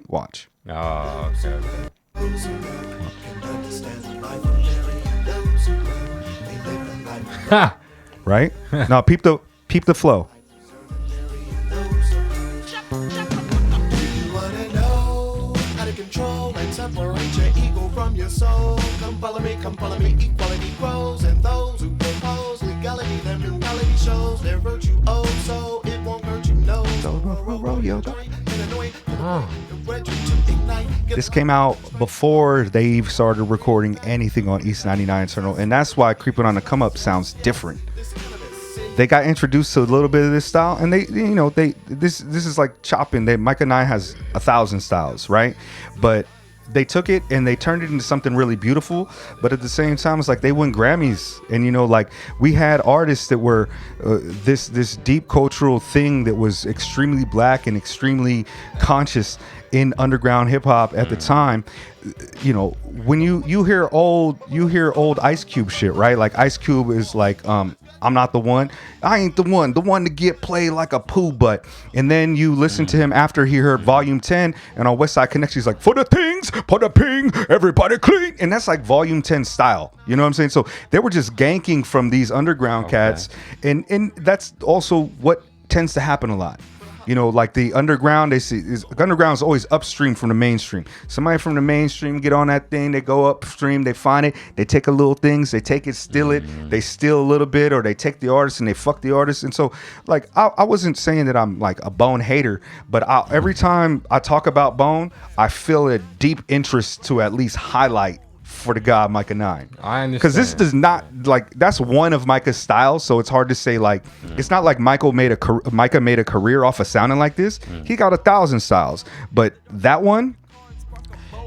watch.
Oh, okay.
Right? Now peep the flow.
From your soul, come follow me, equality grows, and those who propose legality, their mentality shows their virtue, oh, so it won't hurt you, no.
This came out before they started recording anything on East 99 Eternal, and that's why Creeping on the Come Up sounds different. They got introduced to a little bit of this style, and this is like chopping. Micah 9 has 1,000 styles, right? But they took it and they turned it into something really beautiful, but at the same time, it's like they win Grammys. And like we had artists that were this deep cultural thing that was extremely black and extremely conscious in underground hip hop at the time. When you hear old Ice Cube shit, right? Like Ice Cube is like, I'm not the one. I ain't the one to get played like a poo butt. And then you listen to him after he heard Volume 10, and on West Side Connection, he's like, for the things, put a ping, everybody clean. And that's like Volume 10 style. You know what I'm saying? So they were just ganking from these underground cats. And that's also what tends to happen a lot. Like the underground, underground is always upstream from the mainstream. Somebody from the mainstream get on that thing, they go upstream, they find it, they take a little things, they take it, steal it, they steal a little bit, or they take the artist and they fuck the artist. And so, like, I wasn't saying that I'm like a Bone hater, but every time I talk about Bone, I feel a deep interest to at least highlight for the god Micah 9.
I understand.
Because this does not, like, that's one of Micah's styles, so it's hard to say, like, it's not like Micah made a career off of sounding like this. He got 1,000 styles. But that one,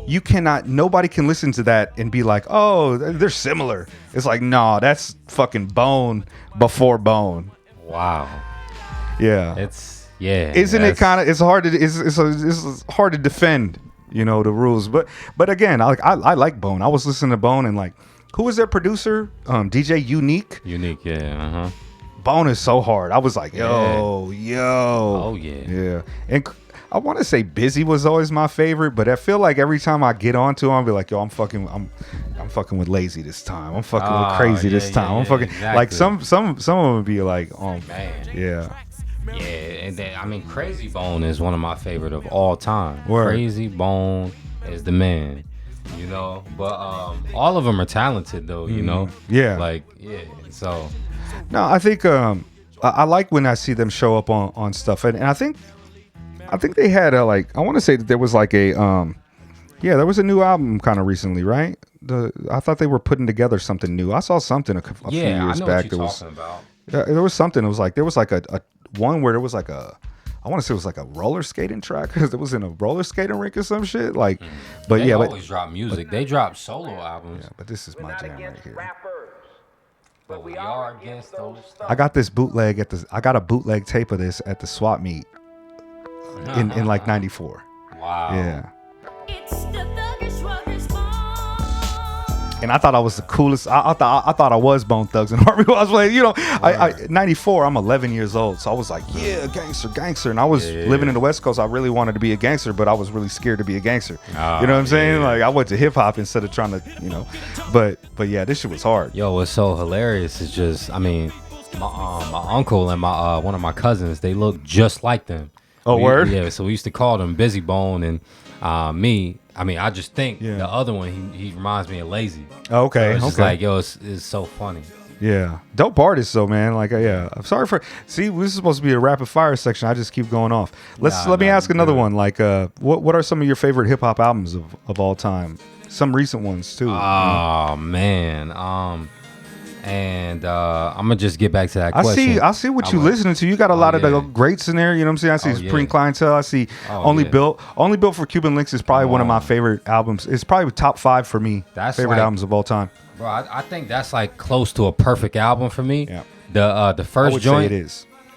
nobody can listen to that and be like, oh, they're similar. It's like, no, that's fucking Bone before Bone.
Wow.
Yeah. Isn't it kind of, it's hard to defend, the rules, but again, I like Bone. I was listening to Bone, and like, who was their producer? DJ Unique.
Yeah.
Bone is so hard. I was like, yo.
Oh yeah.
And I want to say Busy was always my favorite, but I feel like every time I get onto him, I'll be like, yo, I'm fucking with Lazy this time. I'm fucking with Crazy this time. I'm fucking exactly. Like some of them would be like, oh man, yeah.
Yeah, and then, Crazy Bone is one of my favorite of all time.
Word. Crazy
Bone is the man, But all of them are talented, though,
Yeah.
Like, yeah. So.
No, I think I like when I see them show up on stuff, and I think they had I want to say that there was like a there was a new album kind of recently, right? I thought they were putting together something new. I saw something a few years back.
What you're talking about.
Yeah, there was something. It was like there was like a one where there was like I want to say it was like a roller skating track, because it was in a roller skating rink or some shit. Like, but
they
yeah,
always drop music. They drop solo albums.
Yeah, but this is my jam right here.
But we are against those stuff.
I got this bootleg I got a bootleg tape of this at the swap meet in like '94.
Wow.
Yeah. And I thought I was the coolest. I thought I was Bone Thugs and Harmony. I was like, 94. I'm 11 years old, so I was like, yeah, gangster. And I was living in the West Coast. I really wanted to be a gangster, but I was really scared to be a gangster. You know what I'm saying? Like, I went to hip hop instead of trying to, But yeah, this shit was hard.
Yo, what's so hilarious is just, my uncle and my one of my cousins, they look just like them.
Oh, word?
Yeah, so we used to call them Busy Bone, and me. I just think the other one, he reminds me of Lazy.
Oh, okay.
So it's just like, yo, it's so funny.
Yeah. Dope artists, though, man. Like, yeah. I'm sorry for... See, this is supposed to be a rapid fire section. I just keep going off. Let me ask another one. Like, what are some of your favorite hip-hop albums of all time? Some recent ones, too.
Oh, man. And I'm gonna just get back to that question.
I see what you're listening to. You got a lot of the greats in there. You know what I'm saying? I see Supreme Clientele. I see Only Built for Cuban Links is probably one of my favorite albums. It's probably top 5 for me. That's favorite albums of all time.
Bro, I think that's like close to a perfect album for me.
Yeah.
The first joint.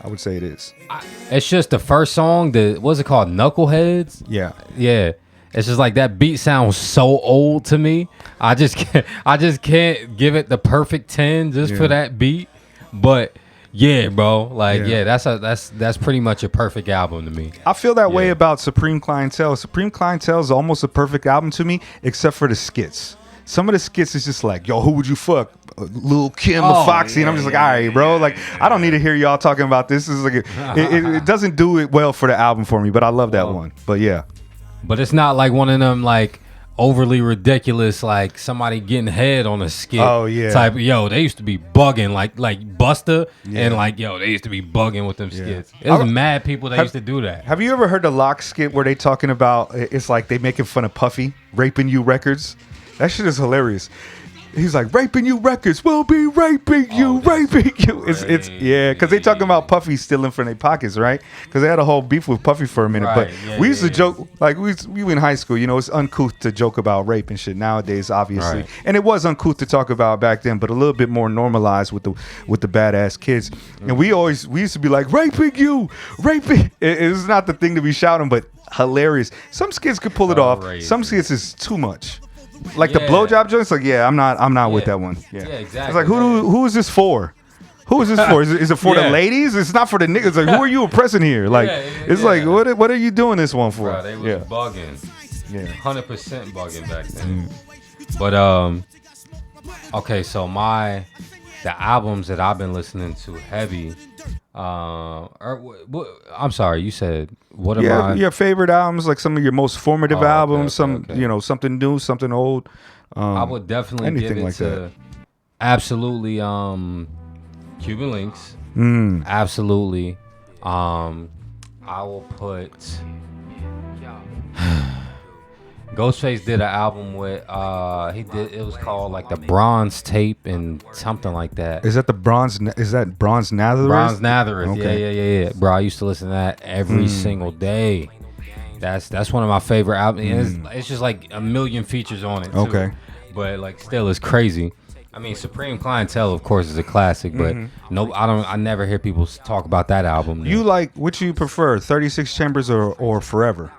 I would say it is.
It's just the first song. What's it called? Knuckleheads.
Yeah.
Yeah. It's just like that beat sounds so old to me. I just can't give it the perfect 10 just for that beat. But yeah, bro, that's pretty much a perfect album to me.
I feel that way about Supreme Clientele. Supreme Clientele is almost a perfect album to me, except for the skits. Some of the skits is just like, yo, who would you fuck? Lil Kim, Foxy, and I'm just like, all right, bro. Like, I don't need to hear y'all talking about this. This is like, it doesn't do it well for the album for me, but I love that one. But yeah.
But it's not like one of them like overly ridiculous, like somebody getting head on a skit.
Oh yeah.
Type. Yo, they used to be bugging like Busta, and like yo, they used to be bugging with them skits. There's mad people that used to do that.
Have you ever heard the Lock skit where they talking about it's like they making fun of Puffy raping you records? That shit is hilarious. He's like, raping you records, we'll be raping you, raping you. It's yeah, because they talking about Puffy stealing from their pockets, right? Because they had a whole beef with Puffy for a minute.
Right.
But we used to joke, like we in high school, you know, it's uncouth to joke about rape and shit nowadays, obviously.
Right.
And it was uncouth to talk about back then, but a little bit more normalized with the badass kids. And we used to be like, raping you, raping. It's not the thing to be shouting, but hilarious. Some skits could pull it off. Some skits is too much. Like the blowjob joints, like I'm not with that one. Yeah,
exactly.
It's like who is this for? Who is this for? Is it for the ladies? It's not for the niggas. Like, who are you oppressing here? Like, it's like what are you doing this one for?
Bro, they was bugging.
Yeah,
100% bugging back then. But okay, so the albums that I've been listening to heavy. I'm sorry, you said what am I?
Your favorite albums, like some of your most formative albums, you know, something new, something old.
I would definitely give it like to that. Absolutely Cuban Links. Absolutely. I will put Ghostface did an album with it was called like the Bronze Tape and something like that.
Is that Bronze Nazareth?
Bronze Nazareth.
Okay.
Yeah. Bro, I used to listen to that every single day. That's one of my favorite albums. It's just like a million features on it too.
Okay.
But like still it's crazy. I mean, Supreme Clientele, of course, is a classic, but I never hear people talk about that album.
You like, which you prefer, 36 Chambers or Forever?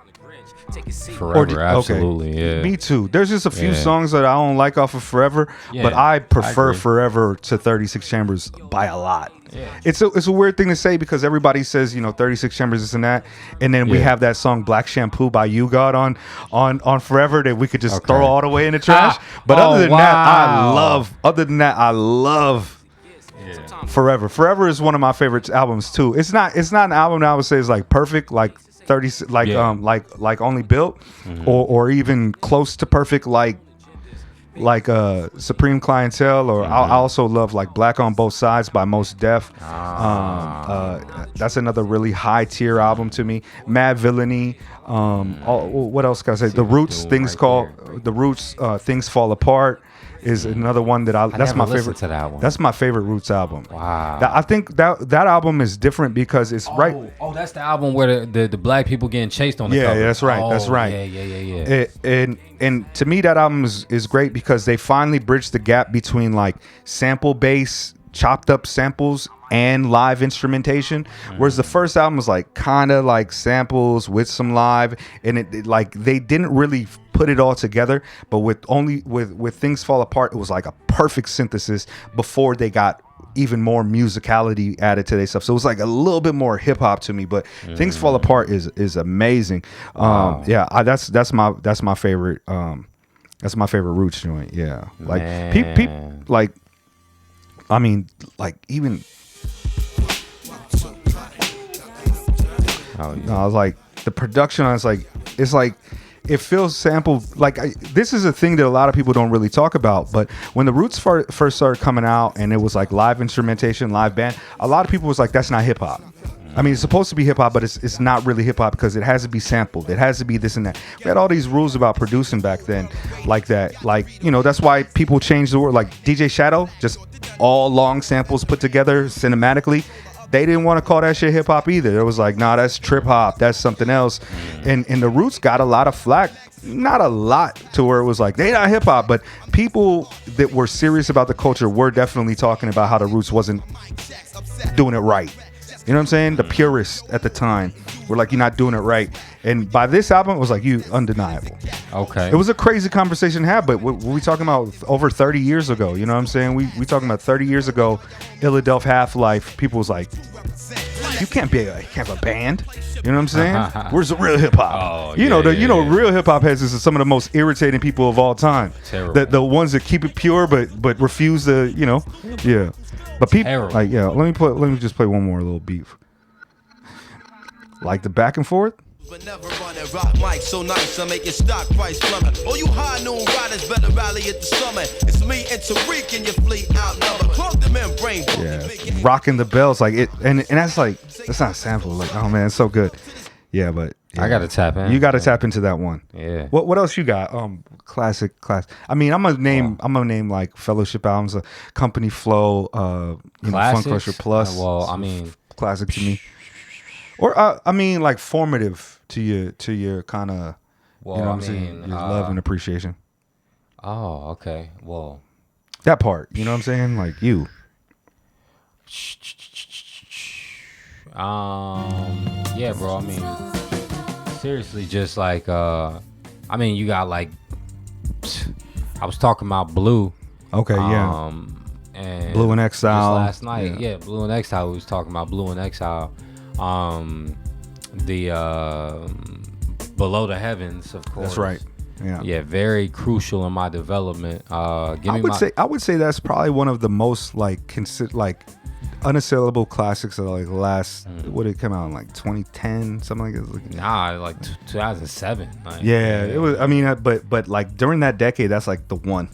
Forever, absolutely, yeah.
Me too. There's just a few songs that I don't like off of Forever, but I prefer Forever to 36 Chambers by a lot. Yeah. It's a weird thing to say because everybody says, you know, 36 Chambers, this and that, and then we have that song Black Shampoo by You God on Forever that we could just throw all the way in the trash. But other than that, I love Forever. Forever is one of my favorite albums too. It's not an album that I would say is like perfect, like 30, like Only Built, or even close to perfect, like Supreme Clientele, or I also love like Black on Both Sides by Mos Def. That's another really high tier album to me. Mad Villainy. What else can I say? The Roots, Things Fall Apart is another one that that's my favorite.
To that one.
That's my favorite Roots album.
Wow.
I think that album is different because it's right.
Oh, that's the album where the black people getting chased on the cover.
Yeah, that's right. That's right.
Yeah.
And to me, that album is great because they finally bridged the gap between like sample bass, chopped up samples, and live instrumentation. Whereas the first album was like kind of like samples with some live, and it like they didn't really put it all together. But with Things Fall Apart, it was like a perfect synthesis before they got even more musicality added to their stuff. So it was like a little bit more hip hop to me. But Things Fall Apart is amazing. That's my favorite. That's my favorite Roots joint. Yeah, like people like. I mean, like even. I was like the production on it's like it feels sampled. Like this is a thing that a lot of people don't really talk about. But when the Roots first started coming out and it was like live instrumentation, live band, a lot of people was like, that's not hip hop. I mean, it's supposed to be hip hop, but it's not really hip hop because it has to be sampled. It has to be this and that. We had all these rules about producing back then, like that. Like, you know, that's why people changed the word. Like DJ Shadow, just all long samples put together cinematically. They didn't want to call that shit hip hop either. It was like, nah, that's trip hop. That's something else. And the Roots got a lot of flack. Not a lot to where it was like, they not hip hop, but people that were serious about the culture were definitely talking about how the Roots wasn't doing it right. You know what I'm saying? The purists at the time were like, you're not doing it right. And by this album, it was like, you undeniable.
Okay.
It was a crazy conversation to have, but we talking about over 30 years ago. You know what I'm saying? We talking about 30 years ago, Philadelphia Half-Life. People was like, you can't have a band. You know what I'm saying? Where's the real hip hop?
Oh,
you know, real hip hop heads is some of the most irritating people of all time.
Terrible.
The ones that keep it pure but refuse to, yeah. But people
Terrible.
like, yeah. Let me just play one more little beat. Like the back and forth.
But never run and rock mic so nice I make your stock price plummet. Oh, you high noon riders better rally at the summit. It's me and Tariq and your fleet outnumbered. Clog the membrane.
Yeah, rocking the bells like it, and that's like that's not a sample. Like, oh man, it's so good. Yeah, but yeah.
I gotta tap in.
You gotta tap into that one.
Yeah.
What else you got? Classic. I mean, I'm gonna name like fellowship albums, Company Flow, Fun Crusher Plus.
Well, I mean,
classic to me. Or I mean, like formative to your kind of,
well,
you know what I'm saying, your love and appreciation.
Oh, okay. Well,
that part, you know what I'm saying, like you.
Yeah, bro. I mean, seriously, just like I mean, you got like, I was talking about Blue.
Okay, yeah.
And
Blue in Exile.
Last night, yeah, Blue in Exile. We was talking about Blue in Exile. The Below the Heavens, of course.
That's right. Yeah,
very crucial in my development. I
would say that's probably one of the most like unassailable classics of like last. What did it come out in like 2010, something like that?
Nah, like 2007. Like,
yeah, it was. I mean, but like during that decade, that's like the one.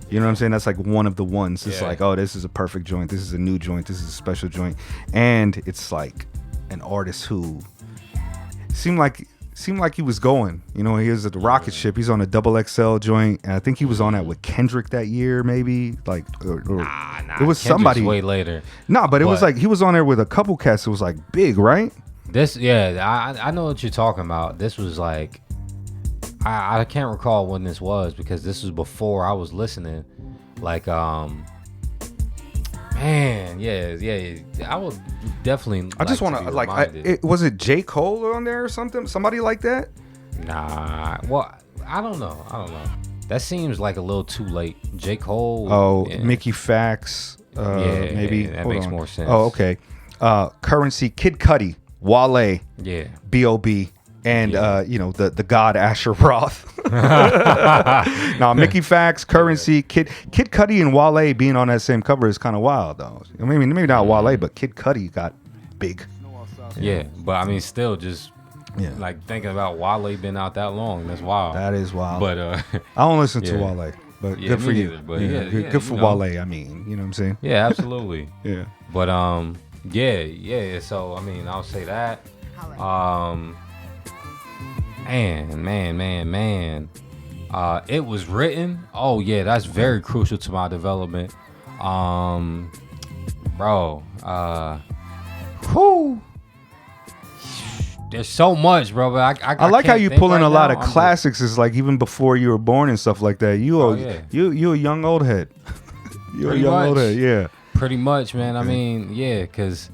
You know what I'm saying? That's like one of the ones. It's like, oh, this is a perfect joint. This is a new joint. This is a special joint, and it's like an artist who seemed like he was going. You know, he was at the rocket ship. He's on a XXL joint, and I think he was on that with Kendrick that year, maybe. Like, or it was
Kendrick's
somebody
way later.
Nah, but it was like he was on there with a couple cats. It was like big, right?
I know what you're talking about. This was like, I can't recall when this was because this was before I was listening. Like, man, yeah. I would definitely.
I just want to like. Was it J. Cole on there or something? Somebody like that?
Nah. Well, I don't know. That seems like a little too late. J. Cole.
Oh, yeah. Mickey Fax. Maybe
that makes more sense.
Oh, okay. Currency, Kid Cudi, Wale.
Yeah.
B.O.B. And the god Asher Roth. Now Mickey Fax, Currency, Kid Cudi, and Wale being on that same cover is kind of wild, though. I mean, maybe not Wale, but Kid Cudi got big.
Yeah, but I mean, still just like thinking about Wale been out that long. That's wild.
That is wild.
But
I don't listen to Wale, but good for you.
But
good for Wale. I mean, you know what I'm saying?
Yeah, absolutely.
Yeah.
But yeah. So I mean, I'll say that. Man. It was written. Oh yeah, that's very crucial to my development. Bro. Whoo. There's so much, bro. But I
like how you pull in a lot of
I'm
classics. Is like even before you were born and stuff like that. You a young old head. You're a young old head. Yeah.
Pretty much, man. I mean, yeah, because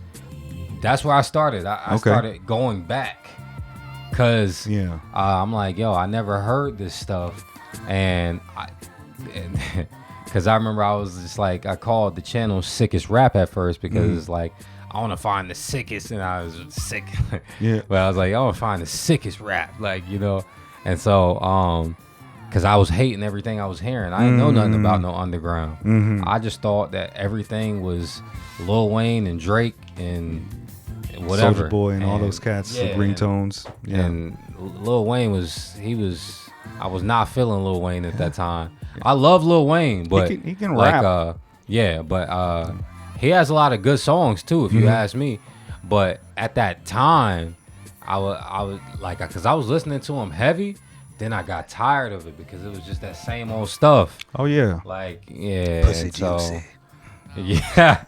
that's where I started. I started going back. Cause I'm like, yo, I never heard this stuff, and cause I remember I was just like, I called the channel Sickest Rap at first because it's like I want to find the sickest, and I was sick.
Yeah.
But I was like, I want to find the sickest rap, like and so cause I was hating everything I was hearing. I didn't know nothing about no underground. I just thought that everything was Lil Wayne and Drake and whatever,
Soulja Boy and all those cats, the ringtones. Yeah.
And Lil Wayne I was not feeling Lil Wayne at that time. I love Lil Wayne, but
he can rap.
But he has a lot of good songs too, if you ask me. But at that time, I was like, because I was listening to him heavy, then I got tired of it because it was just that same old stuff.
Oh yeah,
like
Pussy
so
juicy.
Yeah,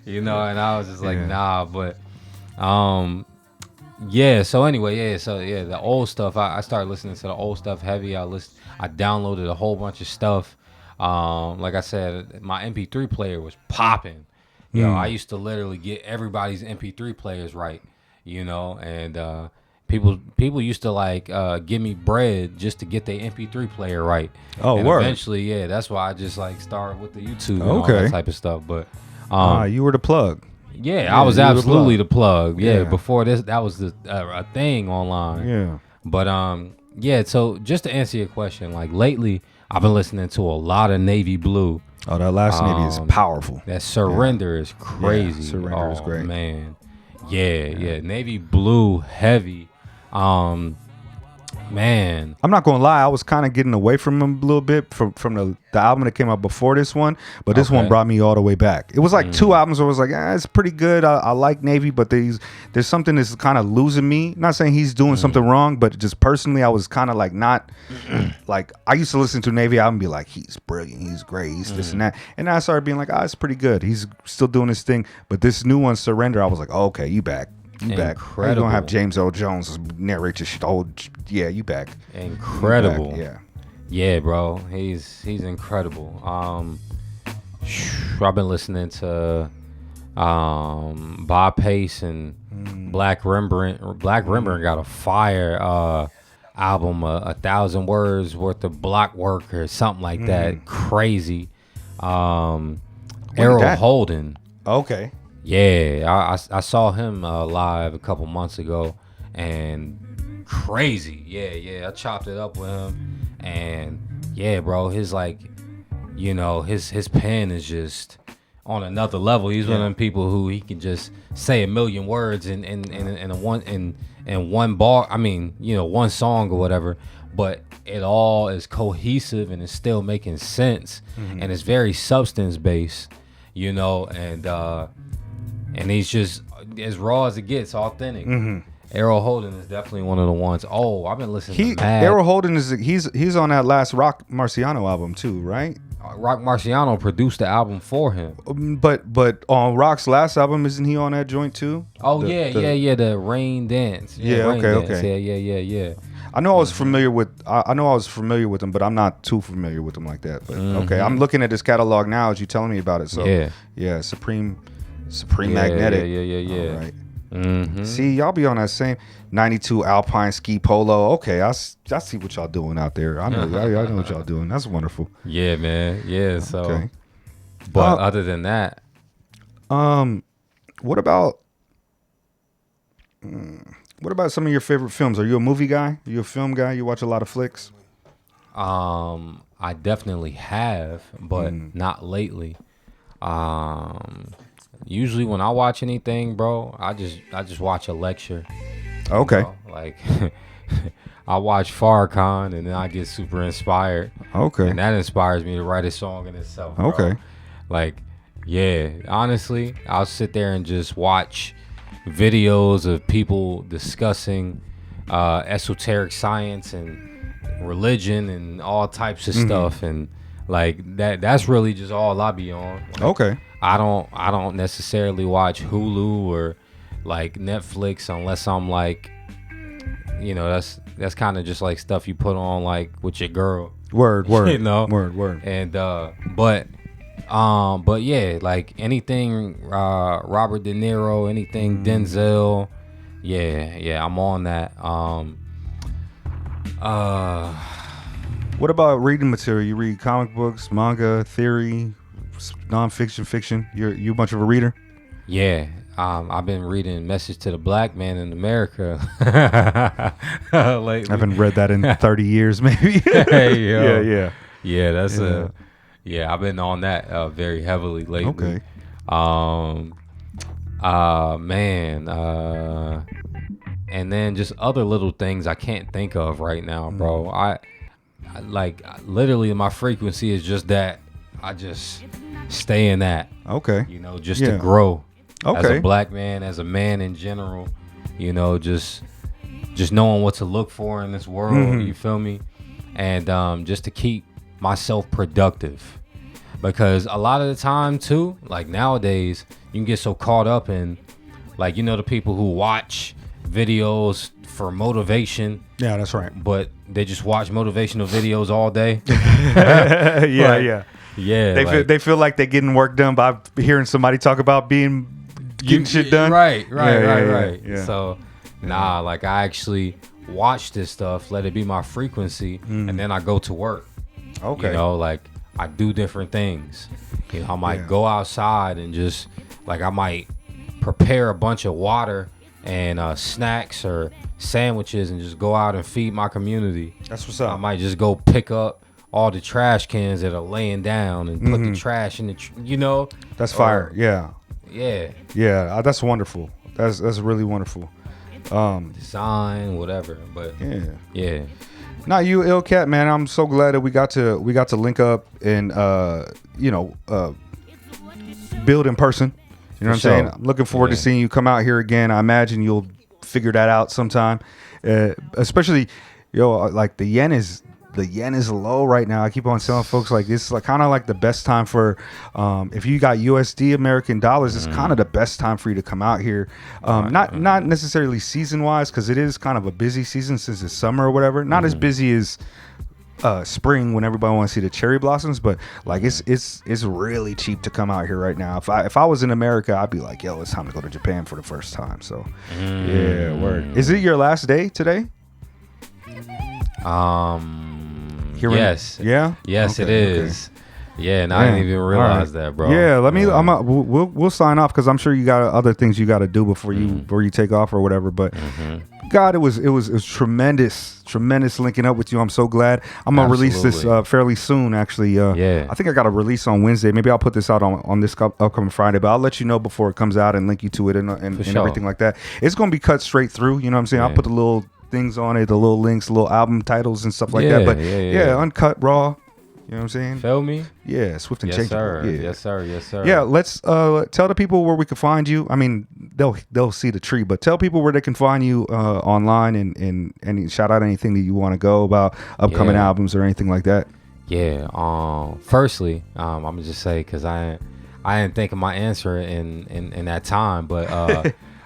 and I was just like, nah, but. So anyway, the old stuff, I started listening to the old stuff heavy. I downloaded a whole bunch of stuff. Like I said, my MP3 player was popping. I used to literally get everybody's MP3 players right, and people used to like give me bread just to get their MP3 player right.
Oh,
and
word.
Eventually, that's why I just like started with the YouTube and all that type of stuff. But
you were the plug.
I was
you were the
absolutely
plug.
the plug. Yeah,
Yeah.
before this, that was the a thing online.
Yeah.
But yeah. So just to answer your question, like lately, I've been listening to a lot of Navy Blue.
Oh, that last Navy is powerful.
That Surrender is crazy.
Surrender is great.
Man. Yeah. Navy Blue, heavy. Man.
I'm not gonna lie, I was kind of getting away from him a little bit from the album that came out before this one, but this one brought me all the way back. It was like two albums where I was like, it's pretty good. I like Navy, but there's something that's kind of losing me. Not saying he's doing something wrong, but just personally, I was kind of like not like I used to listen to Navy album and be like, he's brilliant, he's great, he's this and that, and then I started being like, it's pretty good. He's still doing his thing, but this new one, Surrender, I was like, okay, you back. You back. You're gonna have James Earl Jones narrate your shit. Oh, yeah, you back.
Incredible.
You back.
Yeah, bro. He's incredible. I've been listening to Bob Pace and Black Rembrandt. Black Rembrandt got a fire album, 1,000 words worth of block work or something like that. Crazy. Errol Holden.
Okay.
Yeah, I saw him live a couple months ago, and crazy. Yeah, I chopped it up with him, and yeah, bro, his his pen is just on another level. He's one of them people who he can just say a million words in one bar. I mean, one song or whatever, but it all is cohesive and it's still making sense, and it's very substance based, and he's just as raw as it gets, authentic. Errol Holden is definitely one of the ones. Oh, I've been listening to
Errol Holden he's on that last Rock Marciano album too, right?
Rock Marciano produced the album for him.
But on Rock's last album, isn't he on that joint too?
Oh, the Rain Dance.
Okay.
Yeah.
I know I was familiar with him, but I'm not too familiar with him like that. But okay, I'm looking at his catalog now as you telling me about it. So yeah, Supreme Magnetic.
Yeah.
All right. See, y'all be on that same 92 Alpine Ski Polo. Okay, I see what y'all doing out there. I know what y'all doing. That's wonderful.
Yeah, man. Yeah. So,
okay.
But other than that,
what about some of your favorite films? Are you a movie guy? Are you a film guy? You watch a lot of flicks?
I definitely have, but not lately. Usually when I watch anything, bro, I just watch a lecture.
Okay.
Like I watch Farrakhan and then I get super inspired.
Okay.
And that inspires me to write a song in itself. Bro.
Okay.
Like, yeah, honestly, I'll sit there and just watch videos of people discussing esoteric science and religion and all types of stuff, and like that's really just all I be on. Like,
okay.
I don't necessarily watch Hulu or like Netflix unless I'm like, that's kind of just like stuff you put on like with your girl.
Word.
Word. And but yeah, like anything Robert De Niro, anything Denzel, yeah, I'm on that.
What about reading material? You read comic books, manga, theory, nonfiction, fiction? You much of a reader?
Yeah. I've been reading Message to the Black Man in America lately.
I haven't read that in 30 years, maybe.
Hey, yo.
Yeah.
Yeah, that's I've been on that very heavily lately.
Okay.
And then just other little things I can't think of right now, bro. I like literally my frequency is just that. I just stay in that.
Okay.
Just to grow.
Okay.
As a black man, as a man in general, just knowing what to look for in this world, you feel me? And just to keep myself productive. Because a lot of the time too, like nowadays, you can get so caught up in like, the people who watch videos for motivation.
Yeah, that's right.
But they just watch motivational videos all day.
Yeah. They feel like they're getting work done by hearing somebody talk about getting shit done.
Right.
Yeah.
So, like I actually watch this stuff, let it be my frequency, and then I go to work.
Okay.
Like I do different things. I might go outside and just like I might prepare a bunch of water and snacks or sandwiches and just go out and feed my community.
That's what's up.
I might just go pick up all the trash cans that are laying down and put the trash in the,
That's fire. Yeah.
Yeah.
That's wonderful. That's really wonderful.
Design, whatever. But yeah.
Nah, you ill cat, man. I'm so glad that we got to link up and build in person. You know what I'm saying? I'm looking forward to seeing you come out here again. I imagine you'll figure that out sometime. Especially, like the yen is low right now. I keep on telling folks like this is like kind of like the best time for if you got USD American dollars, it's kind of the best time for you to come out here. Not necessarily season wise, because it is kind of a busy season since it's summer or whatever. Not as busy as spring when everybody wants to see the cherry blossoms, but like it's really cheap to come out here right now. If I was in America, I'd be like, yo, it's time to go to Japan for the first time. So yeah, word. Is it your last day today?
Yes.
Yeah.
Yes, it is. Yeah, and I didn't even realize that, bro.
Yeah, we'll sign off because I'm sure you got other things you got to do before you take off or whatever. But God, it was tremendous linking up with you. I'm so glad. I'm gonna release this fairly soon. Actually, I think I got a release on Wednesday. Maybe I'll put this out on this upcoming Friday. But I'll let you know before it comes out and link you to it and everything like that. It's gonna be cut straight through. You know what I'm saying? I'll put the little things on it, the little links, the little album titles and stuff like that. But uncut, raw. You know what I'm saying?
Feel me?
Yeah, swift and changeable.
Yes, sir.
Yeah, let's tell the people where we can find you. I mean, they'll see the tree, but tell people where they can find you online and shout out anything that you want to go about upcoming albums or anything like that.
Yeah. Firstly, I'm gonna just say because I didn't think of my answer in that time, but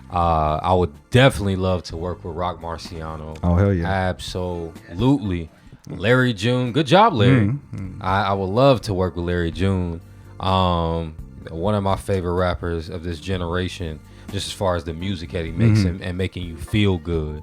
I would definitely love to work with Rock Marciano.
Oh hell yeah!
Absolutely. Larry June, good job, Larry. I would love to work with Larry June. One of my favorite rappers of this generation, just as far as the music that he makes and making you feel good.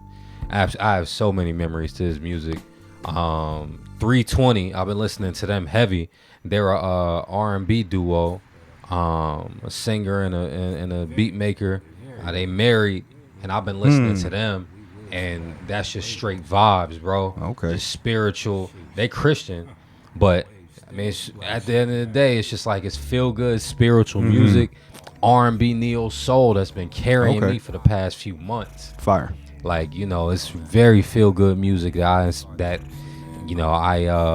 I have so many memories to his music. 320, I've been listening to them heavy. They're a R&B duo, a singer and a beat maker. They married, and I've been listening to them. And that's just straight vibes, bro.
Okay.
Just spiritual. They Christian, but I mean, at the end of the day, it's just like it's feel good spiritual music, R&B, neo soul that's been carrying me for the past few months.
Fire.
Like it's very feel good music that I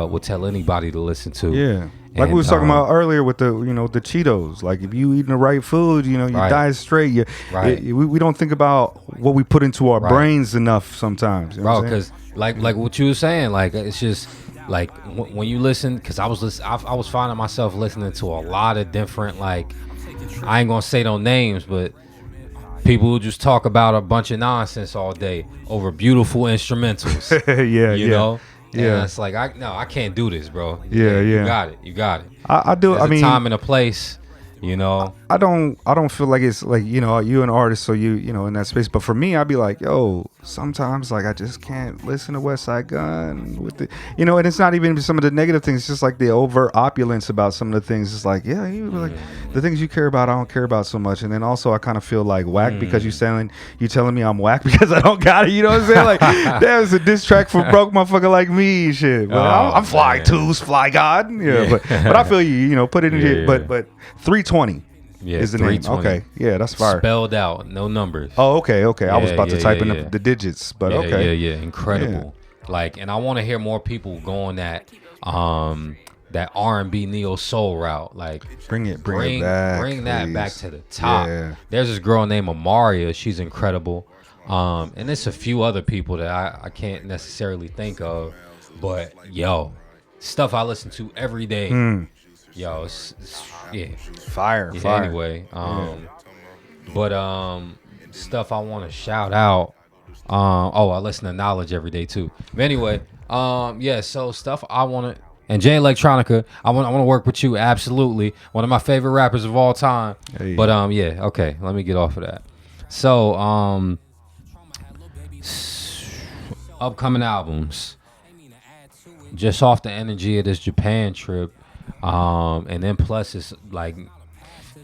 would tell anybody to listen to.
Yeah. Like we was talking about earlier with the the Cheetos. Like if you eating the right food, you diet straight. We don't think about what we put into our brains enough sometimes,
bro. Because like what you were saying, like it's just like when you listen. Because I was finding myself listening to a lot of different like I ain't gonna say no names, but people who just talk about a bunch of nonsense all day over beautiful instrumentals. you know. Yeah, and it's like I can't do this, bro. You got it.
I do.
There's a time and a place.
I don't feel like it's like you an artist, so you in that space. But for me, I'd be like, yo, sometimes like I just can't listen to West Side Gun with the and it's not even some of the negative things. It's just like the overt opulence about some of the things. It's like like the things you care about, I don't care about so much. And then also I kind of feel like whack because you telling me I'm whack because I don't got it. You know what I'm saying? Like there's a diss track for broke motherfucker like me, and shit. But I'm Fly Twos, Fly God. Yeah, but I feel you. Put it in here. But 320 is the name. Okay, yeah, that's fire.
Spelled out, no numbers.
Oh, okay. I was about to type in the digits, but okay.
Yeah, incredible. Like, and I want to hear more people going that R&B neo soul route. Like,
bring it back.
Bring that back to the top. Yeah. There's this girl named Amaria. She's incredible. And there's a few other people that I can't necessarily think of, but stuff I listen to every day. It's
fire.
Anyway, but stuff I want to shout out. I listen to Knowledge every day too. But anyway, so stuff I want to. And Jay Electronica, I want to work with you. Absolutely, one of my favorite rappers of all time. Hey. But okay. Let me get off of that. So upcoming albums, just off the energy of this Japan trip. And then plus it's like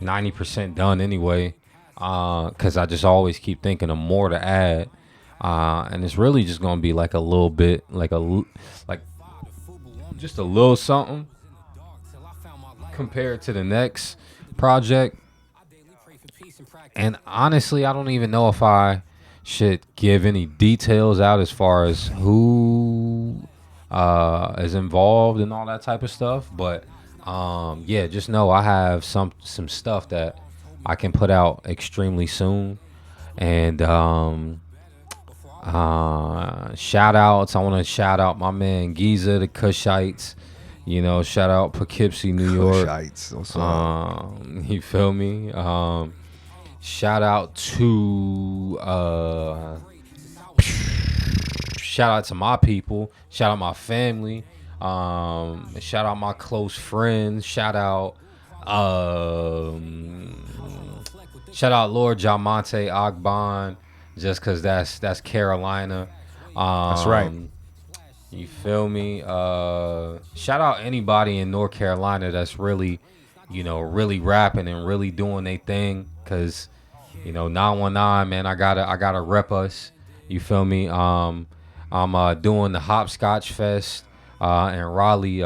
90% done anyway. because I just always keep thinking of more to add. And it's really just gonna be like a little bit, like just a little something compared to the next project. And honestly, I don't even know if I should give any details out as far as who is involved and all that type of stuff. But yeah, just know I have some stuff that I can put out extremely soon. And shout outs. I want to shout out my man Giza, the Cushites. You know, shout out Poughkeepsie, New York.
Cushites.
You feel me? Shout out to my people. Shout out my family. Shout out my close friends. Shout out Lord Jamonte Ogban. Just cause that's Carolina.
That's right.
You feel me? Shout out anybody in North Carolina that's really, really rapping and really doing their thing. Cause, 919, man, I gotta rep us. You feel me? I'm doing the Hopscotch Fest in Raleigh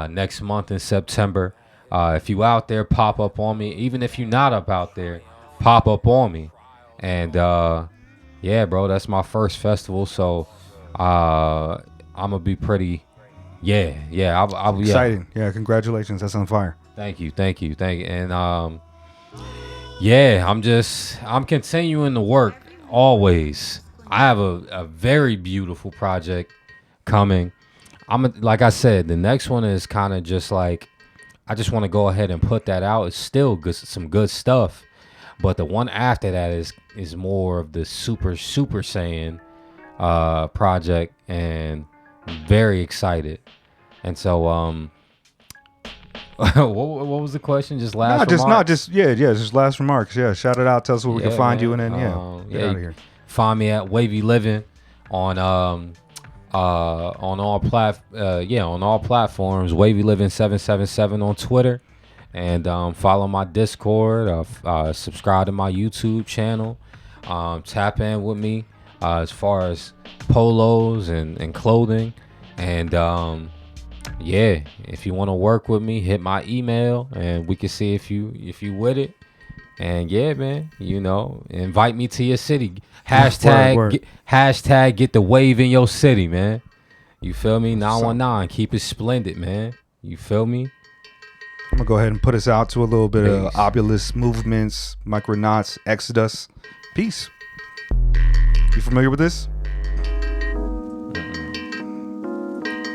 next month in September. If you out there, pop up on me. Even if you're not up out there, pop up on me. And yeah, bro, that's my first festival, so I'm gonna be pretty. Yeah, I'll be
exciting. Yeah, congratulations, that's on fire.
Thank you. And yeah, I'm continuing to work always. I have a very beautiful project coming. Like I said, the next one is kind of just like, I just want to go ahead and put that out. It's still good, some good stuff. But the one after that is more of the Super Saiyan project, and I'm very excited. And so what was the question? Just last remarks?
Just last remarks. Yeah, shout it out. Tell us where we can find you, and then get out of here.
Find me at Wavy.yliving on all platforms. Wavy.yliving 777 on Twitter. And follow my Discord, subscribe to my YouTube channel, tap in with me as far as polos and clothing. And yeah, if you want to work with me, hit my email and we can see if you with it. And yeah, man, invite me to your city. Hashtag get the wave in your city, man. You feel me? 919, keep it splendid, man. You feel me?
I'm gonna go ahead and put us out to a little bit of Obulus movements, Micronauts, Exodus. Peace. You familiar with this?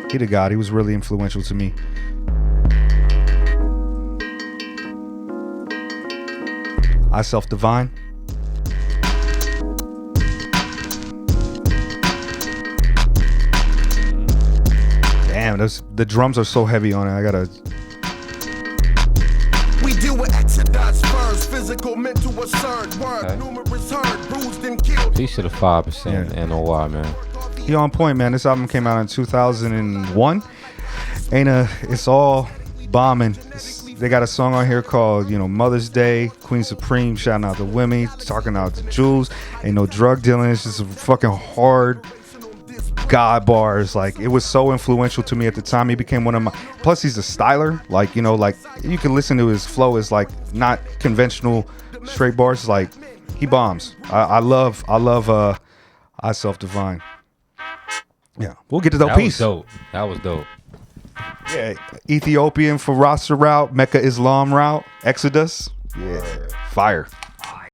He the God. He was really influential to me. I self-divine. Damn, the drums are so heavy on it. I gotta.
We deal with Exodus first, physical, mental, absurd word, numerous hurt, bruised and killed.
Peace to the 5% NOI, man.
He on point, man. This album came out in 2001. It's all bombing. They got a song on here called, Mother's Day, Queen Supreme, shouting out to women, talking out to Jules. Ain't no drug dealing. It's just a fucking hard God bars. Like, it was so influential to me at the time. He became one of my, plus he's a styler. Like, like you can listen to his flow is like not conventional straight bars. Like, he bombs. I love I Self-Divine. Yeah, we'll get to that piece.
That was dope.
Yeah, Ethiopian for roster route, Mecca Islam route, Exodus. Yeah, fire.